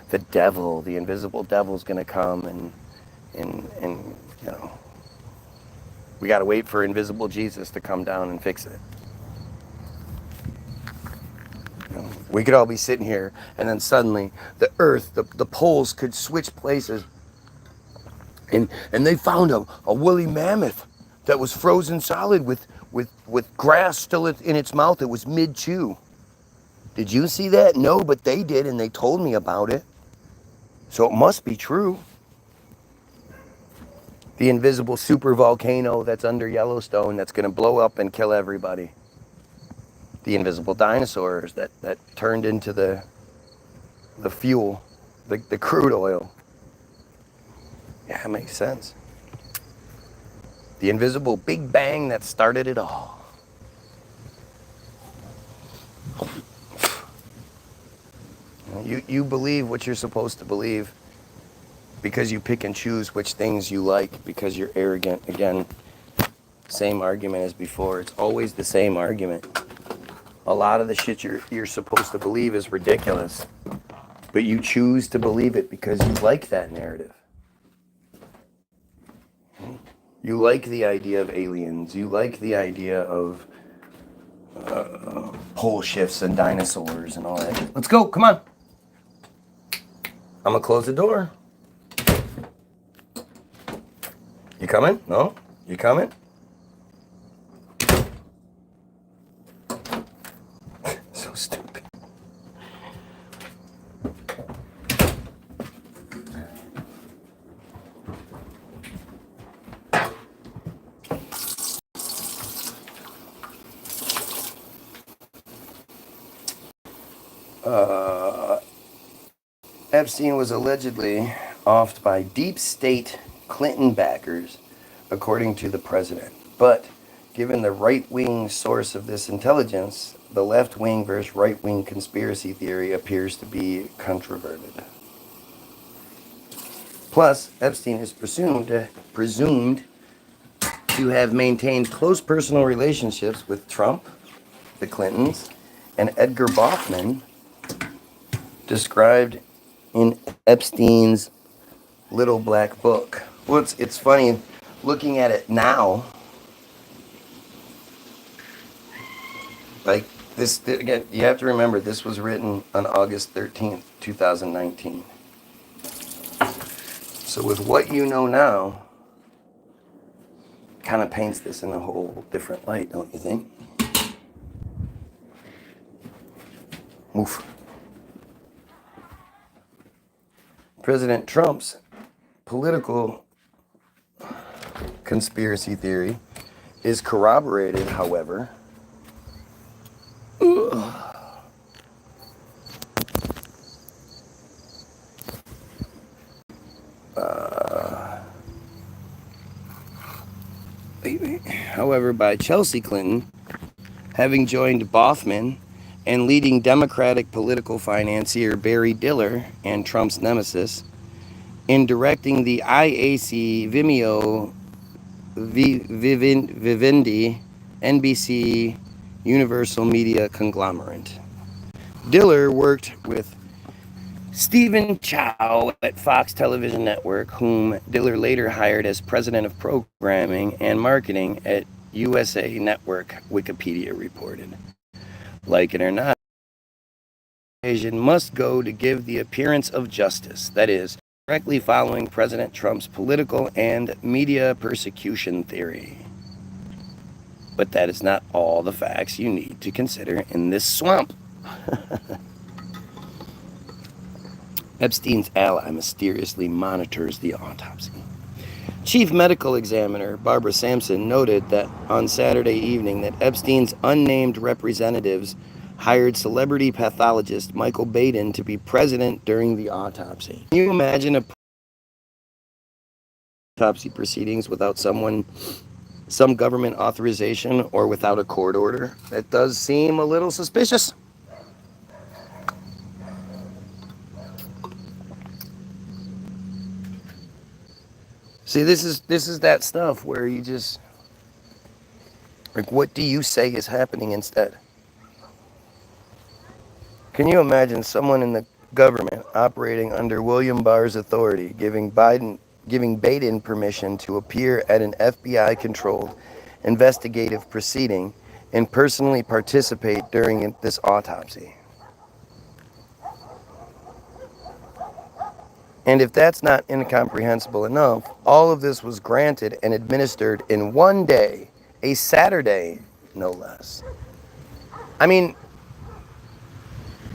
The devil, the invisible devil's gonna come and we gotta wait for invisible Jesus to come down and fix it. We could all be sitting here and then suddenly the earth, the poles could switch places. And they found a woolly mammoth that was frozen solid with grass still in its mouth. It was mid-chew. Did you see that? No, but they did, and they told me about it. So it must be true. The invisible super volcano that's under Yellowstone that's going to blow up and kill everybody. The invisible dinosaurs that turned into the fuel, the crude oil. Yeah, it makes sense. The invisible Big Bang that started it all. You believe what you're supposed to believe because you pick and choose which things you like because you're arrogant. Again, same argument as before. It's always the same argument. A lot of the shit you're supposed to believe is ridiculous, but you choose to believe it because you like that narrative. You like the idea of aliens. You like the idea of pole shifts and dinosaurs and all that. Let's go. Come on. I'm going to close the door. You coming? No? You coming? So stupid. Epstein was allegedly offed by deep state Clinton backers, according to the president. But given the right-wing source of this intelligence, the left-wing versus right-wing conspiracy theory appears to be controverted. Plus, Epstein is presumed to have maintained close personal relationships with Trump, the Clintons, and Edgar Baughman, described in Epstein's Little Black Book. Well, it's funny looking at it now. Like this, again, you have to remember this was written on August 13th, 2019. So with what you know now, kind of paints this in a whole different light, don't you think? Oof. President Trump's political conspiracy theory is corroborated, however, by Chelsea Clinton, having joined Baughman and leading Democratic political financier Barry Diller and Trump's nemesis, in directing the IAC, Vimeo, Vivendi, NBC, Universal Media conglomerate. Diller worked with Stephen Chow at Fox Television Network, whom Diller later hired as president of programming and marketing at USA Network, Wikipedia reported. Like it or not, Asian must go to give the appearance of justice, that is, directly following President Trump's political and media persecution theory. But that is not all the facts you need to consider in this swamp. Epstein's ally mysteriously monitors the autopsy. Chief Medical Examiner Barbara Sampson noted that on Saturday evening that Epstein's unnamed representatives hired celebrity pathologist Michael Baden to be present during the autopsy. Can you imagine autopsy proceedings without some government authorization or without a court order? That does seem a little suspicious. See, this is that stuff where you just, like, what do you say is happening instead? Can you imagine someone in the government operating under William Barr's authority giving Baden permission to appear at an FBI-controlled investigative proceeding and personally participate during this autopsy? And if that's not incomprehensible enough, all of this was granted and administered in one day, a Saturday, no less. I mean,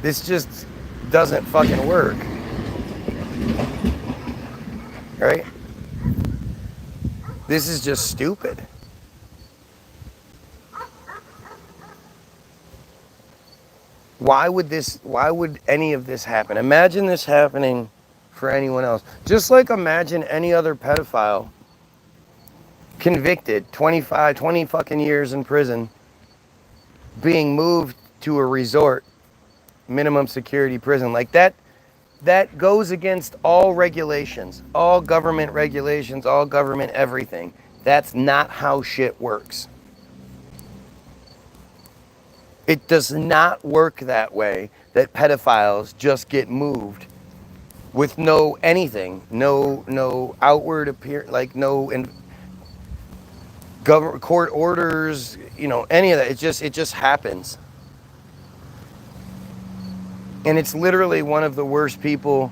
this just doesn't fucking work. Right? This is just stupid. Why would any of this happen? Imagine this happening for anyone else. Just like imagine any other pedophile convicted, 20 fucking years in prison, being moved to a resort, minimum security prison. Like that goes against all regulations, all government regulations, all government everything. That's not how shit works. It does not work that way, that pedophiles just get moved with no anything, no outward appear, like no government court orders, any of that. It just happens. And it's literally one of the worst people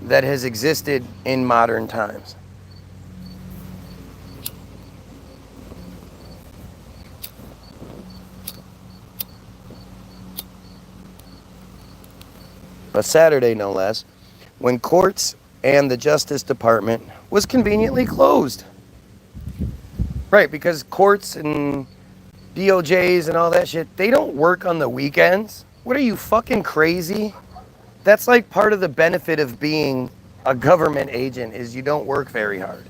that has existed in modern times. A Saturday, no less, when courts and the Justice Department was conveniently closed. Right, because courts and DOJs and all that shit, they don't work on the weekends. What are you, fucking crazy? That's like part of the benefit of being a government agent is you don't work very hard.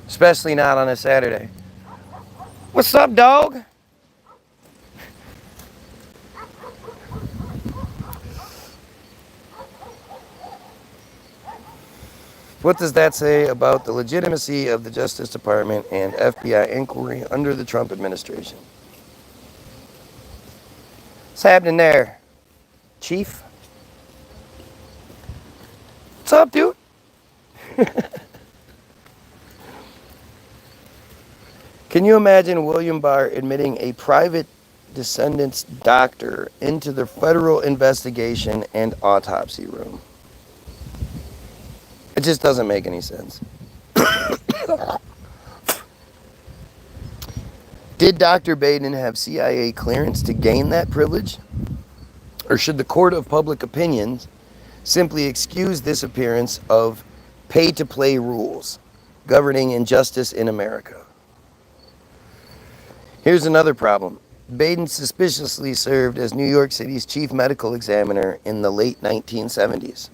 Especially not on a Saturday. What's up, dog? What does that say about the legitimacy of the Justice Department and FBI inquiry under the Trump administration? What's happening there, Chief? What's up, dude? Can you imagine William Barr admitting a private descendant's doctor into the federal investigation and autopsy room? It just doesn't make any sense. Did Dr. Baden have CIA clearance to gain that privilege? Or should the court of public opinions simply excuse this appearance of pay-to-play rules governing injustice in America? Here's another problem. Baden suspiciously served as New York City's chief medical examiner in the late 1970s.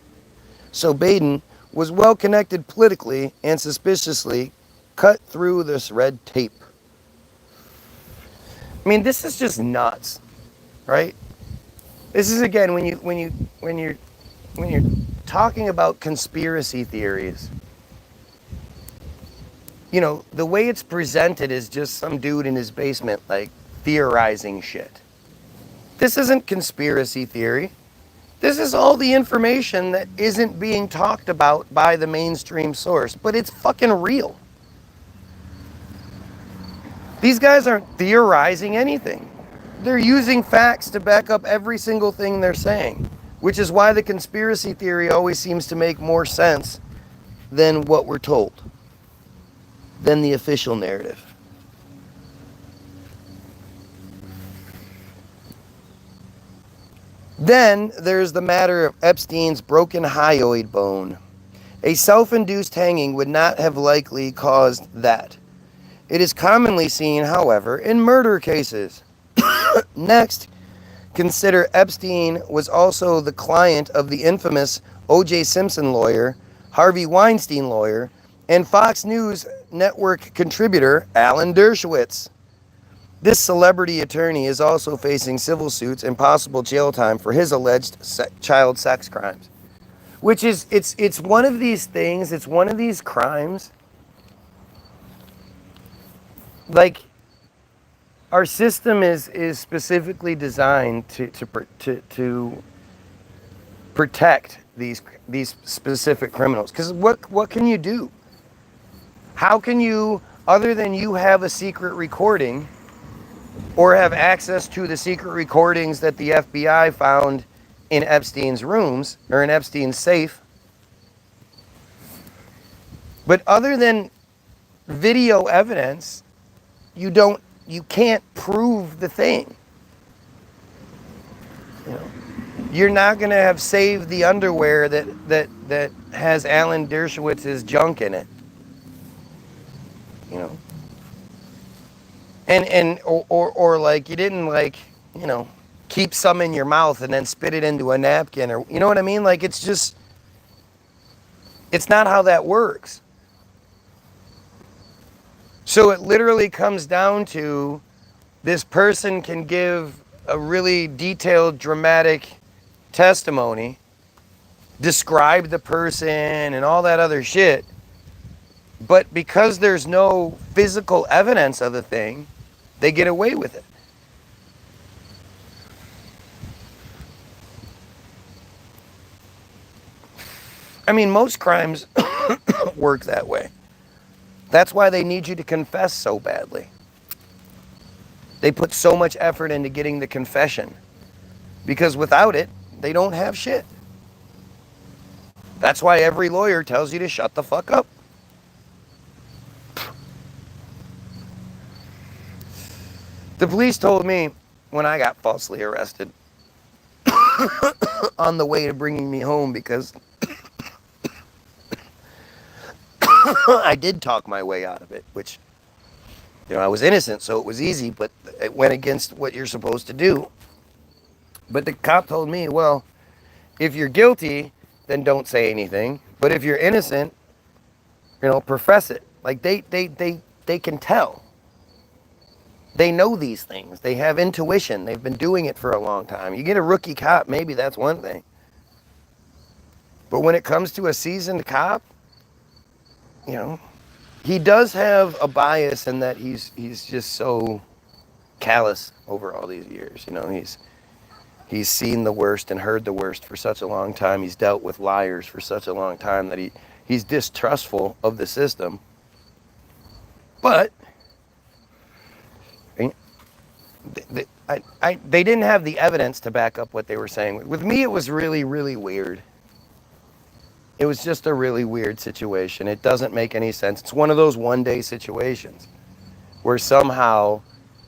So Baden was well connected politically and suspiciously cut through this red tape. I mean, this is just nuts, right? This is again when you're when you're talking about conspiracy theories, you know, the way it's presented is just some dude in his basement, like, theorizing shit. This isn't conspiracy theory. This is all the information that isn't being talked about by the mainstream source, but it's fucking real. These guys aren't theorizing anything. They're using facts to back up every single thing they're saying, which is why the conspiracy theory always seems to make more sense than what we're told, than the official narrative. Then there's the matter of Epstein's broken hyoid bone. A self-induced hanging would not have likely caused that. It is commonly seen, however, in murder cases. Next, consider Epstein was also the client of the infamous O.J. Simpson lawyer, Harvey Weinstein lawyer, and Fox News network contributor Alan Dershowitz. This celebrity attorney is also facing civil suits and possible jail time for his alleged child sex crimes. Which is, it's one of these things, it's one of these crimes. Like, our system is specifically designed to protect these specific criminals. Because what can you do? How can you, other than you have a secret recording or have access to the secret recordings that the FBI found in Epstein's rooms or in Epstein's safe, but other than video evidence, you can't prove the thing. You know, you're not going to have saved the underwear that has Alan Dershowitz's junk in it. You know, or like you didn't, like, you know, keep some in your mouth and then spit it into a napkin, or, you know what I mean? Like, it's just, it's not how that works. So it literally comes down to, this person can give a really detailed, dramatic testimony, describe the person and all that other shit, but because there's no physical evidence of the thing, they get away with it. I mean, most crimes work that way. That's why they need you to confess so badly. They put so much effort into getting the confession, because without it, they don't have shit. That's why every lawyer tells you to shut the fuck up. The police told me when I got falsely arrested on the way to bringing me home, because I did talk my way out of it, which, you know, I was innocent, so it was easy, but it went against what you're supposed to do. But the cop told me, well, if you're guilty, then don't say anything. But if you're innocent, you know, profess it. Like, they can tell. They know these things. They have intuition. They've been doing it for a long time. You get a rookie cop, maybe that's one thing. But when it comes to a seasoned cop, you know, he does have a bias in that he's just so callous over all these years. You know, he's seen the worst and heard the worst for such a long time. He's dealt with liars for such a long time that he's distrustful of the system. But they didn't have the evidence to back up what they were saying. With me, it was really, really weird. It was just a really weird situation. It doesn't make any sense. It's one of those one-day situations where somehow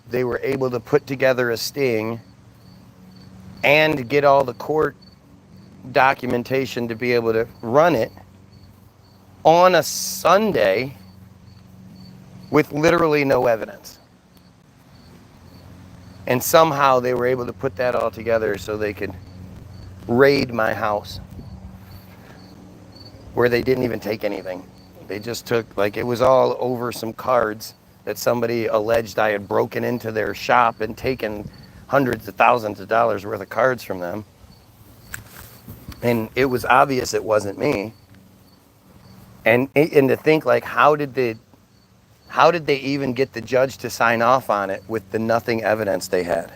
they were able to put together a sting and get all the court documentation to be able to run it on a Sunday with literally no evidence. And somehow they were able to put that all together so they could raid my house, where they didn't even take anything. They just took, like, it was all over some cards that somebody alleged I had broken into their shop and taken hundreds of thousands of dollars worth of cards from them. And it was obvious it wasn't me. And to think, like, how did they even get the judge to sign off on it with the nothing evidence they had?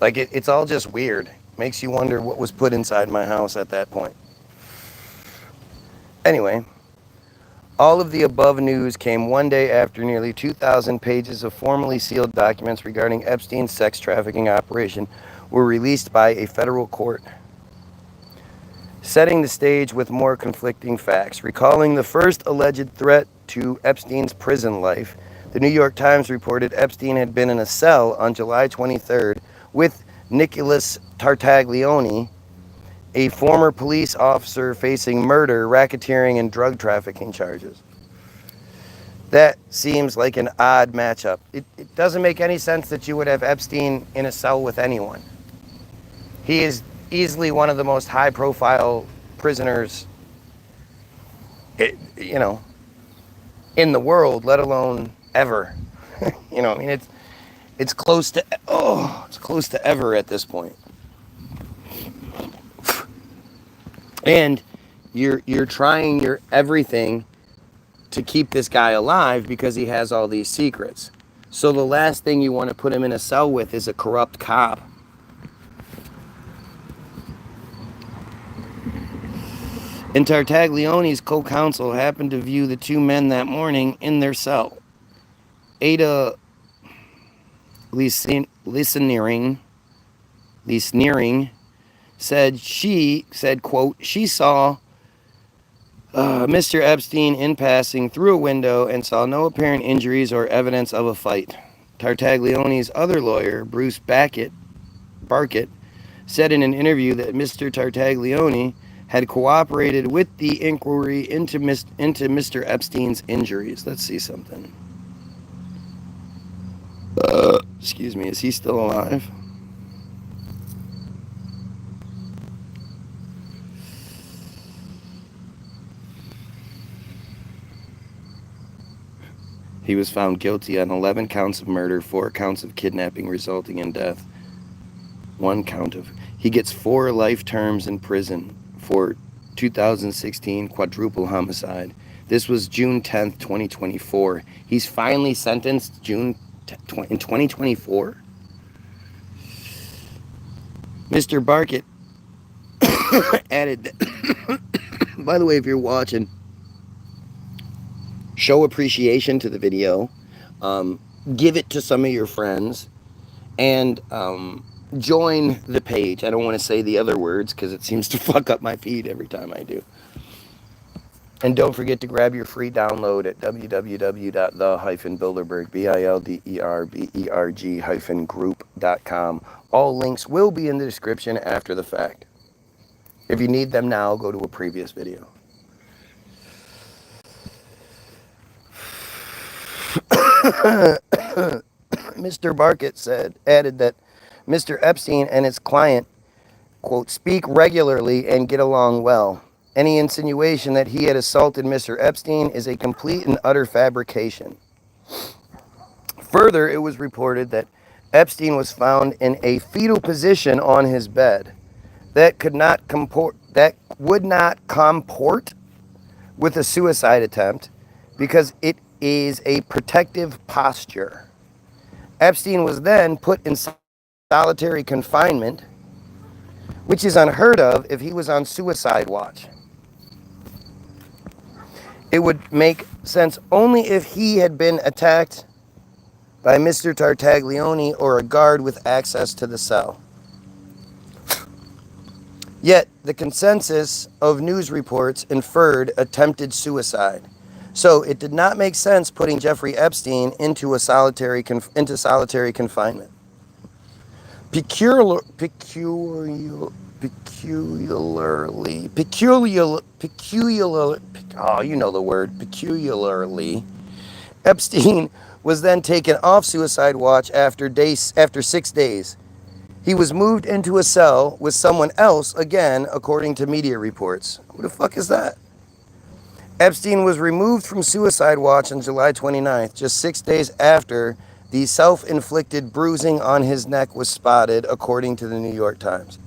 Like, it's all just weird. Makes you wonder what was put inside my house at that point. Anyway, all of the above news came one day after nearly 2,000 pages of formally sealed documents regarding Epstein's sex trafficking operation were released by a federal court, setting the stage with more conflicting facts. Recalling the first alleged threat to Epstein's prison life, the New York Times reported Epstein had been in a cell on July 23rd with Nicholas Tartaglione, a former police officer facing murder, racketeering, and drug trafficking charges. That seems like an odd matchup. It doesn't make any sense that you would have Epstein in a cell with anyone. He is easily one of the most high-profile prisoners, in the world, let alone ever. I mean, it's close to ever at this point. And you're trying your everything to keep this guy alive because he has all these secrets. So the last thing you want to put him in a cell with is a corrupt cop. And Tartaglione's co-counsel happened to view the two men that morning in their cell. Ada Listening said, quote, she saw Mr. Epstein in passing through a window and saw no apparent injuries or evidence of a fight. Tartaglione's other lawyer, Bruce Barkett, said in an interview that Mr. Tartaglione had cooperated with the inquiry into Mr. Epstein's injuries. Let's see something. Excuse me, is he still alive? He was found guilty on 11 counts of murder, 4 counts of kidnapping resulting in death, 1 count of... He gets 4 life terms in prison for 2016 quadruple homicide. This was June 10th, 2024. He's finally sentenced in 2024. Mr. Barkett added that, by the way, if you're watching, show appreciation to the video, give it to some of your friends, and join the page. I don't want to say the other words because it seems to fuck up my feed every time I do. And don't forget to grab your free download at www.the-bilderberg-group.com. All links will be in the description after the fact. If you need them now, go to a previous video. Mr. Barkett added that Mr. Epstein and his client, quote, speak regularly and get along well. Any insinuation that he had assaulted Mr. Epstein is a complete and utter fabrication. Further, it was reported that Epstein was found in a fetal position on his bed that would not comport with a suicide attempt because it is a protective posture. Epstein was then put in solitary confinement, which is unheard of if he was on suicide watch. It would make sense only if he had been attacked by Mr. Tartaglione or a guard with access to the cell. Yet, the consensus of news reports inferred attempted suicide. So, it did not make sense putting Jeffrey Epstein into solitary confinement. Peculiarly, Epstein was then taken off suicide watch after 6 days. He was moved into a cell with someone else, again, according to media reports. Who the fuck is that? Epstein was removed from suicide watch on July 29th, just 6 days after the self-inflicted bruising on his neck was spotted, according to the New York Times.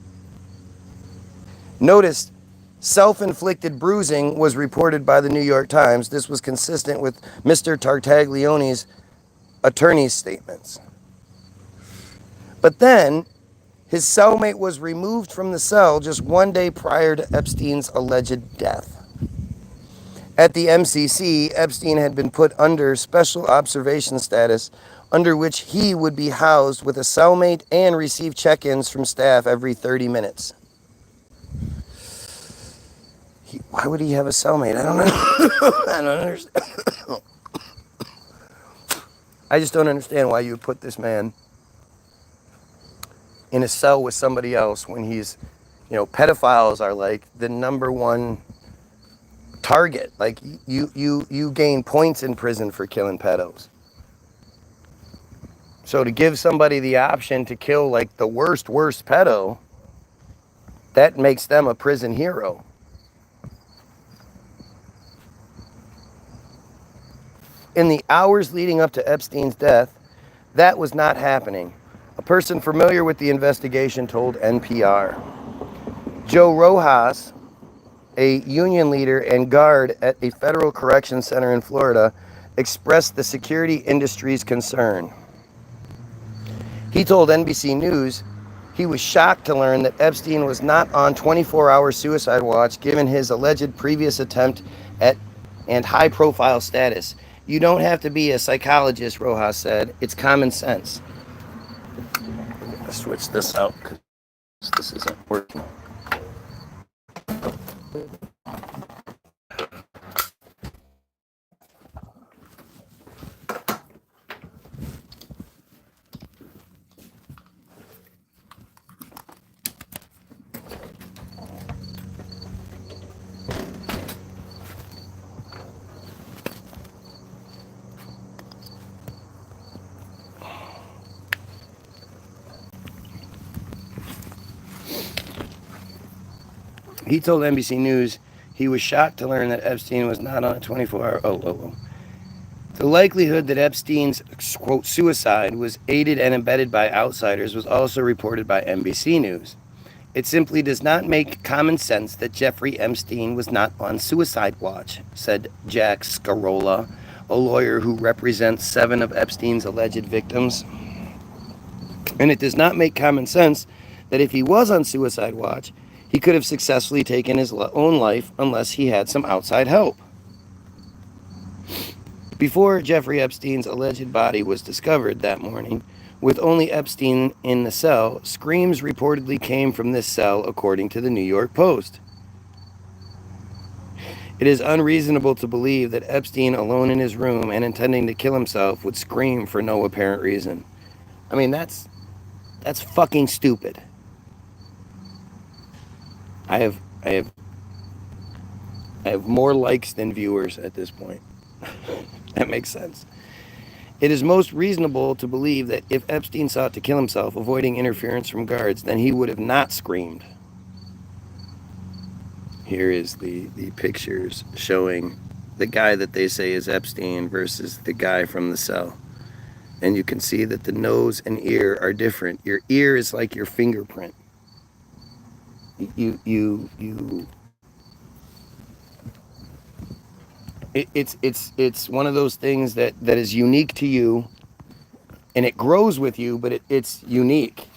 Notice, self-inflicted bruising was reported by the New York Times. This was consistent with Mr. Tartaglione's attorney's statements. But then, his cellmate was removed from the cell just 1 day prior to Epstein's alleged death. At the MCC, Epstein had been put under special observation status, under which he would be housed with a cellmate and receive check-ins from staff every 30 minutes. Why would he have a cellmate? I don't know. I don't understand. I just don't understand why you would put this man in a cell with somebody else when he's, pedophiles are like the number one target. Like you gain points in prison for killing pedos. So to give somebody the option to kill like the worst pedo, that makes them a prison hero. In the hours leading up to Epstein's death, that was not happening. A person familiar with the investigation told NPR. Joe Rojas, a union leader and guard at a federal correction center in Florida, expressed the security industry's concern. He told NBC News he was shocked to learn that Epstein was not on 24-hour suicide watch given his alleged previous attempt at and high-profile status. You don't have to be a psychologist, Rojas said. It's common sense. Let's switch this out because this isn't working. He told NBC News he was shocked to learn that Epstein was not on a 24-hour... The likelihood that Epstein's, quote, suicide was aided and abetted by outsiders was also reported by NBC News. It simply does not make common sense that Jeffrey Epstein was not on suicide watch, said Jack Scarola, a lawyer who represents 7 of Epstein's alleged victims. And it does not make common sense that if he was on suicide watch, he could have successfully taken his own life unless he had some outside help. Before Jeffrey Epstein's alleged body was discovered that morning, with only Epstein in the cell, screams reportedly came from this cell, according to the New York Post. It is unreasonable to believe that Epstein, alone in his room and intending to kill himself, would scream for no apparent reason. I mean, that's fucking stupid. I have more likes than viewers at this point. That makes sense. It is most reasonable to believe that if Epstein sought to kill himself, avoiding interference from guards, then he would have not screamed. Here is the pictures showing the guy that they say is Epstein versus the guy from the cell. And you can see that the nose and ear are different. Your ear is like your fingerprint. It's one of those things that is unique to you, and it grows with you, but it's unique.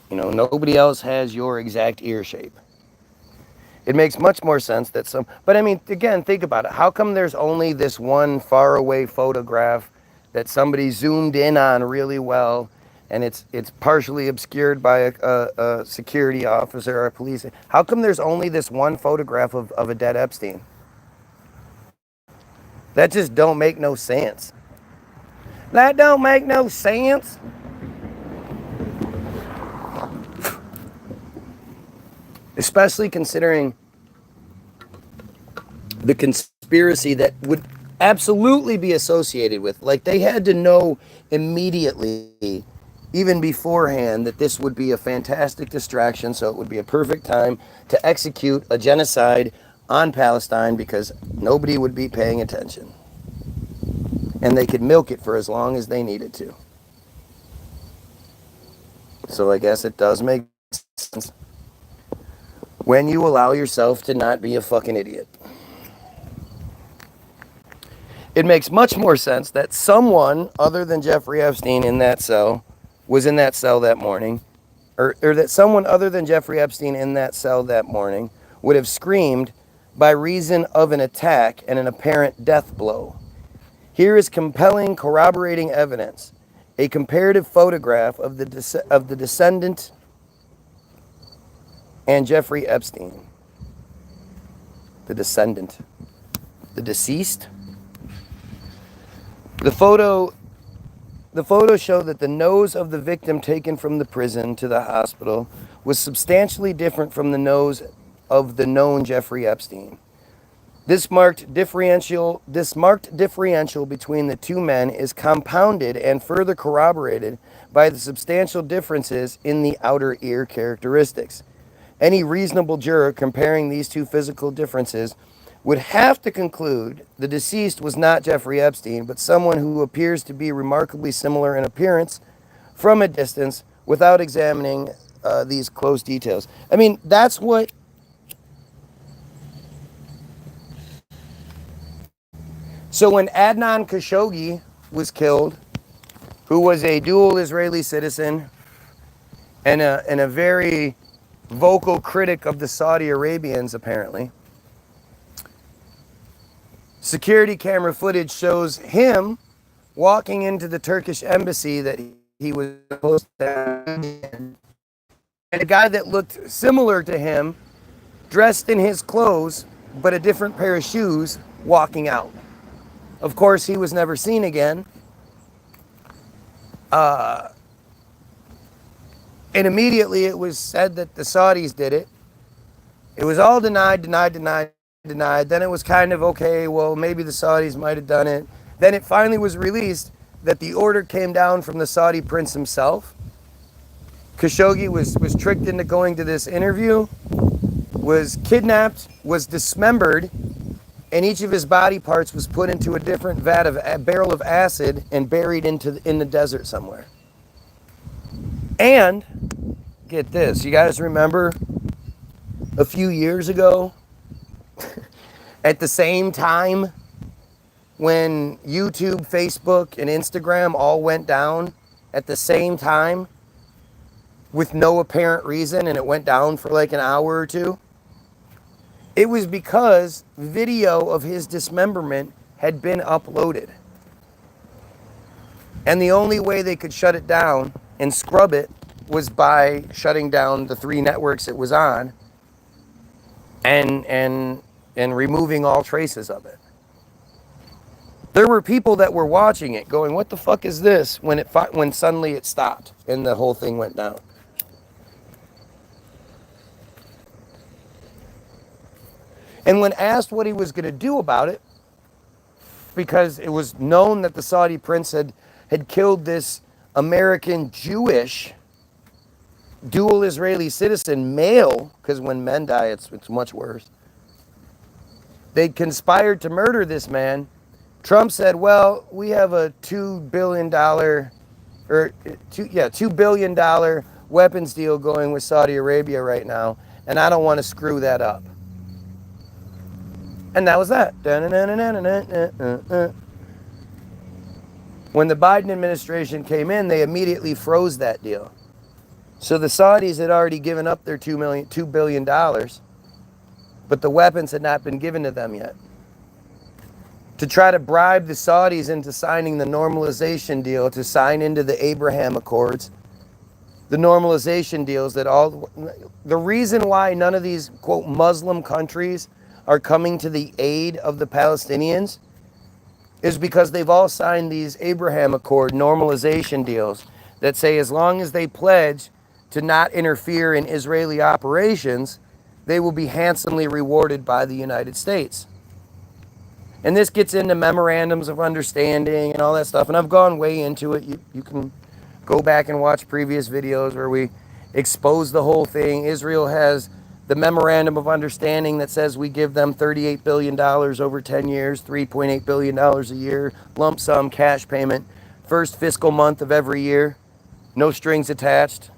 Nobody else has your exact ear shape. It makes much more sense that but I mean, again, think about it. How come there's only this one faraway photograph that somebody zoomed in on really well, and it's partially obscured by a security officer or a police? How come there's only this one photograph of a dead Epstein? That just don't make no sense. That don't make no sense. Especially considering the conspiracy that would absolutely be associated with. Like, they had to know immediately, even beforehand, that this would be a fantastic distraction, so it would be a perfect time to execute a genocide on Palestine because nobody would be paying attention. And they could milk it for as long as they needed to. So I guess it does make sense. when you allow yourself to not be a fucking idiot. It makes much more sense that someone other than Jeffrey Epstein in that cell was in that cell that morning, or that someone other than Jeffrey Epstein in that cell that morning would have screamed by reason of an attack and an apparent death blow. Here is compelling corroborating evidence, a comparative photograph of the descendant and Jeffrey Epstein. The descendant. The deceased. The photo showed that the nose of the victim taken from the prison to the hospital was substantially different from the nose of the known Jeffrey Epstein. This marked differential between the two men is compounded and further corroborated by the substantial differences in the outer ear characteristics. Any reasonable juror comparing these two physical differences would have to conclude the deceased was not Jeffrey Epstein, but someone who appears to be remarkably similar in appearance from a distance without examining these close details. I mean, that's what... So when Adnan Khashoggi was killed, who was a dual Israeli citizen and a very vocal critic of the Saudi Arabians, apparently, security camera footage shows him walking into the Turkish embassy that he was supposed to have, and a guy that looked similar to him, dressed in his clothes, but a different pair of shoes, walking out. Of course, he was never seen again. And immediately it was said that the Saudis did it. It was all denied. Then it was kind of, okay, well, maybe the Saudis might have done it. Then it finally was released that the order came down from the Saudi prince himself. Khashoggi was tricked into going to this interview, was kidnapped, was dismembered, and each of his body parts was put into a different barrel of acid and buried in the desert somewhere. And, get this, you guys remember a few years ago, at the same time, when YouTube, Facebook, and Instagram all went down at the same time with no apparent reason, and it went down for like an hour or two? It was because video of his dismemberment had been uploaded. And the only way they could shut it down and scrub it was by shutting down the 3 networks it was on and removing all traces of it. There were people that were watching it going, what the fuck is this? When suddenly it stopped and the whole thing went down. And when asked what he was going to do about it, because it was known that the Saudi prince had killed this American Jewish dual Israeli citizen male, because when men die, it's much worse. They'd conspired to murder this man. Trump said, well, we have a $2 billion weapons deal going with Saudi Arabia right now, and I don't want to screw that up. And that was that. When the Biden administration came in, they immediately froze that deal. So the Saudis had already given up their $2 billion, but the weapons had not been given to them yet. To try to bribe the Saudis into signing the normalization deal, to sign into the Abraham Accords, the normalization deals the reason why none of these, quote, Muslim countries are coming to the aid of the Palestinians is because they've all signed these Abraham Accord normalization deals that say as long as they pledge to not interfere in Israeli operations, they will be handsomely rewarded by the United States. And this gets into memorandums of understanding and all that stuff, and I've gone way into it. You can go back and watch previous videos where we expose the whole thing. Israel has the memorandum of understanding that says we give them $38 billion over 10 years, $3.8 billion a year, lump sum cash payment, first fiscal month of every year, no strings attached.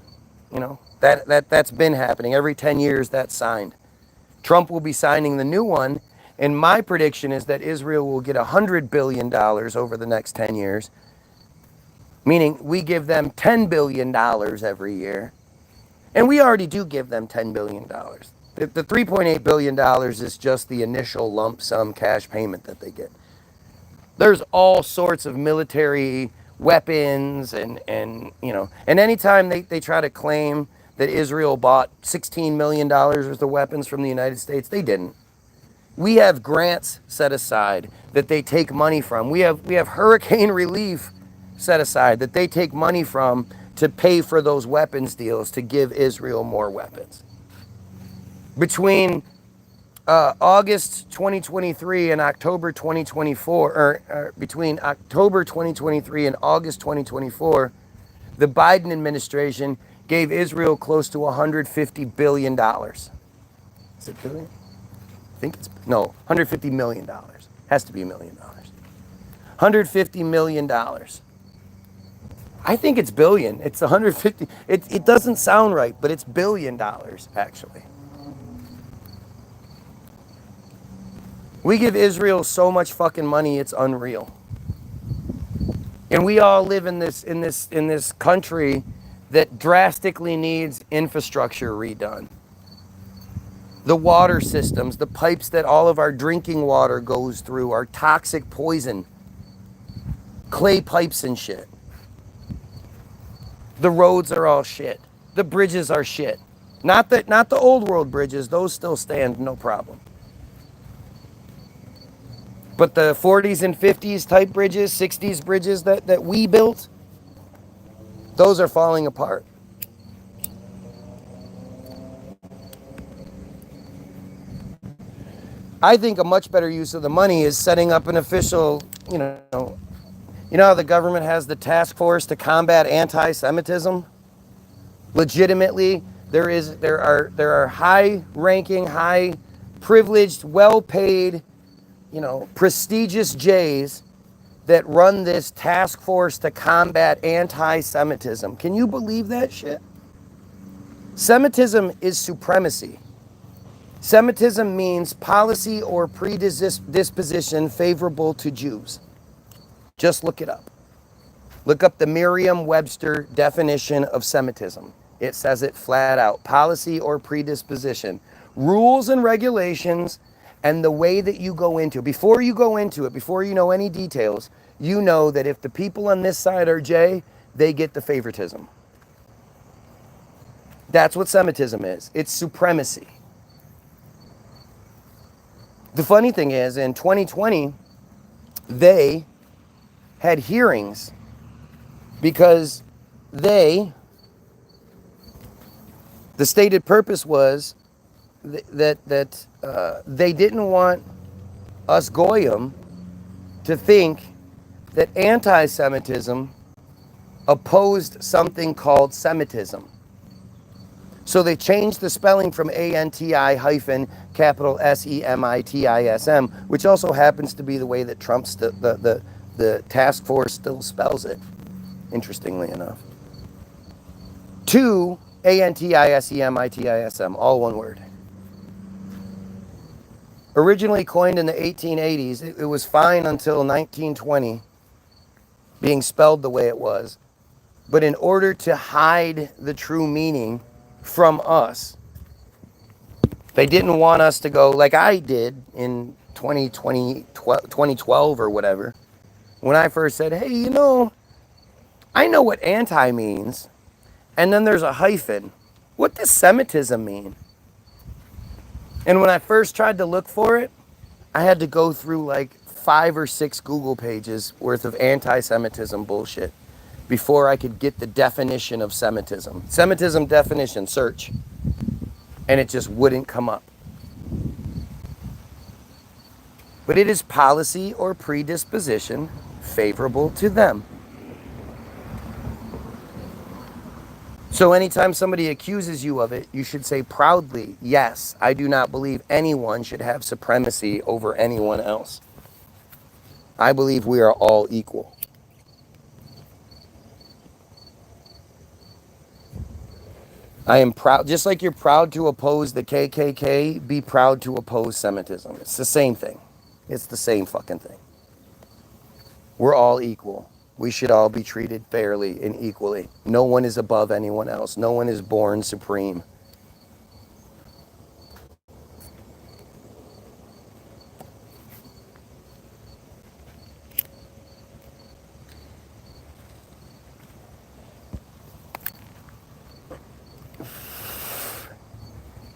That's been happening. Every 10 years that's signed. Trump will be signing the new one, and my prediction is that Israel will get $100 billion over the next 10 years, meaning we give them $10 billion every year. And we already do give them $10 billion. The $3.8 billion is just the initial lump sum cash payment that they get. There's all sorts of military weapons and anytime they try to claim that Israel bought $16 million worth of weapons from the United States, they didn't. We have grants set aside that they take money from. We have hurricane relief set aside that they take money from to pay for those weapons deals to give Israel more weapons. Between August 2023 and October 2024, or between October 2023 and August 2024, the Biden administration gave Israel close to $150 billion. Is it billion? I think it's, no, $150 million. Has to be $1 million. $150 million. I think it's billion. It's 150. It doesn't sound right, but it's $1 billion, actually. We give Israel so much fucking money, it's unreal. And we all live in this country that drastically needs infrastructure redone. The water systems, the pipes that all of our drinking water goes through are toxic poison. Clay pipes and shit. The roads are all shit. The bridges are shit. Not the old world bridges, those still stand, no problem. But the 40s and 50s type bridges, 60s bridges that we built, those are falling apart. I think a much better use of the money is setting up an official, you know how the government has the task force to combat anti-Semitism? Legitimately, there are high-ranking, high-privileged, well-paid, prestigious Jays that run this task force to combat anti-Semitism. Can you believe that shit? Semitism is supremacy. Semitism means policy or predisposition favorable to Jews. Just look it up. Look up the Merriam-Webster definition of Semitism. It says it flat out. Policy or predisposition. Rules and regulations and the way that you go into it. Before you go into it, before you know any details, you know that if the people on this side are J, they get the favoritism. That's what Semitism is. It's supremacy. The funny thing is, in 2020, they had hearings because the stated purpose was that they didn't want us Goyim to think that anti-Semitism opposed something called Semitism. So they changed the spelling from ANTI-Semitism, which also happens to be the way that Trump's the task force still spells it, interestingly enough, to ANTI-Semitism, all one word. Originally coined in the 1880s, it was fine until 1920, being spelled the way it was. But in order to hide the true meaning from us, they didn't want us to go like I did in 2012 or whatever, when I first said, hey, I know what anti means, and then there's a hyphen. What does Semitism mean? And when I first tried to look for it, I had to go through like 5 or 6 Google pages worth of anti-Semitism bullshit before I could get the definition of Semitism. Semitism definition, search. And it just wouldn't come up. But it is policy or predisposition favorable to them. So anytime somebody accuses you of it, you should say proudly, yes, I do not believe anyone should have supremacy over anyone else. I believe we are all equal. I am proud, just like you're proud to oppose the KKK, be proud to oppose Semitism. It's the same thing. It's the same fucking thing. We're all equal. We should all be treated fairly and equally. No one is above anyone else. No one is born supreme.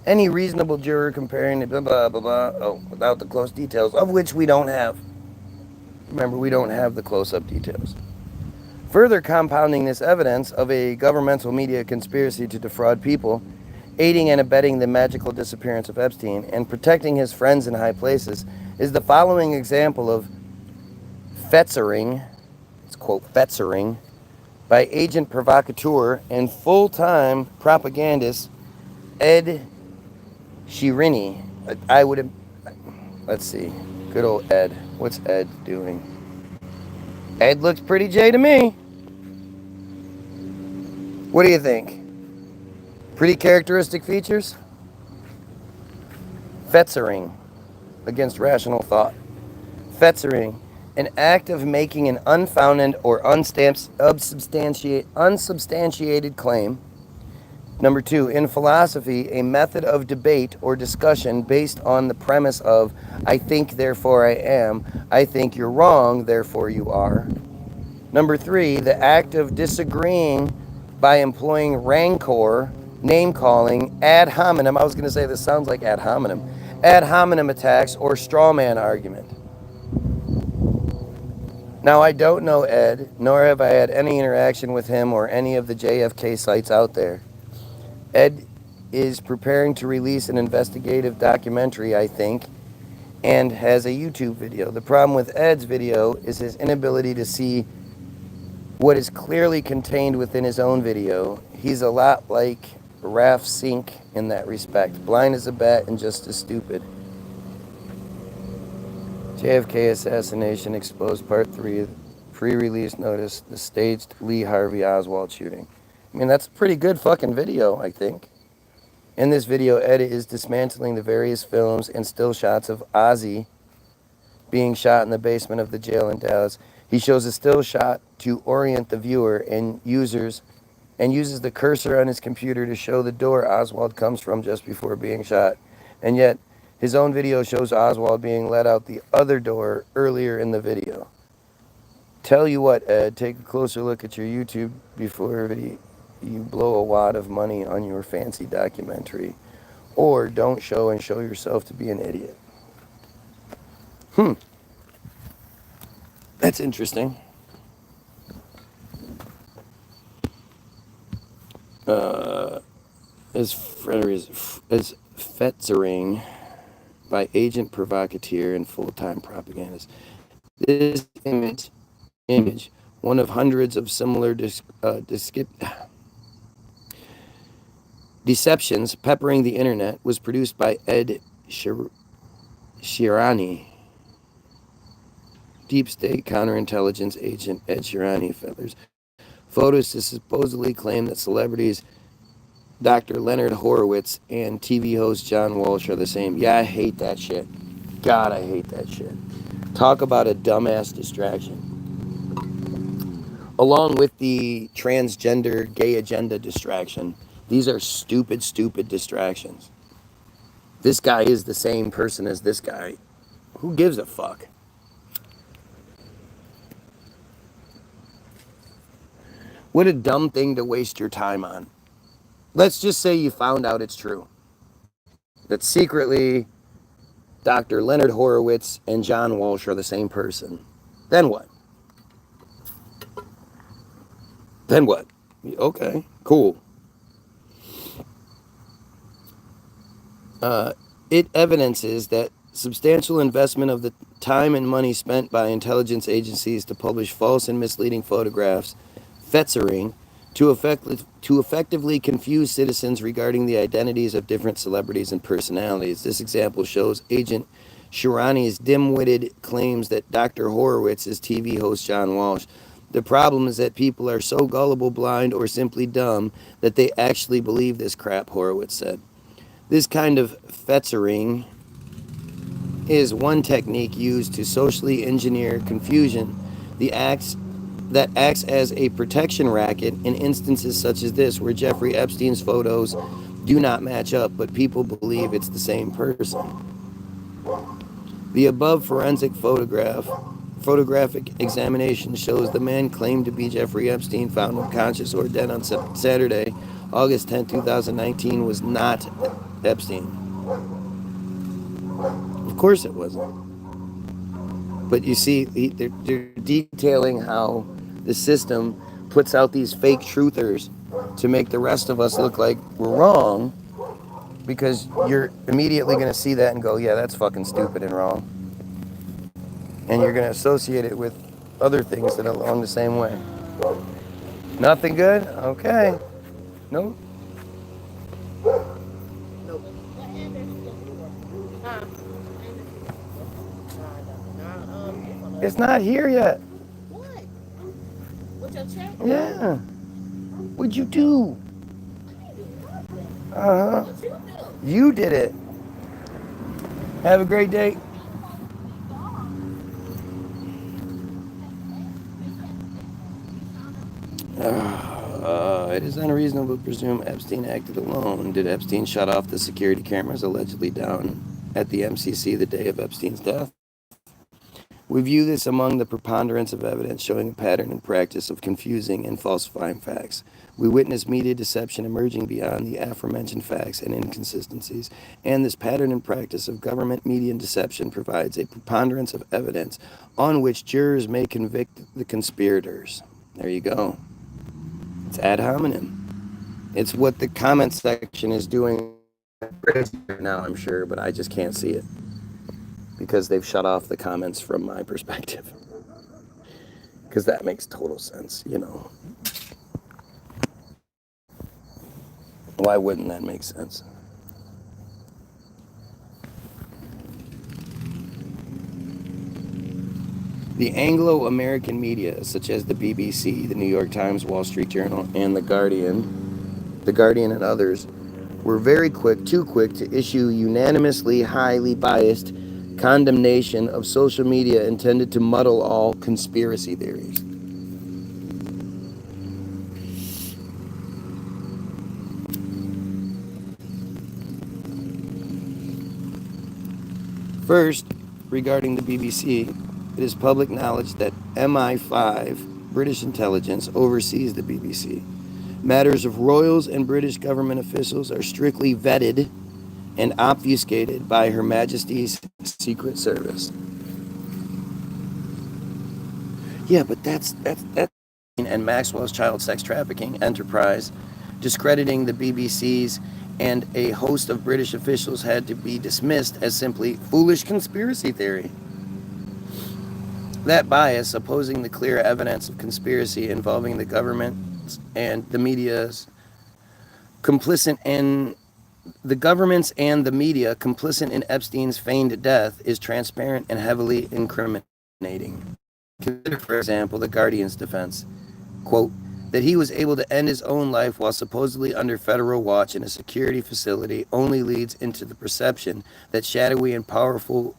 Any reasonable juror comparing it, blah, blah, blah, blah, oh, without the close details, of which we don't have. Remember, we don't have the close-up details. Further compounding this evidence of a governmental media conspiracy to defraud people, aiding and abetting the magical disappearance of Epstein, and protecting his friends in high places, is the following example of fetzering, it's quote, fetzering, by agent provocateur and full-time propagandist Ed Sheeran. I would have, let's see, good old Ed. What's Ed doing? Ed looks pretty J to me. What do you think? Pretty characteristic features? Fetzering against rational thought. Fetzering, an act of making an unfounded or unsubstantiated claim. Number two, in philosophy, a method of debate or discussion based on the premise of, I think, therefore I am. I think you're wrong, therefore you are. Number three, the act of disagreeing by employing rancor, name-calling, ad hominem. I was going to say this sounds like ad hominem. Ad hominem attacks or straw man argument. Now, I don't know Ed, nor have I had any interaction with him or any of the JFK sites out there. Ed is preparing to release an investigative documentary, I think, and has a YouTube video. The problem with Ed's video is his inability to see what is clearly contained within his own video. He's a lot like Raf Sink in that respect. Blind as a bat and just as stupid. JFK assassination exposed part 3, pre-release notice, the staged Lee Harvey Oswald shooting. I mean, that's a pretty good fucking video, I think. In this video, Ed is dismantling the various films and still shots of Ozzy being shot in the basement of the jail in Dallas. He shows a still shot to orient the viewer and uses the cursor on his computer to show the door Oswald comes from just before being shot. And yet, his own video shows Oswald being let out the other door earlier in the video. Tell you what, Ed, take a closer look at your YouTube before you blow a wad of money on your fancy documentary. Or don't show yourself to be an idiot. That's interesting. As fetzering by agent provocateur and full-time propagandist. This image, one of hundreds of similar deceptions peppering the internet, was produced by Ed Sheeran, deep state counterintelligence agent Ed Sheeran feathers photos to supposedly claim that celebrities Dr. Leonard Horowitz and TV host John Walsh are the same. Yeah, I hate that shit. God, I hate that shit. Talk about a dumbass distraction. Along with the transgender gay agenda distraction, these are stupid, stupid distractions. This guy is the same person as this guy. Who gives a fuck? What a dumb thing to waste your time on. Let's just say you found out it's true. That secretly Dr. Leonard Horowitz and John Walsh are the same person. Then what? Okay, cool. It evidences that substantial investment of the time and money spent by intelligence agencies to publish false and misleading photographs, fetzering, to effectively confuse citizens regarding the identities of different celebrities and personalities. This example shows Agent Shirani's dim-witted claims that Dr. Horowitz is TV host John Walsh. The problem is that people are so gullible, blind, or simply dumb that they actually believe this crap, Horowitz said. This kind of fetzering is one technique used to socially engineer confusion. The acts that acts as a protection racket in instances such as this, where Jeffrey Epstein's photos do not match up, but people believe it's the same person. The above photographic examination shows the man claimed to be Jeffrey Epstein, found unconscious or dead on Saturday, August 10, 2019, was not Epstein. Of course it wasn't. But you see, they're detailing how the system puts out these fake truthers to make the rest of us look like we're wrong, because you're immediately going to see that and go, yeah, that's fucking stupid and wrong. And you're going to associate it with other things that are along the same way. Nothing good? Okay. Nope. Nope. It's not here yet. What? What's your check? Yeah. What'd you do? Uh-huh. You did it. Have a great day. It is unreasonable to presume Epstein acted alone. Did Epstein shut off the security cameras allegedly down at the MCC the day of Epstein's death? We view this among the preponderance of evidence showing a pattern and practice of confusing and falsifying facts. We witness media deception emerging beyond the aforementioned facts and inconsistencies, and this pattern and practice of government media deception provides a preponderance of evidence on which jurors may convict the conspirators. There you go. It's ad hominem. It's what the comment section is doing now, I'm sure, but I just can't see it because they've shut off the comments from my perspective. Because that makes total sense, you know. Why wouldn't that make sense? The Anglo-American media, such as the BBC, the New York Times, Wall Street Journal, and The Guardian and others, were very quick, too quick, to issue unanimously highly biased condemnation of social media intended to muddle all conspiracy theories. First, regarding the BBC, it is public knowledge that MI5, British intelligence, oversees the BBC. Matters of royals and British government officials are strictly vetted and obfuscated by Her Majesty's Secret Service. Yeah, but that's and Maxwell's child sex trafficking enterprise, discrediting the BBC's and a host of British officials had to be dismissed as simply foolish conspiracy theory. That bias, opposing the clear evidence of conspiracy involving the government and the media's complicit in the governments and the media complicit in Epstein's feigned death, is transparent and heavily incriminating. Consider, for example, the Guardian's defense, quote, that he was able to end his own life while supposedly under federal watch in a security facility only leads into the perception that the shadowy and powerful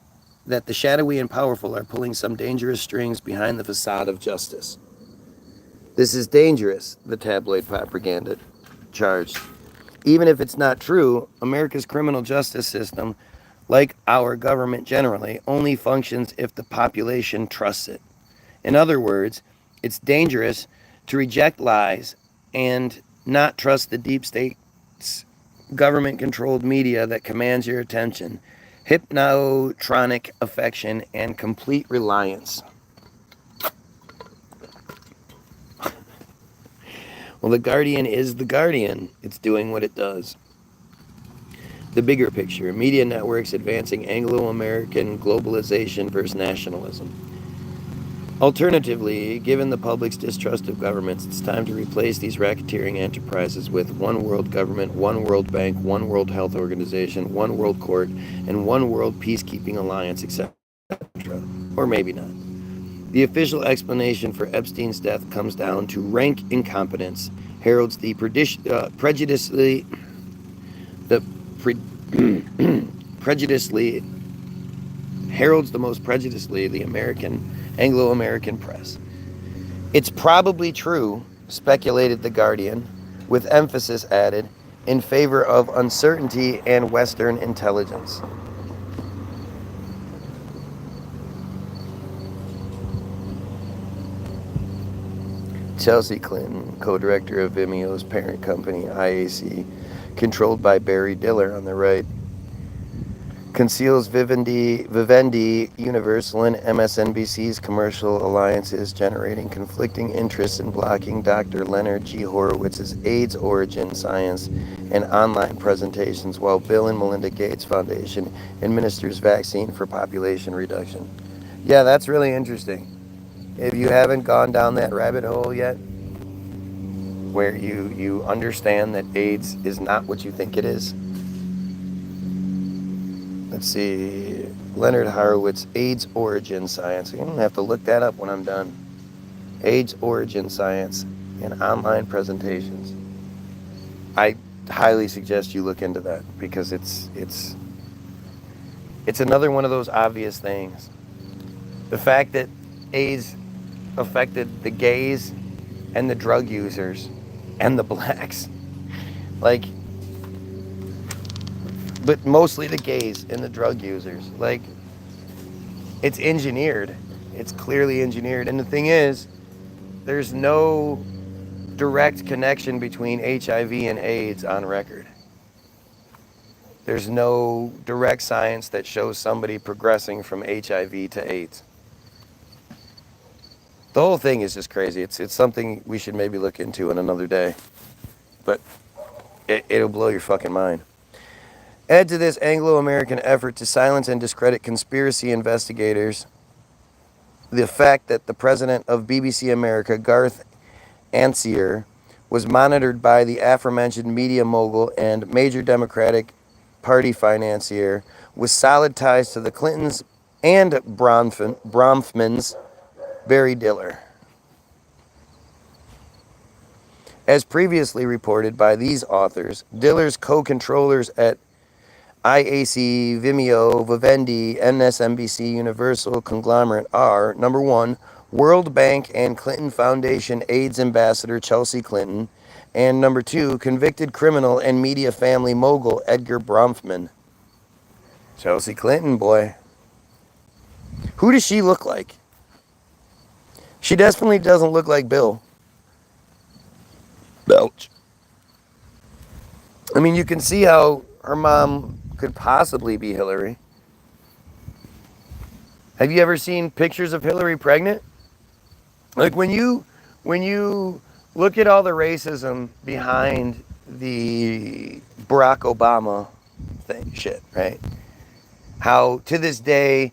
are pulling some dangerous strings behind the facade of justice. This is dangerous, the tabloid propaganda charged. Even if it's not true, America's criminal justice system, like our government generally, only functions if the population trusts it. In other words, it's dangerous to reject lies and not trust the deep state's government-controlled media that commands your attention, hypnotronic affection, and complete reliance. Well, the Guardian is the Guardian. It's doing what it does. The bigger picture, media networks advancing Anglo-American globalization versus nationalism. Alternatively, given the public's distrust of governments, it's time to replace these racketeering enterprises with one world government, one world bank, one world health organization, one world court, and one world peacekeeping alliance, etc. Or maybe not. The official explanation for Epstein's death comes down to rank incompetence, heralds the prejudiciously the prejudiciously heralds the most prejudiciously the Anglo-American press. It's probably true, speculated The Guardian, with emphasis added in favor of uncertainty and Western intelligence. Chelsea Clinton, co-director of Vimeo's parent company, IAC, controlled by Barry Diller on the right, conceals Vivendi, Universal, and MSNBC's commercial alliances, generating conflicting interests in blocking Dr. Leonard G. Horowitz's AIDS origin science and online presentations, while Bill and Melinda Gates Foundation administers vaccine for population reduction. Yeah, that's really interesting. If you haven't gone down that rabbit hole yet, where you understand that AIDS is not what you think it is. Let's see, Leonard Horowitz, AIDS origin science. I'm going to have to look that up when I'm done. AIDS origin science and online presentations. I highly suggest you look into that because it's another one of those obvious things. The fact that AIDS affected the gays and the drug users and the blacks. Like, but mostly the gays and the drug users. Like, it's engineered. It's clearly engineered. And the thing is, there's no direct connection between HIV and AIDS on record. There's no direct science that shows somebody progressing from HIV to AIDS. The whole thing is just crazy. It's something we should maybe look into in another day. But it'll blow your fucking mind. Add to this Anglo-American effort to silence and discredit conspiracy investigators the fact that the president of BBC America, Garth Ancier, was monitored by the aforementioned media mogul and major Democratic Party financier with solid ties to the Clintons and Bronfman's Barry Diller. As previously reported by these authors, Diller's co-controllers at IAC, Vimeo, Vivendi, MSNBC, Universal conglomerate are, number one, World Bank and Clinton Foundation AIDS ambassador Chelsea Clinton, and number two, convicted criminal and media family mogul Edgar Bronfman. Chelsea Clinton, boy. Who does she look like? She definitely doesn't look like Bill Belch. I mean, you can see how her mom could possibly be Hillary. Have you ever seen pictures of Hillary pregnant? Like when you look at all the racism behind the Barack Obama shit, right? How to this day,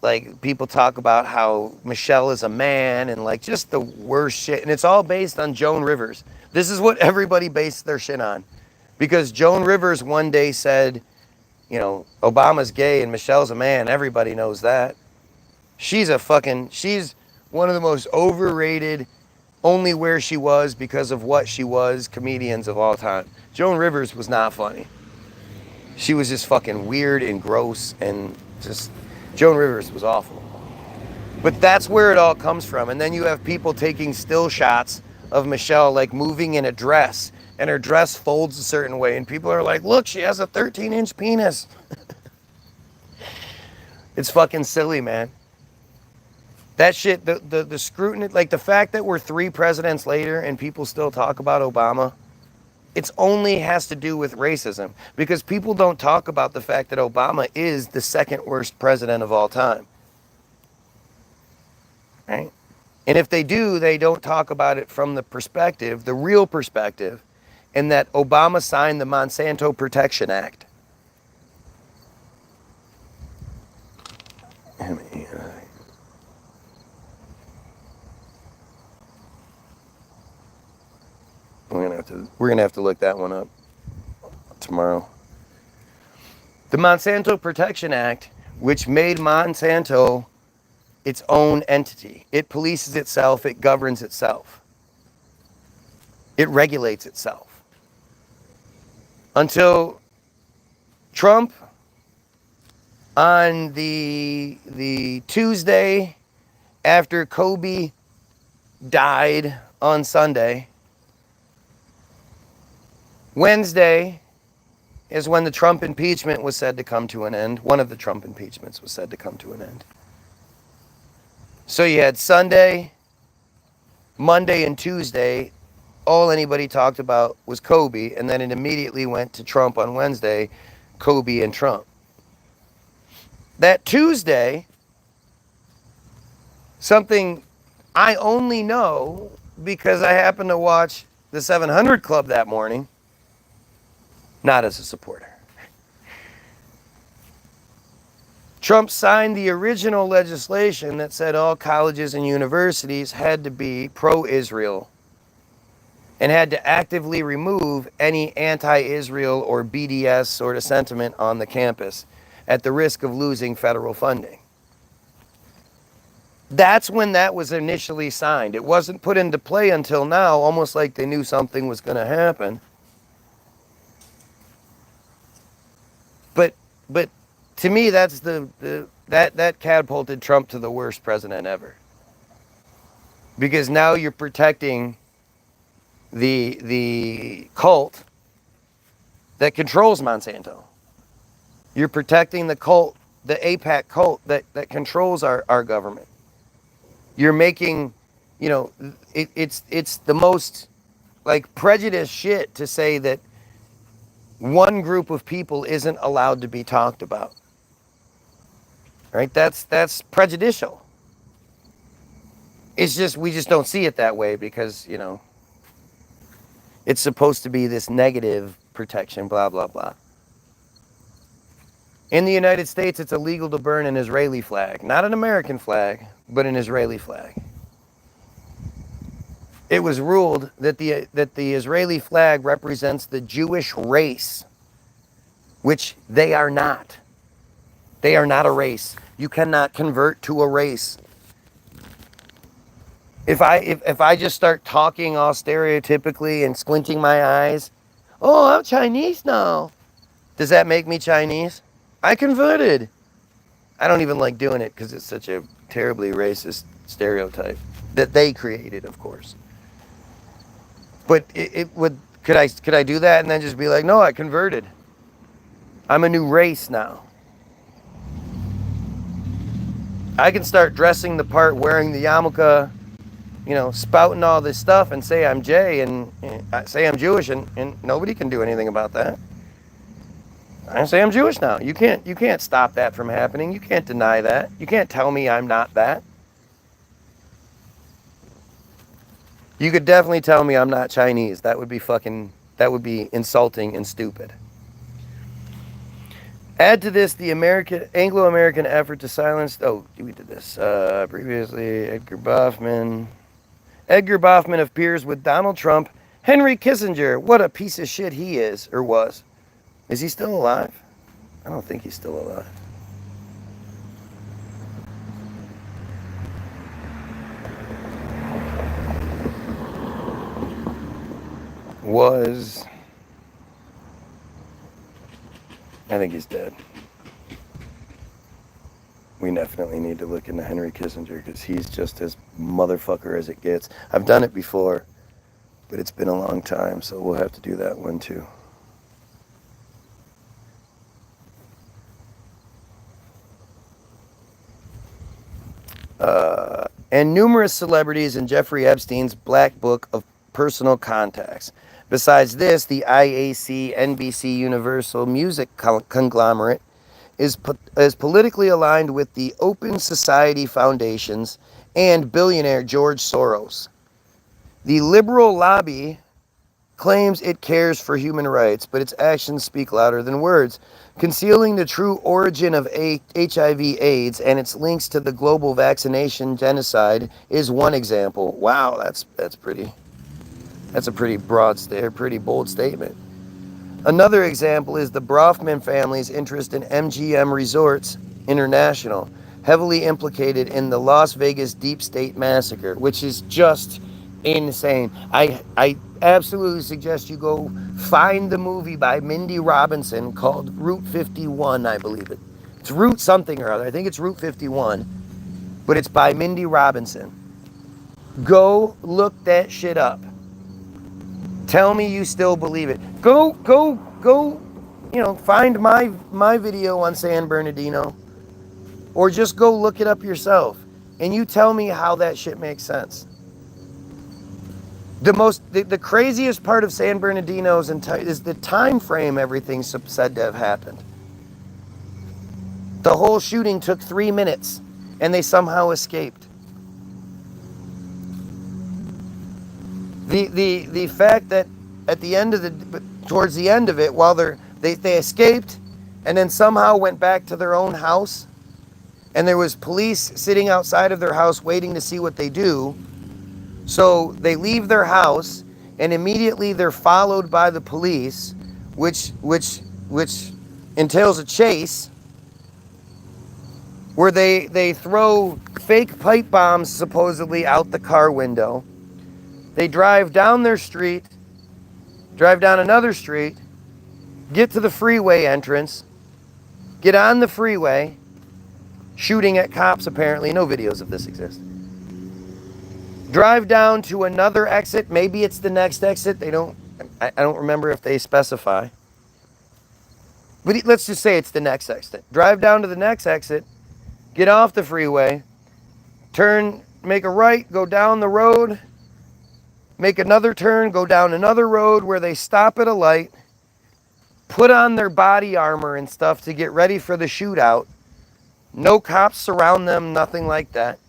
like people talk about how Michelle is a man and like just the worst shit. And it's all based on Joan Rivers. This is what everybody based their shit on. Because Joan Rivers one day said, you know, Obama's gay and Michelle's a man. Everybody knows that. She's one of the most overrated, only where she was because of what she was, comedians of all time. Joan Rivers was not funny. She was just fucking weird and gross and just, Joan Rivers was awful. But that's where it all comes from. And then you have people taking still shots of Michelle like moving in a dress and her dress folds a certain way and people are like, look, she has a 13-inch penis. It's fucking silly, man. That shit, the scrutiny, like the fact that we're 3 presidents later and people still talk about Obama, it's only has to do with racism because people don't talk about the fact that Obama is the second worst president of all time. Right? And if they do, they don't talk about it from the perspective, the real perspective, in that Obama signed the Monsanto Protection Act. We're gonna have to look that one up tomorrow. The Monsanto Protection Act, which made Monsanto its own entity. It polices itself, it governs itself, it regulates itself. Until Trump, on the Tuesday after Kobe died on Sunday, Wednesday is when the Trump impeachment was said to come to an end. One of the Trump impeachments was said to come to an end. So you had Sunday, Monday, and Tuesday. All anybody talked about was Kobe, and then it immediately went to Trump on Wednesday, Kobe and Trump. That Tuesday, something I only know because I happened to watch the 700 Club that morning, not as a supporter. Trump signed the original legislation that said all colleges and universities had to be pro-Israel and had to actively remove any anti-Israel or BDS sort of sentiment on the campus at the risk of losing federal funding. That's when that was initially signed. It wasn't put into play until now, almost like they knew something was going to happen. But to me, that's that catapulted Trump to the worst president ever. Because now you're protecting the cult that controls Monsanto. You're protecting the cult, the APAC cult that controls our government. You're making, it's the most like prejudiced shit to say that one group of people isn't allowed to be talked about. Right? That's prejudicial. It's just, we just don't see it that way because, it's supposed to be this negative protection, blah, blah, blah. In the United States, it's illegal to burn an Israeli flag. Not an American flag, but an Israeli flag. It was ruled that the Israeli flag represents the Jewish race, which they are not. They are not a race. You cannot convert to a race. If I just start talking all stereotypically and squinting my eyes, oh, I'm Chinese now. Does that make me Chinese? I converted. I don't even like doing it because it's such a terribly racist stereotype that they created, of course. But could I do that and then just be like, no, I converted. I'm a new race now. I can start dressing the part, wearing the yarmulke, spouting all this stuff and say I'm Jay and say I'm Jewish and nobody can do anything about that. I say I'm Jewish now. You can't stop that from happening. You can't deny that. You can't tell me I'm not that. You could definitely tell me I'm not Chinese. That would be insulting and stupid. Add to this the Anglo-American effort to silence, we did this previously, Edgar Boffman appears with Donald Trump, Henry Kissinger. What a piece of shit he is, or was. Is he still alive? I don't think he's still alive. I think he's dead. We definitely need to look into Henry Kissinger because he's just as motherfucker as it gets. I've done it before, but it's been a long time, so we'll have to do that one too. And numerous celebrities in Jeffrey Epstein's Black Book of Personal Contacts. Besides this, the IAC NBC Universal Music conglomerate is politically aligned with the Open Society Foundations and billionaire George Soros. The liberal lobby claims it cares for human rights, but its actions speak louder than words. Concealing the true origin of HIV/AIDS and its links to the global vaccination genocide is one example. Wow, that's a pretty pretty bold statement. Another example is the Brofman family's interest in MGM Resorts International, heavily implicated in the Las Vegas Deep State Massacre, which is just insane. I absolutely suggest you go find the movie by Mindy Robinson called Route 51, I believe it. It's Route something or other. I think it's Route 51, but it's by Mindy Robinson. Go look that shit up. Tell me you still believe it. Go, find my video on San Bernardino, or just go look it up yourself, and you tell me how that shit makes sense. The craziest part of San Bernardino's is the time frame everything's said to have happened. The whole shooting took 3 minutes, and they somehow escaped. The fact that at the end of towards the end of it, while they escaped, and then somehow went back to their own house, and there was police sitting outside of their house waiting to see what they do. So they leave their house, and immediately they're followed by the police, which entails a chase, where they throw fake pipe bombs supposedly out the car window. They drive down their street, drive down another street, get to the freeway entrance, get on the freeway, shooting at cops apparently. No videos of this exist. Drive down to another exit. Maybe it's the next exit. I don't remember if they specify. But let's just say it's the next exit. Drive down to the next exit, get off the freeway, turn, make a right, go down the road, make another turn, go down another road where they stop at a light, put on their body armor and stuff to get ready for the shootout. No cops surround them, nothing like that.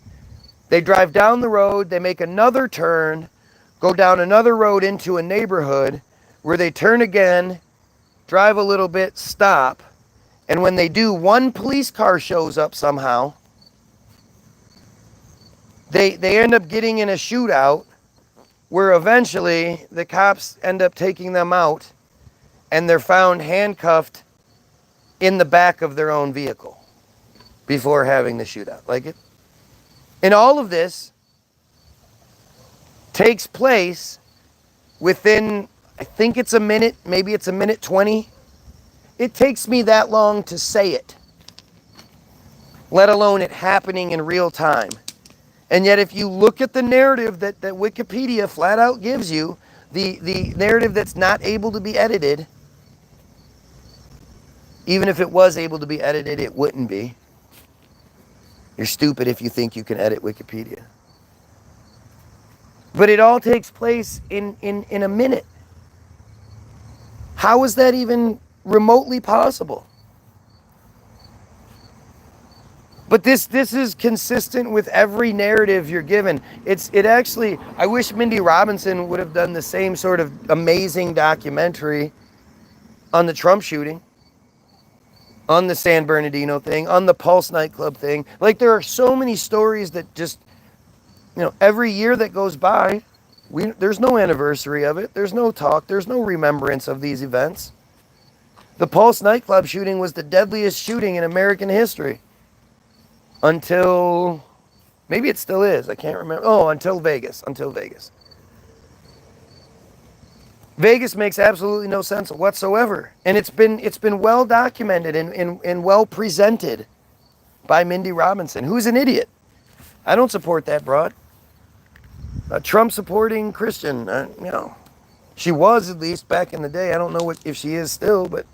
They drive down the road, they make another turn, go down another road into a neighborhood where they turn again, drive a little bit, stop, and when they do, one police car shows up somehow. They end up getting in a shootout where eventually the cops end up taking them out, and they're found handcuffed in the back of their own vehicle before having the shootout. And all of this takes place within, I think it's a minute, maybe it's a minute 20. It takes me that long to say it, let alone it happening in real time. And yet if you look at the narrative that Wikipedia flat out gives you, the narrative that's not able to be edited, even if it was able to be edited, it wouldn't be. You're stupid if you think you can edit Wikipedia. But it all takes place in a minute. How is that even remotely possible? But this is consistent with every narrative you're given. It actually, I wish Mindy Robinson would have done the same sort of amazing documentary on the Trump shooting, on the San Bernardino thing, on the Pulse nightclub thing. There are so many stories that just, every year that goes by, there's no anniversary of it. There's no talk. There's no remembrance of these events. The Pulse nightclub shooting was the deadliest shooting in American history. Until, maybe it still is. I can't remember. Oh, until Vegas. Vegas makes absolutely no sense whatsoever. And it's been well documented and well presented by Mindy Robinson, who's an idiot. I don't support that broad. A Trump supporting Christian, she was, at least back in the day. I don't know if she is still, but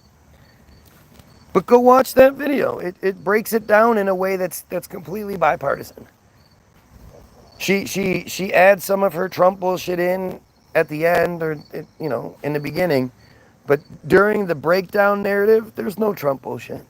go watch that video. It breaks it down in a way that's completely bipartisan. She adds some of her Trump bullshit in at the end, or in the beginning, but during the breakdown narrative, there's no Trump bullshit.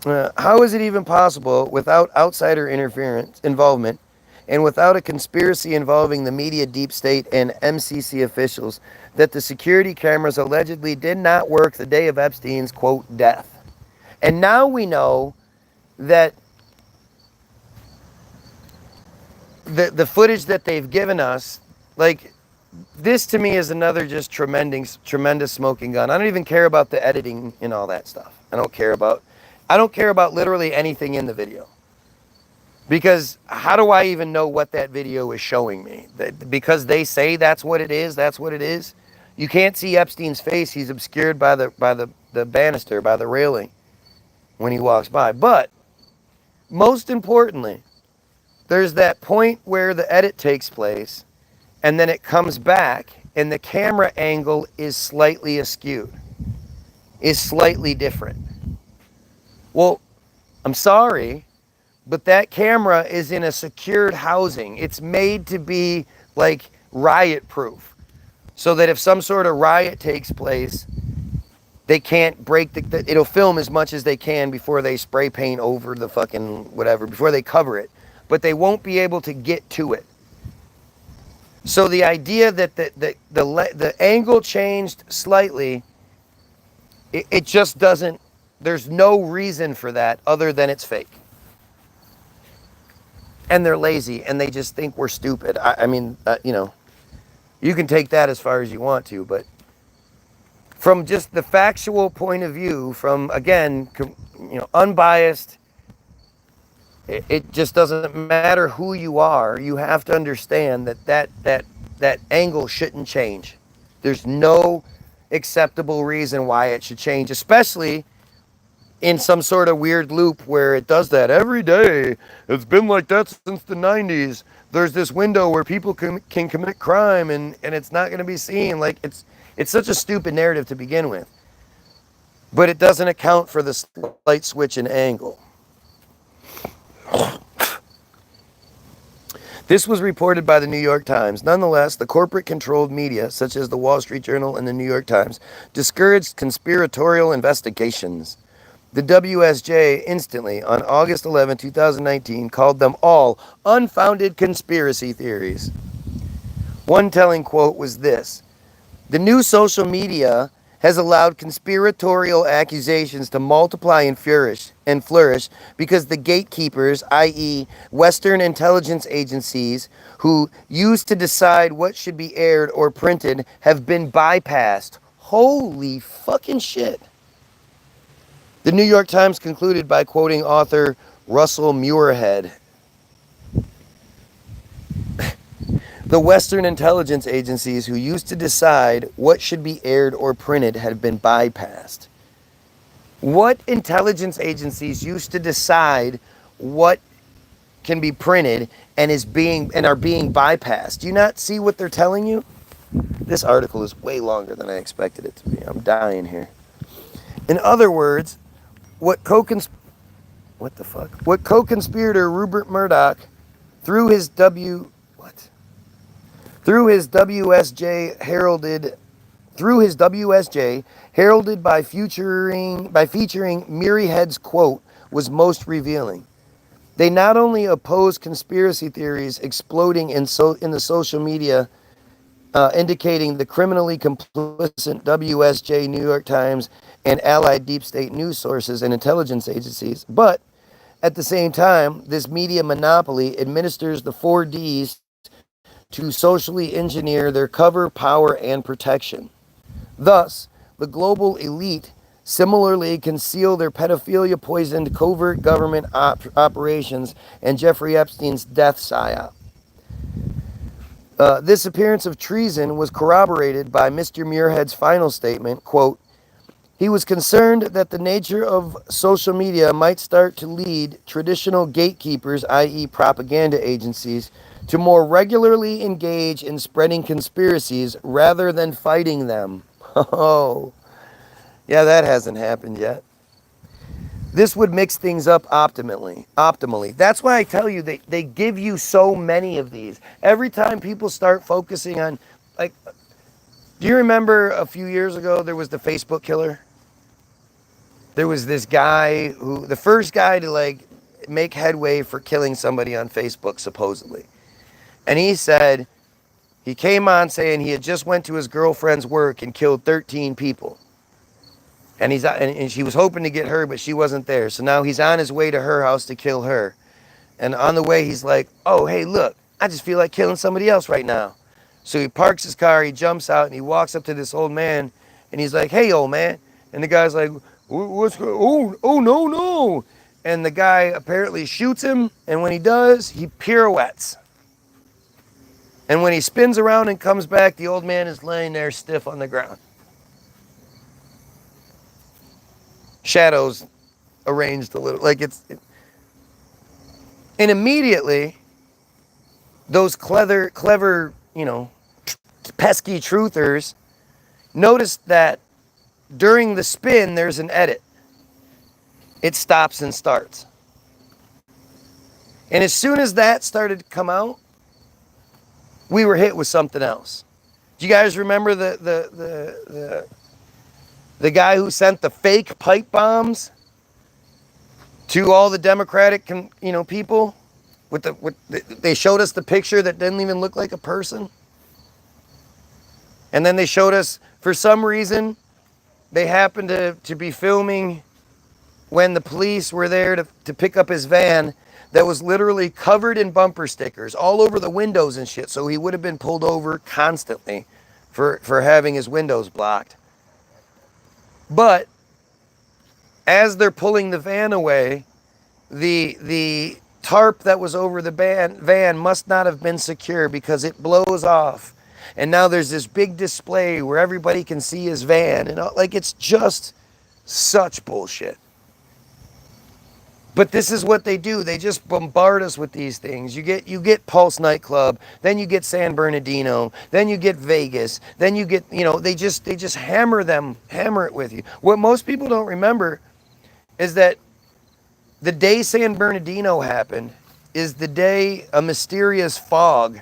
How is it even possible, without outsider involvement, and without a conspiracy involving the media deep state and MCC officials, that the security cameras allegedly did not work the day of Epstein's, quote, death? And now we know that the footage that they've given us, this to me is another just tremendous smoking gun. I don't even care about the editing and all that stuff. I don't care about literally anything in the video. Because how do I even know what that video is showing me? Because they say that's what it is, that's what it is. You can't see Epstein's face. He's obscured by the banister, by the railing when he walks by. But most importantly, there's that point where the edit takes place and then it comes back and the camera angle is slightly askew, is slightly different. Well, I'm sorry, but that camera is in a secured housing. It's made to be like riot proof, so that if some sort of riot takes place, they can't break it'll film as much as they can before they spray paint over the fucking whatever, before they cover it. But they won't be able to get to it. So the idea that the angle changed slightly, it just doesn't, there's no reason for that other than it's fake. And they're lazy and they just think we're stupid. I mean, you know, you can take that as far as you want to, but from just the factual point of view, from, again, you know, unbiased, it just doesn't matter who you are. You have to understand that angle shouldn't change. There's no acceptable reason why it should change, especially in some sort of weird loop where it does that every day. It's been like that since the 90s. There's this window where people can commit crime and it's not going to be seen. Like, it's such a stupid narrative to begin with. But it doesn't account for the slight switch in angle. This was reported by the New York Times. Nonetheless, the corporate-controlled media, such as the Wall Street Journal and the New York Times, discouraged conspiratorial investigations. The WSJ instantly, on August 11, 2019, called them all unfounded conspiracy theories. One telling quote was this: "The new social media has allowed conspiratorial accusations to multiply and flourish because the gatekeepers, i.e. Western intelligence agencies, who used to decide what should be aired or printed, have been bypassed." Holy fucking shit. The New York Times concluded by quoting author Russell Muirhead. The Western intelligence agencies who used to decide what should be aired or printed had been bypassed. What intelligence agencies used to decide what can be printed and are being bypassed? Do you not see what they're telling you? This article is way longer than I expected it to be. I'm dying here. In other words, what co-conspirator Rupert Murdoch, through his WSJ heralded by featuring Muirhead's quote, was most revealing. They not only oppose conspiracy theories exploding in the social media, indicating the criminally complicit WSJ, New York Times, and allied deep state news sources and intelligence agencies, but at the same time, this media monopoly administers the 4Ds to socially engineer their cover, power, and protection. Thus, the global elite similarly conceal their pedophilia-poisoned covert government operations and Jeffrey Epstein's death psyop. This appearance of treason was corroborated by Mr. Muirhead's final statement, quote, "He was concerned that the nature of social media might start to lead traditional gatekeepers, i.e. propaganda agencies, to more regularly engage in spreading conspiracies rather than fighting them." Oh, yeah, that hasn't happened yet. This would mix things up optimally. That's why I tell you, they give you so many of these. Every time people start focusing on, like, do you remember a few years ago there was the Facebook killer? There was this guy who, the first guy to like make headway for killing somebody on Facebook, supposedly. And he said, he came on saying he had just went to his girlfriend's work and killed 13 people. And she was hoping to get her, but she wasn't there. So now he's on his way to her house to kill her. And on the way, he's like, "Oh, hey, look, I just feel like killing somebody else right now." So he parks his car, he jumps out, and he walks up to this old man, and he's like, "Hey, old man." And the guy's like, "What's going on? Oh, no, no." And the guy apparently shoots him, and when he does, he pirouettes. And when he spins around and comes back, the old man is laying there stiff on the ground. Shadows arranged a little, like and immediately, those clever, pesky truthers noticed that during the spin, there's an edit. It stops and starts. And as soon as that started to come out, we were hit with something else. Do you guys remember the guy who sent the fake pipe bombs to all the Democratic, people? They showed us the picture that didn't even look like a person. And then they showed us, for some reason, they happened to be filming when the police were there to pick up his van that was literally covered in bumper stickers all over the windows and shit. So he would have been pulled over constantly for having his windows blocked. But as they're pulling the van away, the tarp that was over the van must not have been secure because it blows off. And now there's this big display where everybody can see his van. And it's just such bullshit. But this is what they do. They just bombard us with these things. You get Pulse nightclub, then you get San Bernardino, then you get Vegas, then you get, they just hammer it with you. What most people don't remember is that the day San Bernardino happened is the day a mysterious fog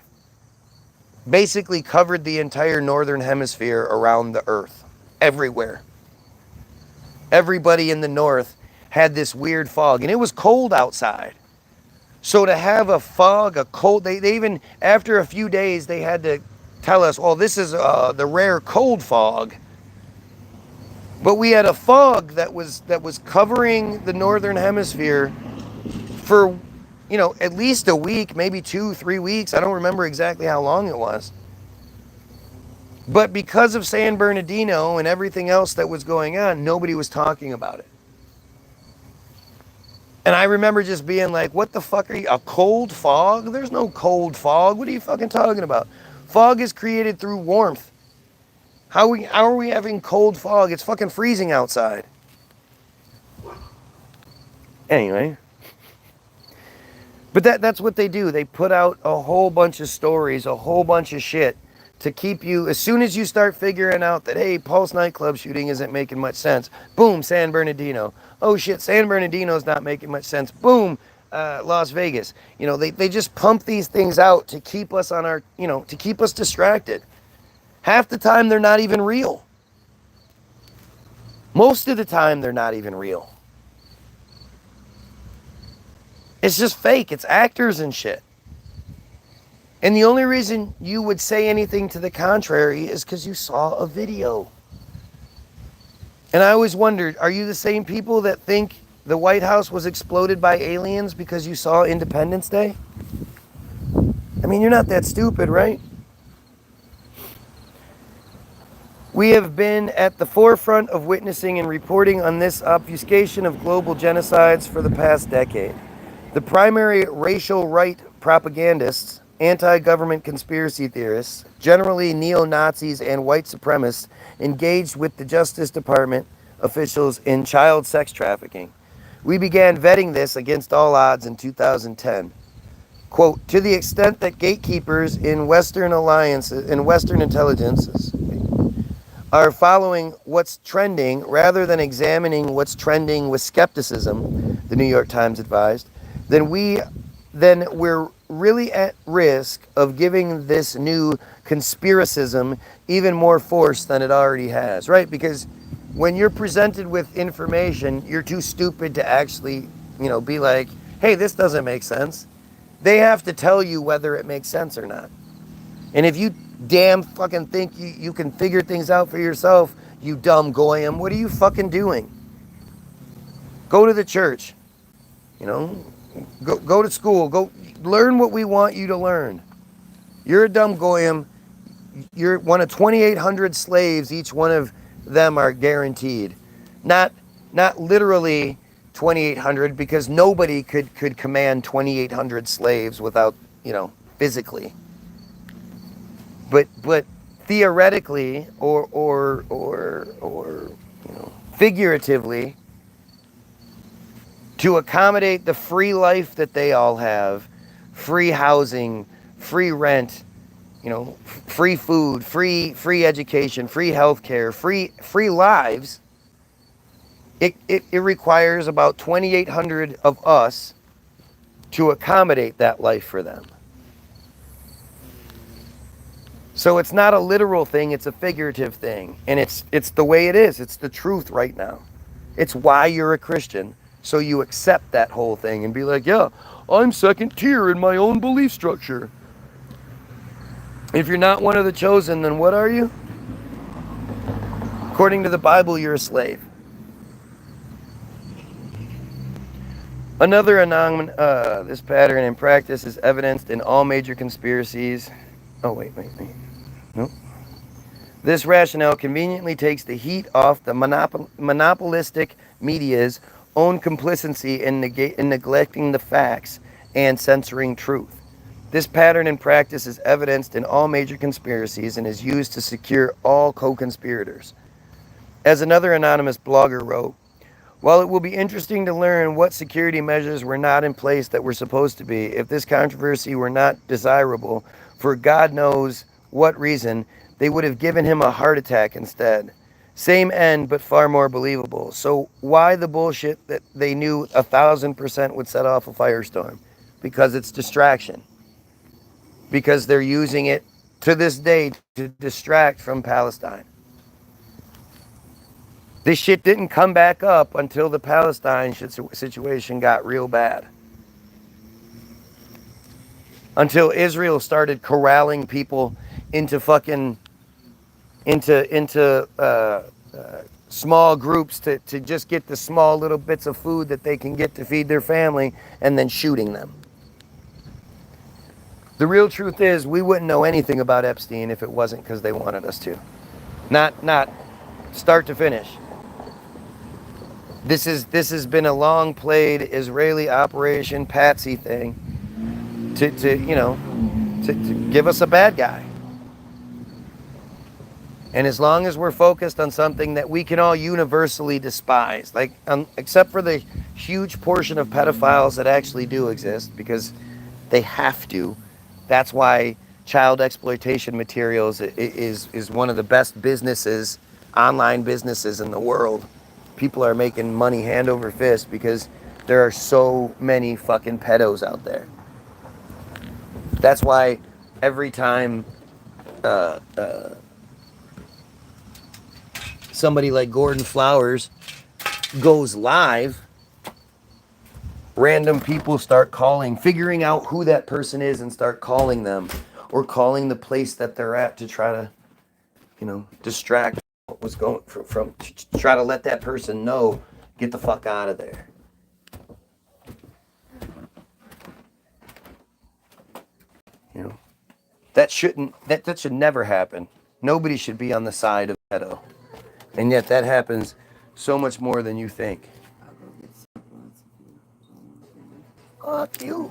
basically covered the entire northern hemisphere around the earth, everywhere. Everybody in the north had this weird fog, and it was cold outside. So to have a fog, a cold, they even, after a few days, they had to tell us, well, this is the rare cold fog. But we had a fog that was covering the northern hemisphere for, at least a week, maybe 2-3 weeks. I don't remember exactly how long it was. But because of San Bernardino and everything else that was going on, nobody was talking about it. And I remember just being like, what the fuck are you, a cold fog? There's no cold fog. What are you fucking talking about? Fog is created through warmth. How are we having cold fog? It's fucking freezing outside. Anyway. But that's what they do. They put out a whole bunch of stories, a whole bunch of shit to keep you, as soon as you start figuring out that, hey, Pulse nightclub shooting isn't making much sense, boom, San Bernardino. Oh shit, San Bernardino's not making much sense, boom, Las Vegas. They just pump these things out to keep us on our, to keep us distracted. Half the time they're not even real. Most of the time they're not even real. It's just fake. It's actors and shit. And the only reason you would say anything to the contrary is because you saw a video. And I always wondered, are you the same people that think the White House was exploded by aliens because you saw Independence Day? I mean, you're not that stupid, right? We have been at the forefront of witnessing and reporting on this obfuscation of global genocides for the past decade. The primary racial right propagandists, anti-government conspiracy theorists, generally neo-Nazis and white supremacists, engaged with the Justice Department officials in child sex trafficking. We began vetting this against all odds in 2010. Quote, to the extent that gatekeepers in Western alliances and Western intelligences are following what's trending rather than examining what's trending with skepticism, the New York Times advised, then we're really at risk of giving this new conspiracism even more force than it already has, right? Because when you're presented with information, you're too stupid to actually, be like, hey, this doesn't make sense. They have to tell you whether it makes sense or not. And if you damn fucking think you can figure things out for yourself, you dumb goyim, what are you fucking doing? Go to the church, go to school, go learn what we want you to learn. You're a dumb goyim. you're one of 2,800 slaves. Each one of them are guaranteed. Not literally 2,800, because nobody could command 2,800 slaves without, physically. But theoretically or figuratively, to accommodate the free life that they all have, free housing, free rent, free food, free education, free healthcare, free lives, it requires about 2,800 of us to accommodate that life for them. So it's not a literal thing, it's a figurative thing. And it's the way it is. It's the truth right now. It's why you're a Christian. So you accept that whole thing and be like, yeah, I'm second tier in my own belief structure. If you're not one of the chosen, then what are you? According to the Bible, you're a slave. Another this pattern in practice is evidenced in all major conspiracies. Oh, wait. Nope. This rationale conveniently takes the heat off the monopolistic media's own complicity in neglecting the facts and censoring truth. This pattern in practice is evidenced in all major conspiracies and is used to secure all co-conspirators. As another anonymous blogger wrote, while it will be interesting to learn what security measures were not in place that were supposed to be, if this controversy were not desirable, for God knows what reason, they would have given him a heart attack instead. Same end, but far more believable. So why the bullshit that they knew 1,000% would set off a firestorm? Because it's distraction. Because they're using it to this day to distract from Palestine. This shit didn't come back up until the Palestine situation got real bad. Until Israel started corralling people into small groups to just get the small little bits of food that they can get to feed their family, and then shooting them. The real truth is, we wouldn't know anything about Epstein if it wasn't because they wanted us to. Not start to finish. This has been a long played Israeli Operation Patsy thing to give us a bad guy. And as long as we're focused on something that we can all universally despise, like except for the huge portion of pedophiles that actually do exist, because they have to. That's why child exploitation materials is one of the best businesses, online businesses in the world. People are making money hand over fist because there are so many fucking pedos out there. That's why every time somebody like Gordon Flowers goes live, random people start calling, figuring out who that person is and start calling them, or calling the place that they're at to try to, distract what was going from try to let that person know, get the fuck out of there. That should never happen. Nobody should be on the side of pedo. And yet that happens so much more than you think. Fuck you.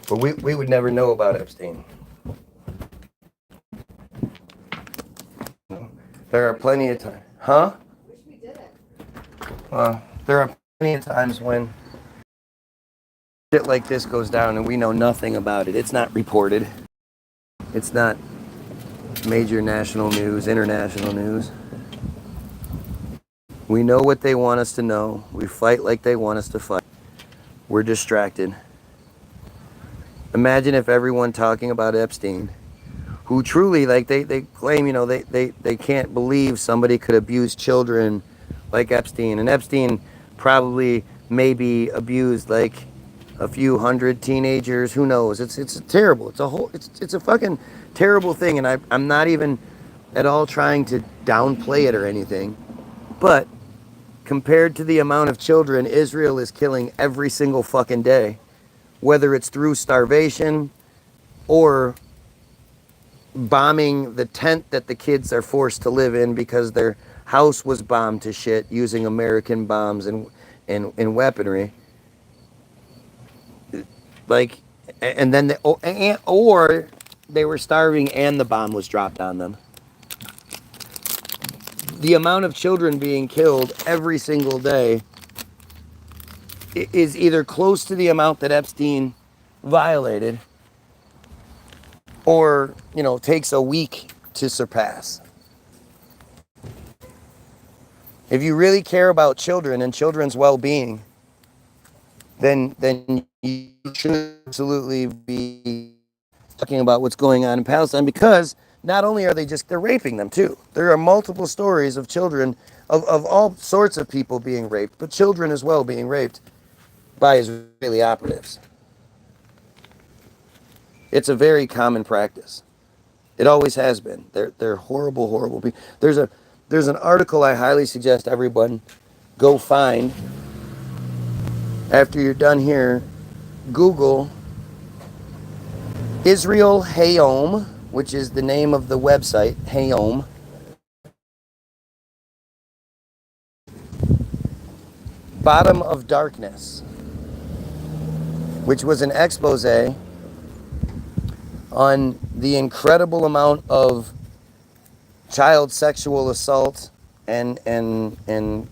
But we would never know about Epstein. There are plenty of times. Huh? Wish we did it. There are plenty of times when shit like this goes down and we know nothing about it. It's not reported. It's not major national news, international news. We know what they want us to know. We fight like they want us to fight. We're distracted. Imagine if everyone talking about Epstein, who truly, like they claim, they can't believe somebody could abuse children like Epstein. And Epstein probably maybe abused like a few hundred teenagers. Who knows? It's terrible. It's a fucking terrible thing. And I'm not even at all trying to downplay it or anything. But compared to the amount of children Israel is killing every single fucking day, whether it's through starvation or bombing the tent that the kids are forced to live in because their house was bombed to shit using American bombs and weaponry. Like, and then or they were starving and the bomb was dropped on them. The amount of children being killed every single day is either close to the amount that Epstein violated or, takes a week to surpass. If you really care about children and children's well-being, then you should absolutely be talking about what's going on in Palestine, because not only are they're raping them too. There are multiple stories of children, of all sorts of people being raped, but children as well being raped by Israeli operatives. It's a very common practice. It always has been. They're horrible, horrible people. There's an article I highly suggest everyone go find. After you're done here, Google Israel Hayom, which is the name of the website, Hayom. Bottom of Darkness, which was an expose on the incredible amount of child sexual assault and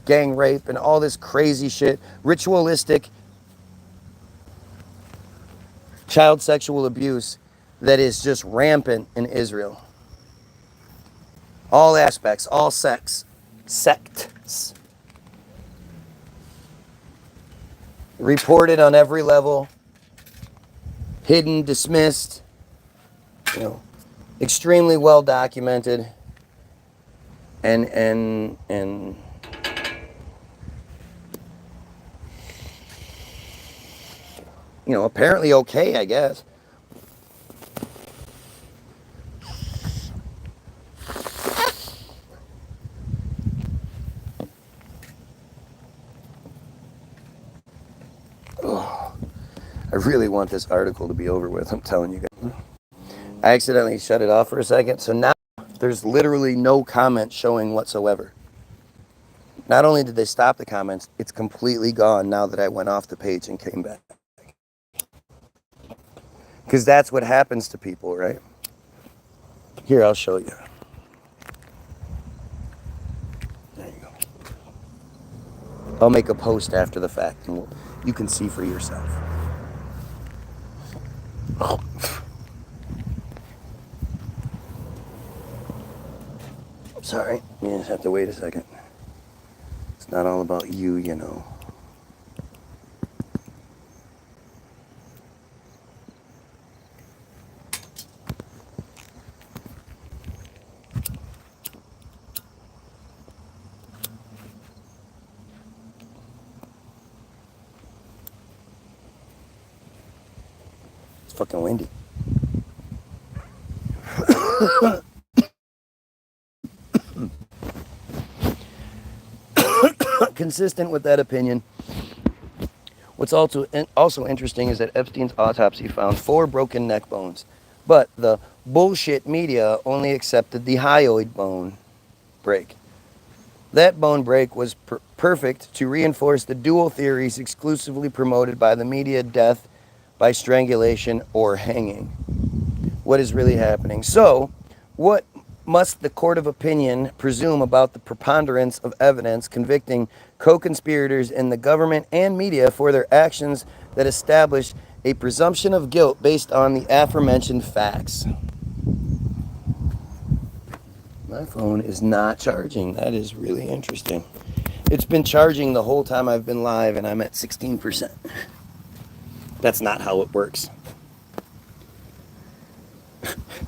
gang rape and all this crazy shit, ritualistic child sexual abuse that is just rampant in Israel. All aspects, all sects, reported on every level, hidden, dismissed, extremely well documented, and apparently okay, I guess. Oh, I really want this article to be over with, I'm telling you guys. I accidentally shut it off for a second, so now there's literally no comments showing whatsoever. Not only did they stop the comments, it's completely gone now that I went off the page and came back. Because that's what happens to people, right? Here, I'll show you. There you go. I'll make a post after the fact, and you can see for yourself. Oh. Sorry, you just have to wait a second. It's not all about you, It's fucking windy. Consistent with that opinion, what's also interesting is that Epstein's autopsy found 4 broken neck bones, but the bullshit media only accepted the hyoid bone break. That bone break was perfect to reinforce the dual theories exclusively promoted by the media: death by strangulation or hanging. What is really happening? So, what must the court of opinion presume about the preponderance of evidence convicting co-conspirators in the government and media for their actions that establish a presumption of guilt based on the aforementioned facts? My phone is not charging. That is really interesting. It's been charging the whole time I've been live, and I'm at 16%. That's not how it works.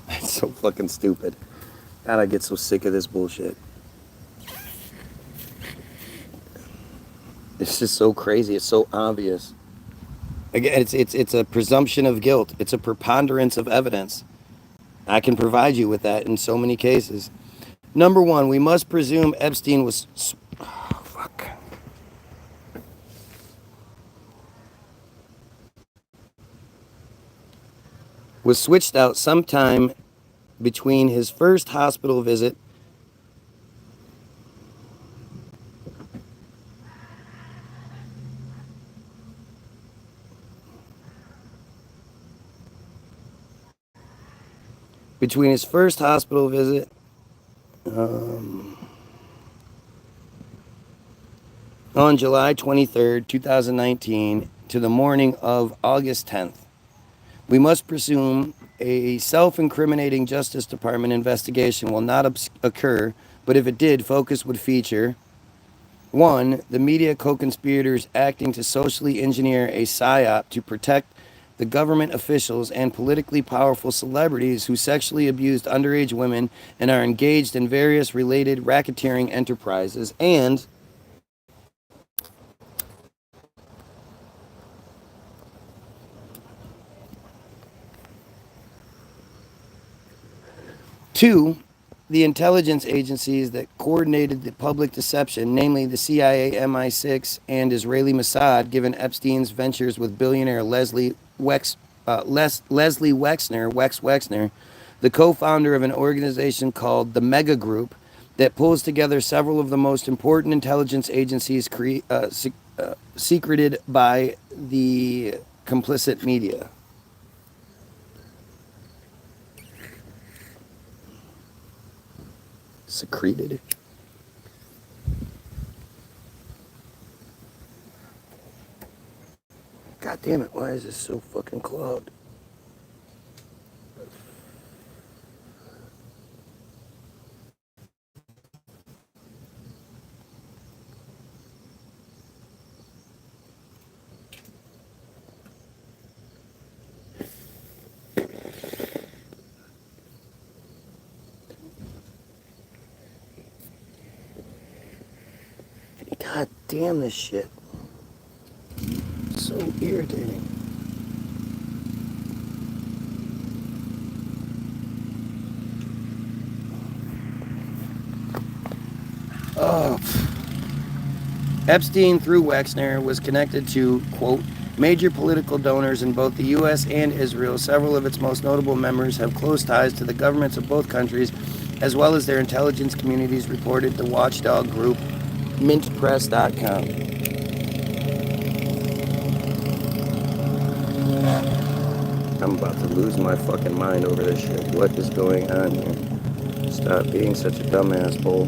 That's so fucking stupid. God, I get so sick of this bullshit. It's just so crazy. It's so obvious. Again, it's a presumption of guilt. It's a preponderance of evidence. I can provide you with that in so many cases. Number one, we must presume Epstein was... Oh, fuck. was switched out sometime between his first hospital visit on July 23rd, 2019, to the morning of August 10th. We must presume a self-incriminating Justice Department investigation will not occur, but if it did, focus would feature 1. The media co-conspirators acting to socially engineer a psyop to protect the government officials and politically powerful celebrities who sexually abused underage women and are engaged in various related racketeering enterprises, and 2. The intelligence agencies that coordinated the public deception, namely the CIA, MI6, and Israeli Mossad, given Epstein's ventures with billionaire Leslie Wexner, the co-founder of an organization called the Mega Group that pulls together several of the most important intelligence agencies secreted by the complicit media. Secreted. God damn it, why is this so fucking clogged? God damn this shit. So irritating. Oh. Epstein, through Wexner, was connected to, quote, major political donors in both the U.S. and Israel. Several of its most notable members have close ties to the governments of both countries, as well as their intelligence communities, reported the watchdog group mintpress.com. I'm about to lose my fucking mind over this shit. What is going on here? Stop being such a dumbass bull.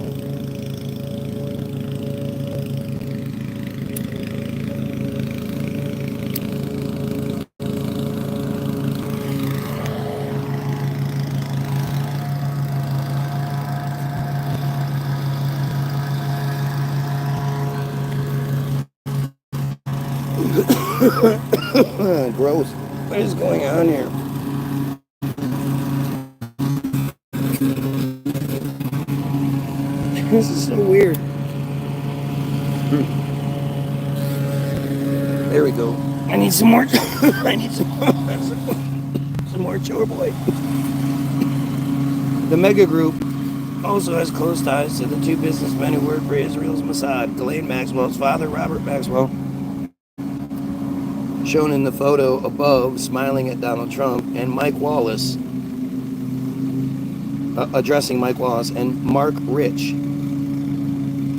Gross. What is going on here? This is so weird. There we go. I need some more. I need some more chore boy. The Mega Group also has close ties to the two businessmen who work for Israel's Mossad, Ghislaine Maxwell's father, Robert Maxwell, shown in the photo above, smiling at Donald Trump, and Mike Wallace, addressing Mike Wallace, and Mark Rich.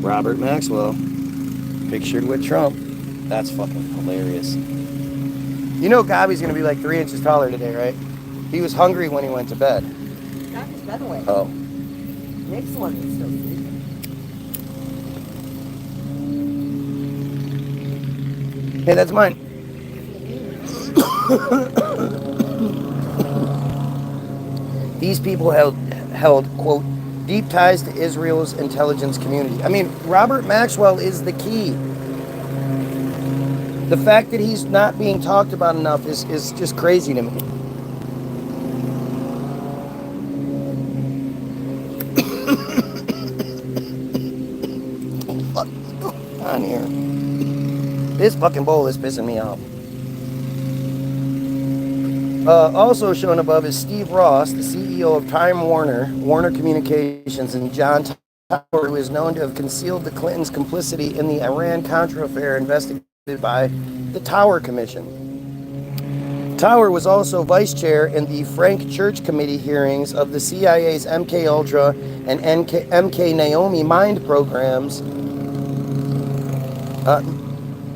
Robert Maxwell, pictured with Trump. That's fucking hilarious. You know Gabi's going to be like 3 inches taller today, right? He was hungry when he went to bed. Got his bed away. Oh. Nick's one is still sleeping. Hey, that's mine. These people held, quote, deep ties to Israel's intelligence community. I mean, Robert Maxwell is the key. The fact that he's not being talked about enough is just crazy to me. What's going on here? This fucking bowl is pissing me off. Also shown above is Steve Ross, the CEO of Time Warner, Warner Communications, and John Tower, who is known to have concealed the Clintons' complicity in the Iran-Contra affair investigated by the Tower Commission. Tower was also vice chair in the Frank Church Committee hearings of the CIA's MK Ultra and MK Naomi mind programs,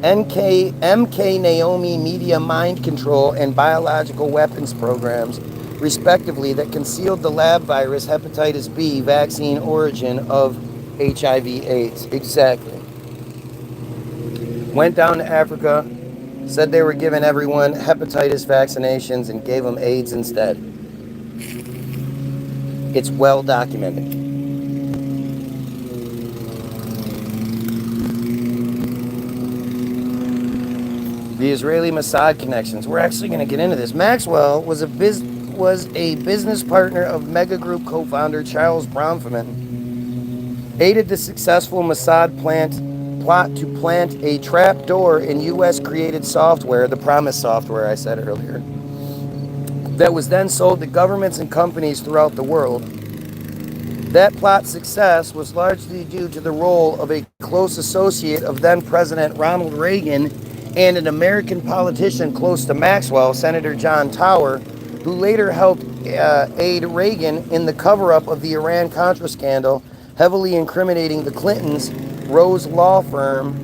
MK Naomi media mind control and biological weapons programs, respectively, that concealed the lab virus hepatitis B vaccine origin of HIV/AIDS. Exactly. Went down to Africa, said they were giving everyone hepatitis vaccinations and gave them AIDS instead. It's well documented. The Israeli Mossad connections. We're actually going to get into this. Maxwell was a business partner of Mega Group co-founder Charles Bronfman, aided the successful Mossad plot to plant a trap door in U.S. created software, the Promise software I said earlier, that was then sold to governments and companies throughout the world. That plot's success was largely due to the role of a close associate of then President Ronald Reagan and an American politician close to Maxwell, Senator John Tower, who later helped aid Reagan in the cover-up of the Iran-Contra scandal, heavily incriminating the Clintons' Rose law firm,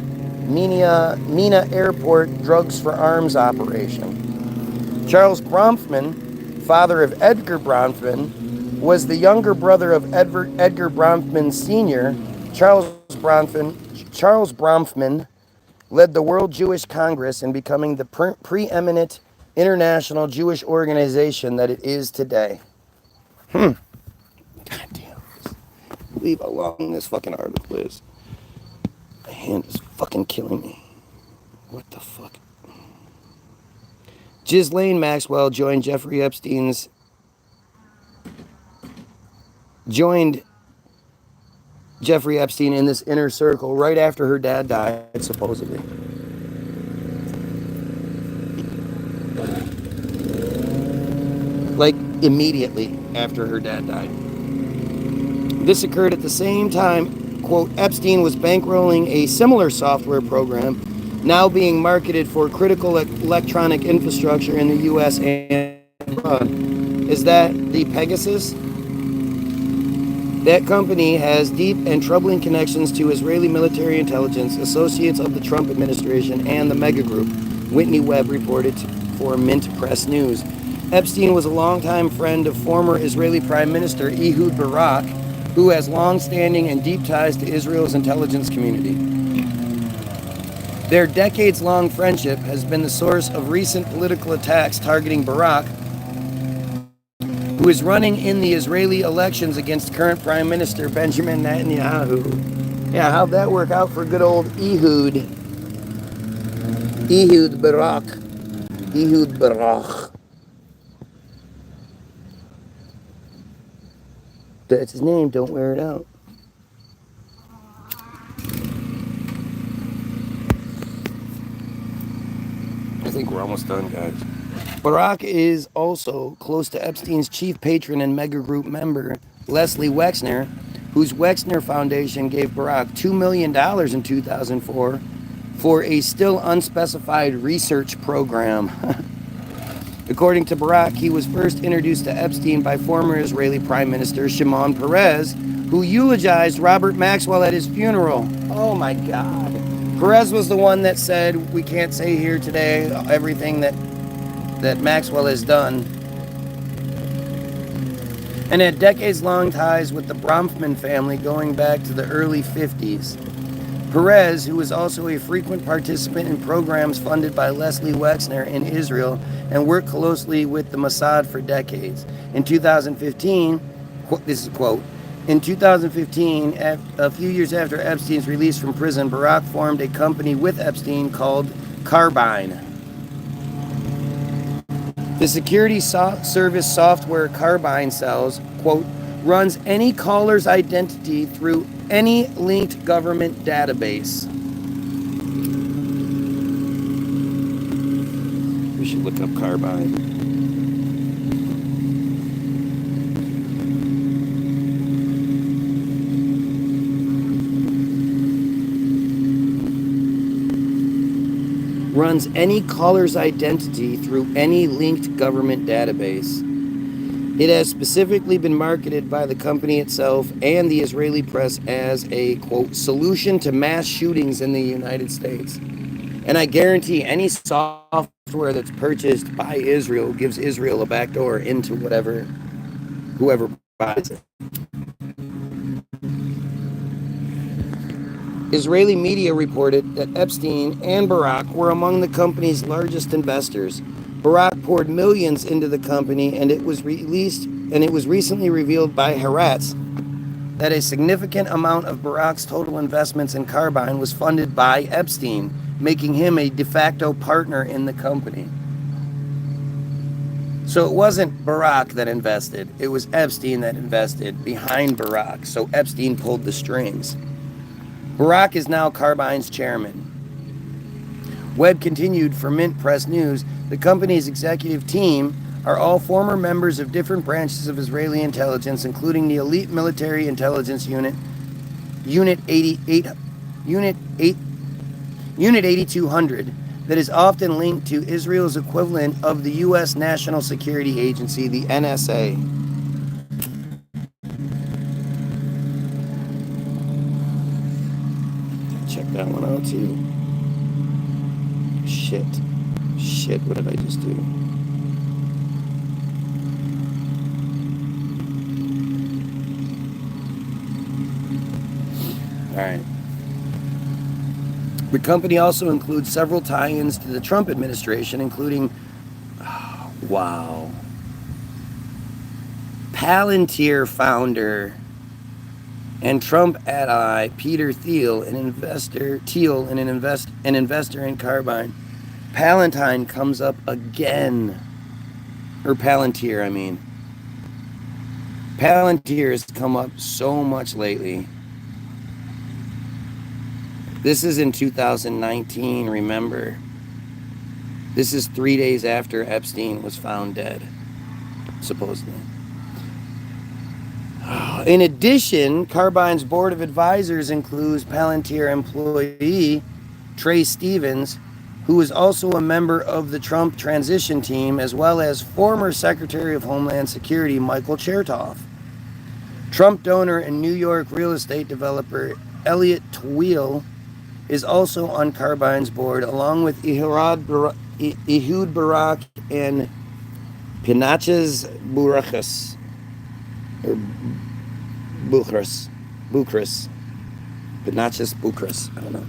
Mina Airport Drugs for Arms operation. Charles Bronfman, father of Edgar Bronfman, was the younger brother of Edgar Bronfman Sr. Charles Bronfman led the World Jewish Congress in becoming the preeminent international Jewish organization that it is today. God damn. Believe how long this fucking article is. My hand is fucking killing me. What the fuck? Ghislaine Maxwell joined Jeffrey Epstein in this inner circle right after her dad died, supposedly. Like, immediately after her dad died. This occurred at the same time, quote, Epstein was bankrolling a similar software program now being marketed for critical electronic infrastructure in the U.S. and abroad. Is that the Pegasus? That company has deep and troubling connections to Israeli military intelligence, associates of the Trump administration, and the mega group, Whitney Webb reported for Mint Press News. Epstein was a longtime friend of former Israeli Prime Minister Ehud Barak, who has long-standing and deep ties to Israel's intelligence community. Their decades-long friendship has been the source of recent political attacks targeting Barak, who is running in the Israeli elections against current Prime Minister Benjamin Netanyahu. Yeah, how'd that work out for good old Ehud? Ehud Barak. Ehud Barak. That's his name, don't wear it out. I think we're almost done, guys. Barak is also close to Epstein's chief patron and mega group member, Leslie Wexner, whose Wexner Foundation gave Barak $2 million in 2004 for a still unspecified research program. According to Barak, he was first introduced to Epstein by former Israeli Prime Minister Shimon Peres, who eulogized Robert Maxwell at his funeral. Oh my God. Peres was the one that said, we can't say here today everything that Maxwell has done, and had decades-long ties with the Bronfman family going back to the early 50s. Peres, who was also a frequent participant in programs funded by Leslie Wexner in Israel and worked closely with the Mossad for decades. In 2015, this is a quote, in 2015, a few years after Epstein's release from prison, Barak formed a company with Epstein called Carbine. The security service software Carbine sells, quote, runs any caller's identity through any linked government database. We should look up Carbine. runs any caller's identity through any linked government database. It has specifically been marketed by the company itself and the Israeli press as a, quote, solution to mass shootings in the United States. And I guarantee any software that's purchased by Israel gives Israel a backdoor into whoever buys it. Israeli media reported that Epstein and Barak were among the company's largest investors. Barak poured millions into the company, and it was recently revealed by Haaretz that a significant amount of Barak's total investments in Carbine was funded by Epstein, making him a de facto partner in the company. So it wasn't Barak that invested, it was Epstein that invested behind Barak, so Epstein pulled the strings. Barak is now Carbine's chairman. Webb continued for Mint Press News, the company's executive team are all former members of different branches of Israeli intelligence, including the elite military intelligence unit, Unit 8200, that is often linked to Israel's equivalent of the U.S. National Security Agency, the NSA. Check that one out too. Shit, what did I just do? Alright. The company also includes several tie-ins to the Trump administration, including, Palantir founder and Trump ally Peter Thiel, an investor in Carbine. Palantir comes up again. Or Palantir, I mean. Palantir has come up so much lately. This is in 2019, remember. This is 3 days after Epstein was found dead, supposedly. In addition, Carbine's board of advisors includes Palantir employee Trey Stevens, who is also a member of the Trump transition team, as well as former Secretary of Homeland Security Michael Chertoff. Trump donor and New York real estate developer Elliot Twill is also on Carbine's board, along with Ehud Barak and Pinchas Buchras. Pinchas Buchras, I don't know.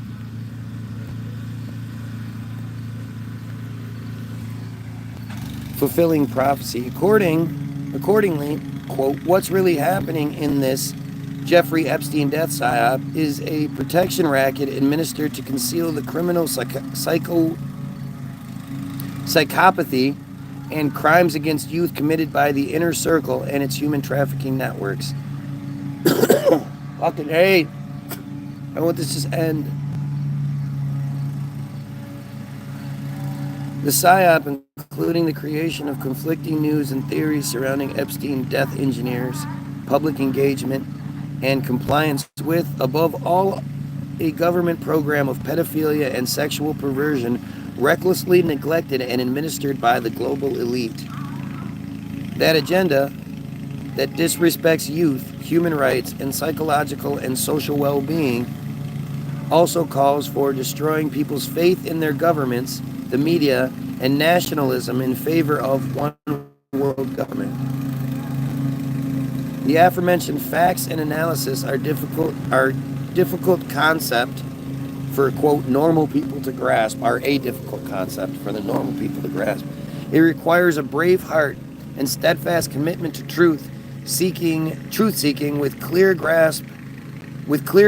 Fulfilling prophecy. Accordingly, quote, what's really happening in this Jeffrey Epstein death psyop is a protection racket administered to conceal the criminal psychopathy and crimes against youth committed by the inner circle and its human trafficking networks. Fucking hey, I want this to just end. The psyop, including the creation of conflicting news and theories surrounding Epstein death engineers, public engagement, and compliance with, above all, a government program of pedophilia and sexual perversion recklessly neglected and administered by the global elite. That agenda that disrespects youth, human rights, and psychological and social well-being also calls for destroying people's faith in their governments, the media, and nationalism in favor of one world government. The aforementioned facts and analysis are difficult concept for, quote, normal people to grasp, are a difficult concept for the normal people to grasp. It requires a brave heart and steadfast commitment to truth seeking with clear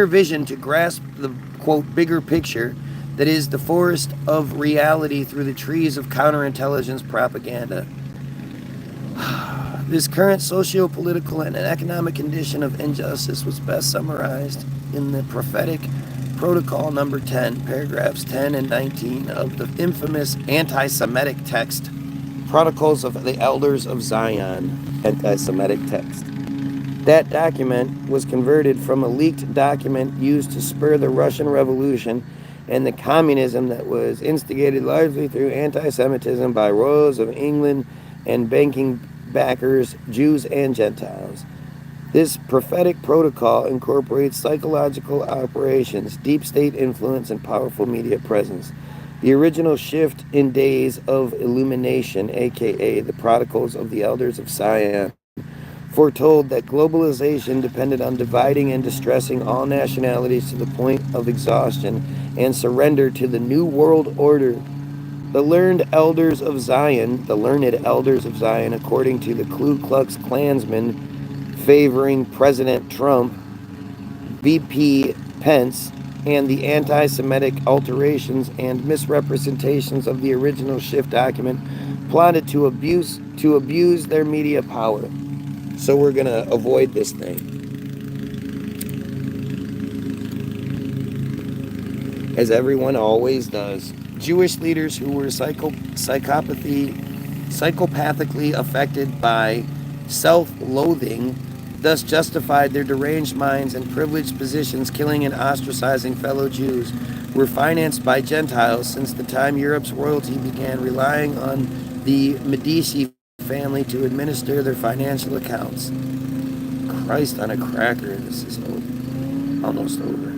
vision to grasp the, quote, bigger picture that is the forest of reality through the trees of counterintelligence propaganda. This current socio-political and economic condition of injustice was best summarized in the prophetic protocol number 10, paragraphs 10 and 19 of the infamous anti-Semitic text, Protocols of the Elders of Zion, anti-Semitic text. That document was converted from a leaked document used to spur the Russian Revolution and the communism that was instigated largely through anti-Semitism by royals of England and banking backers, Jews and Gentiles. This prophetic protocol incorporates psychological operations, deep state influence, and powerful media presence. The original shift in days of illumination, aka the prodigals of the elders of Zion, foretold that globalization depended on dividing and distressing all nationalities to the point of exhaustion and surrender to the New World Order. The learned elders of Zion, according to the Ku Klux Klansmen favoring President Trump, VP Pence, and the anti-Semitic alterations and misrepresentations of the original shift document, plotted to abuse their media power. So we're going to avoid this thing, as everyone always does. Jewish leaders who were psychopathically affected by self-loathing, thus justified their deranged minds and privileged positions, killing and ostracizing fellow Jews, were financed by Gentiles since the time Europe's royalty began relying on the Medici family to administer their financial accounts. Christ on a cracker, this is almost over.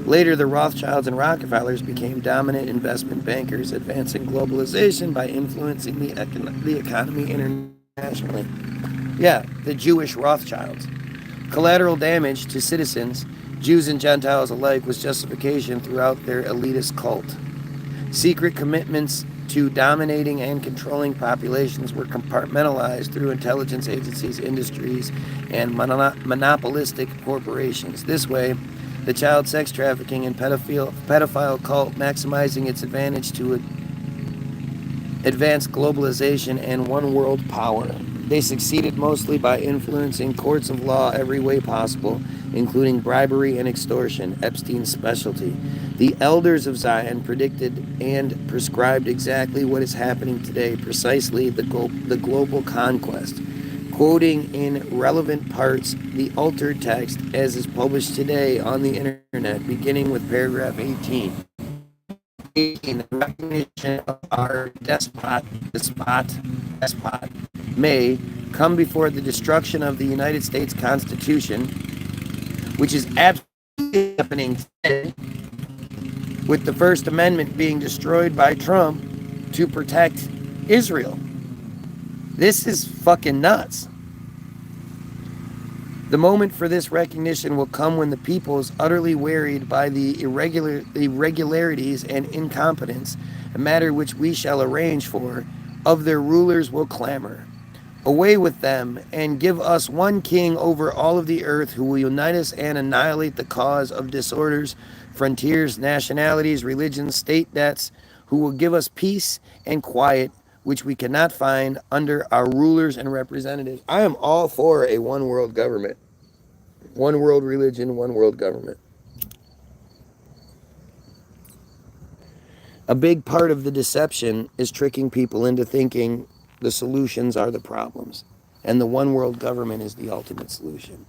Later, the Rothschilds and Rockefellers became dominant investment bankers, advancing globalization by influencing the economy internationally. Yeah, the Jewish Rothschilds. Collateral damage to citizens, Jews and Gentiles alike, was justification throughout their elitist cult. Secret commitments to dominating and controlling populations were compartmentalized through intelligence agencies, industries, and monopolistic corporations. This way, the child sex trafficking and pedophile cult, maximizing its advantage to advance globalization and one world power. They succeeded mostly by influencing courts of law every way possible, including bribery and extortion, Epstein's specialty. The elders of Zion predicted and prescribed exactly what is happening today, precisely the global conquest. Quoting in relevant parts the altered text as is published today on the internet, beginning with paragraph 18. The recognition of our despot may come before the destruction of the United States Constitution, which is absolutely happening today, with the First Amendment being destroyed by Trump to protect Israel. This is fucking nuts. The moment for this recognition will come when the peoples, utterly wearied by the irregularities and incompetence, a matter which we shall arrange for, of their rulers will clamor. Away with them, and give us one king over all of the earth, who will unite us and annihilate the cause of disorders, frontiers, nationalities, religions, state debts, who will give us peace and quiet, which we cannot find under our rulers and representatives. I am all for a one world government. One world religion, one world government. A big part of the deception is tricking people into thinking the solutions are the problems, and the one world government is the ultimate solution.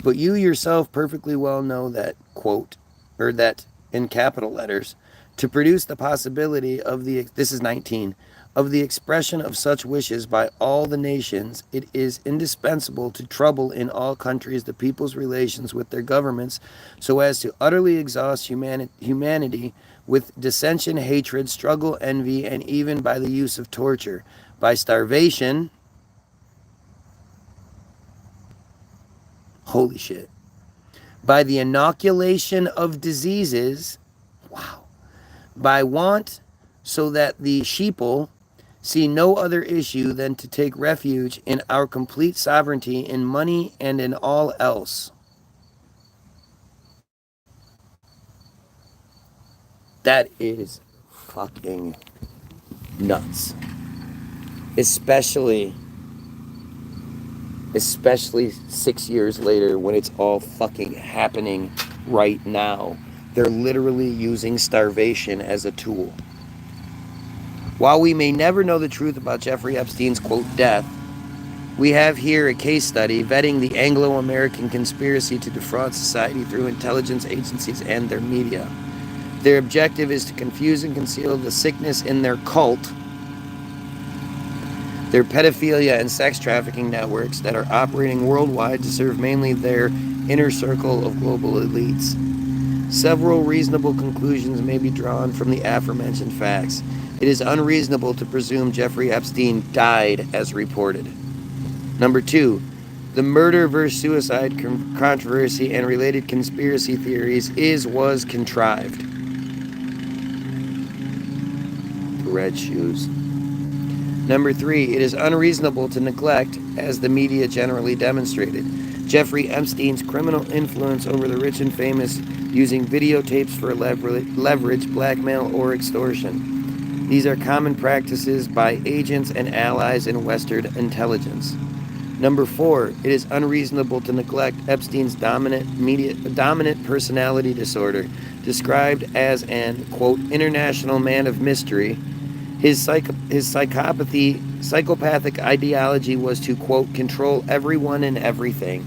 But you yourself perfectly well know that, quote, or that in capital letters, to produce the possibility of this is 19, of the expression of such wishes by all the nations, it is indispensable to trouble in all countries the people's relations with their governments, so as to utterly exhaust humanity with dissension, hatred, struggle, envy, and even by the use of torture, by starvation. Holy shit. By the inoculation of diseases. Wow. By want, so that the sheeple see no other issue than to take refuge in our complete sovereignty in money and in all else. That is fucking nuts. Especially 6 years later, when it's all fucking happening right now. They're literally using starvation as a tool. While we may never know the truth about Jeffrey Epstein's, quote, death, we have here a case study vetting the Anglo-American conspiracy to defraud society through intelligence agencies and their media. Their objective is to confuse and conceal the sickness in their cult, their pedophilia and sex trafficking networks that are operating worldwide to serve mainly their inner circle of global elites. Several reasonable conclusions may be drawn from the aforementioned facts. It is unreasonable to presume Jeffrey Epstein died as reported. Number two, the murder versus suicide controversy and related conspiracy theories was contrived. Red shoes. Number three, it is unreasonable to neglect, as the media generally demonstrated, Jeffrey Epstein's criminal influence over the rich and famous using videotapes for leverage, blackmail, or extortion. These are common practices by agents and allies in Western intelligence. Number four, it is unreasonable to neglect Epstein's dominant personality disorder, described as an, quote, international man of mystery. His psychopathic ideology was to, quote, control everyone and everything.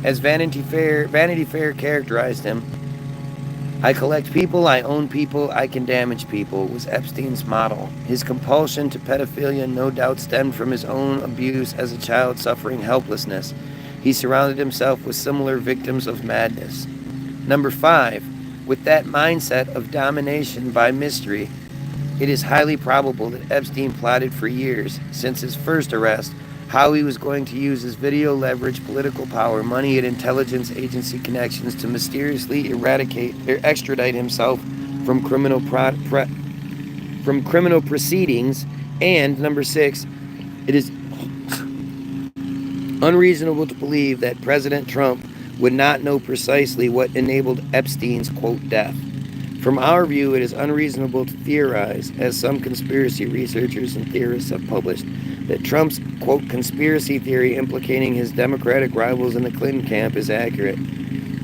As Vanity Fair characterized him, I collect people, I own people, I can damage people, was Epstein's model. His compulsion to pedophilia no doubt stemmed from his own abuse as a child suffering helplessness. He surrounded himself with similar victims of madness. Number five, with that mindset of domination by mystery, it is highly probable that Epstein plotted for years, since his first arrest, how he was going to use his video leverage, political power, money, and intelligence agency connections to mysteriously eradicate or extradite himself from criminal proceedings. And number six, it is unreasonable to believe that President Trump would not know precisely what enabled Epstein's, quote, death. From our view, it is unreasonable to theorize, as some conspiracy researchers and theorists have published, that Trump's, quote, conspiracy theory implicating his Democratic rivals in the Clinton camp is accurate.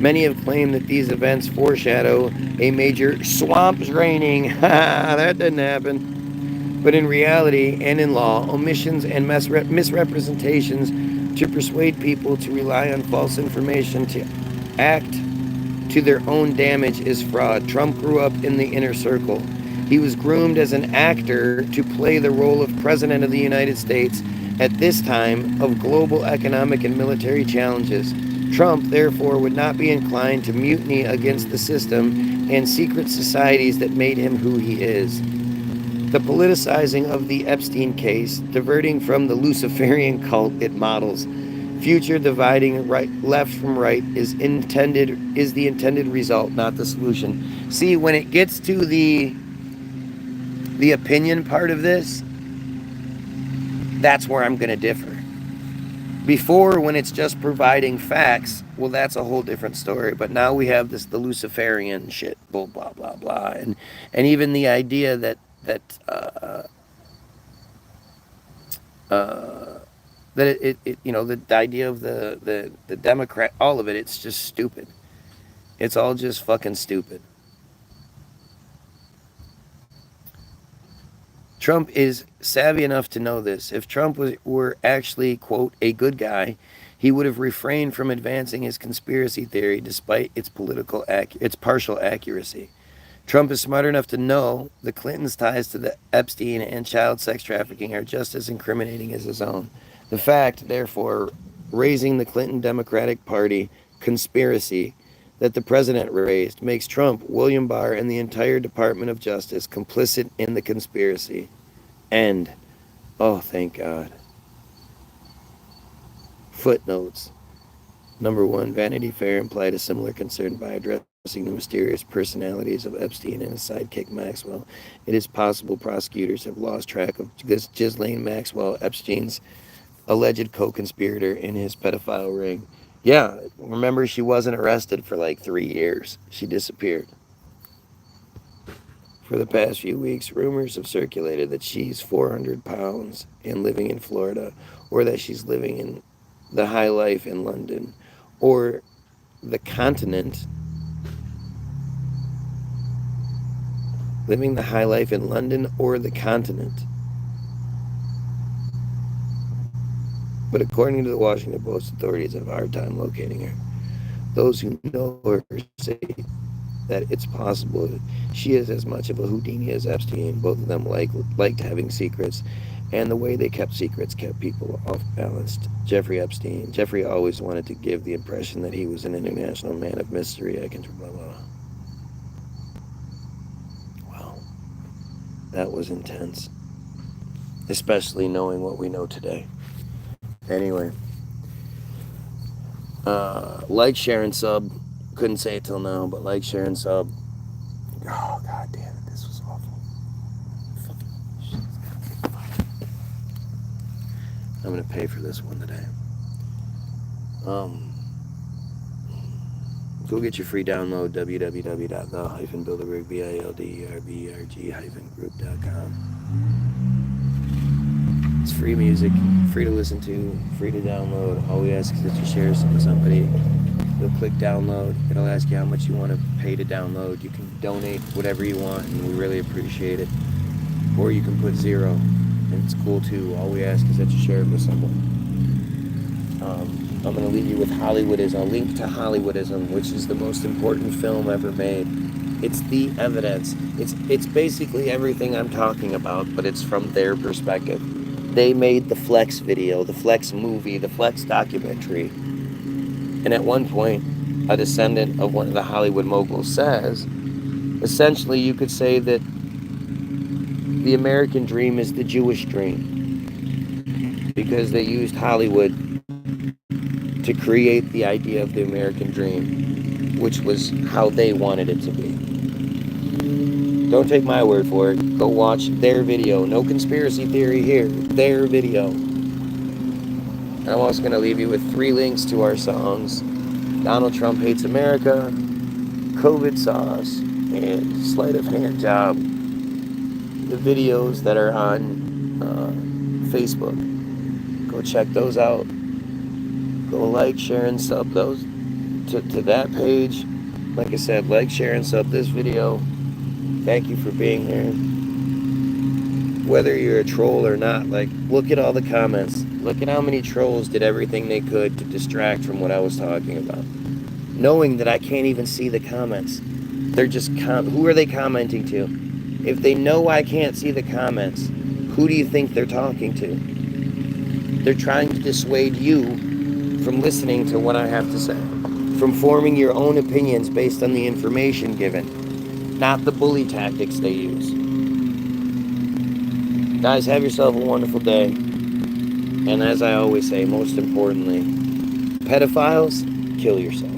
Many have claimed that these events foreshadow a major swamp draining. That didn't happen. But in reality and in law, omissions and misrepresentations to persuade people to rely on false information to act to their own damage is fraud. Trump grew up in the inner circle. He was groomed as an actor to play the role of President of the United States at this time of global economic and military challenges. Trump, therefore, would not be inclined to mutiny against the system and secret societies that made him who he is. The politicizing of the Epstein case, diverting from the Luciferian cult it models, future dividing left from right, is the intended result, not the solution. See, when it gets to the opinion part of this, that's where I'm going to differ. Before, when it's just providing facts, well, that's a whole different story. But now we have the Luciferian shit, blah blah blah blah, and even the idea that the idea of the Democrat, all of it, it's just stupid. It's all just fucking stupid. Trump is savvy enough to know this. If Trump were actually, quote, a good guy, he would have refrained from advancing his conspiracy theory despite its partial accuracy. Trump is smart enough to know the Clintons' ties to the Epstein and child sex trafficking are just as incriminating as his own. The fact, therefore, raising the Clinton Democratic Party conspiracy that the president raised makes Trump, William Barr, and the entire Department of Justice complicit in the conspiracy. End. Oh, thank God. Footnotes. Number one, Vanity Fair implied a similar concern by addressing the mysterious personalities of Epstein and his sidekick Maxwell. It is possible prosecutors have lost track of Ghislaine Maxwell, Epstein's alleged co-conspirator in his pedophile ring. Yeah, remember, she wasn't arrested for like 3 years. She disappeared. For the past few weeks, rumors have circulated that she's 400 pounds and living in Florida, or that she's living in the high life in London, or the continent. Living the high life in London or the continent. But according to the Washington Post, authorities have a hard time locating her. Those who know her say that it's possible she is as much of a Houdini as Epstein. Both of them liked having secrets, and the way they kept secrets kept people off balanced. Jeffrey Epstein. Jeffrey always wanted to give the impression that he was an international man of mystery. I can blah blah. Wow, that was intense, especially knowing what we know today. Anyway, like, share, and sub. Couldn't say it till now, but like, share, and sub. Oh, god damn it, this was awful. I'm gonna pay for this one today. Go get your free download, www.the-buildable-group.com. It's free music, free to listen to, free to download. All we ask is that you share some with somebody. You'll click download. It'll ask you how much you want to pay to download. You can donate whatever you want, and we really appreciate it. Or you can put zero, and it's cool too. All we ask is that you share it with someone. I'm going to leave you with Hollywoodism, a link to Hollywoodism, which is the most important film ever made. It's the evidence. It's basically everything I'm talking about, but it's from their perspective. They made the Flex video, the Flex movie, the Flex documentary. And at one point, a descendant of one of the Hollywood moguls says, essentially you could say that the American dream is the Jewish dream, because they used Hollywood to create the idea of the American dream, which was how they wanted it to be. Don't take my word for it. Go watch their video. No conspiracy theory here. Their video. And I'm also going to leave you with 3 links to our songs: Donald Trump Hates America, COVID Sauce, and Sleight of Hand Job. The videos that are on Facebook. Go check those out. Go like, share, and sub those to that page. Like I said, like, share, and sub this video. Thank you for being here. Whether you're a troll or not, like, look at all the comments. Look at how many trolls did everything they could to distract from what I was talking about. Knowing that I can't even see the comments. They're just, who are they commenting to? If they know I can't see the comments, who do you think they're talking to? They're trying to dissuade you from listening to what I have to say, from forming your own opinions based on the information given, not the bully tactics they use. Guys, have yourself a wonderful day. And as I always say, most importantly, pedophiles, kill yourself.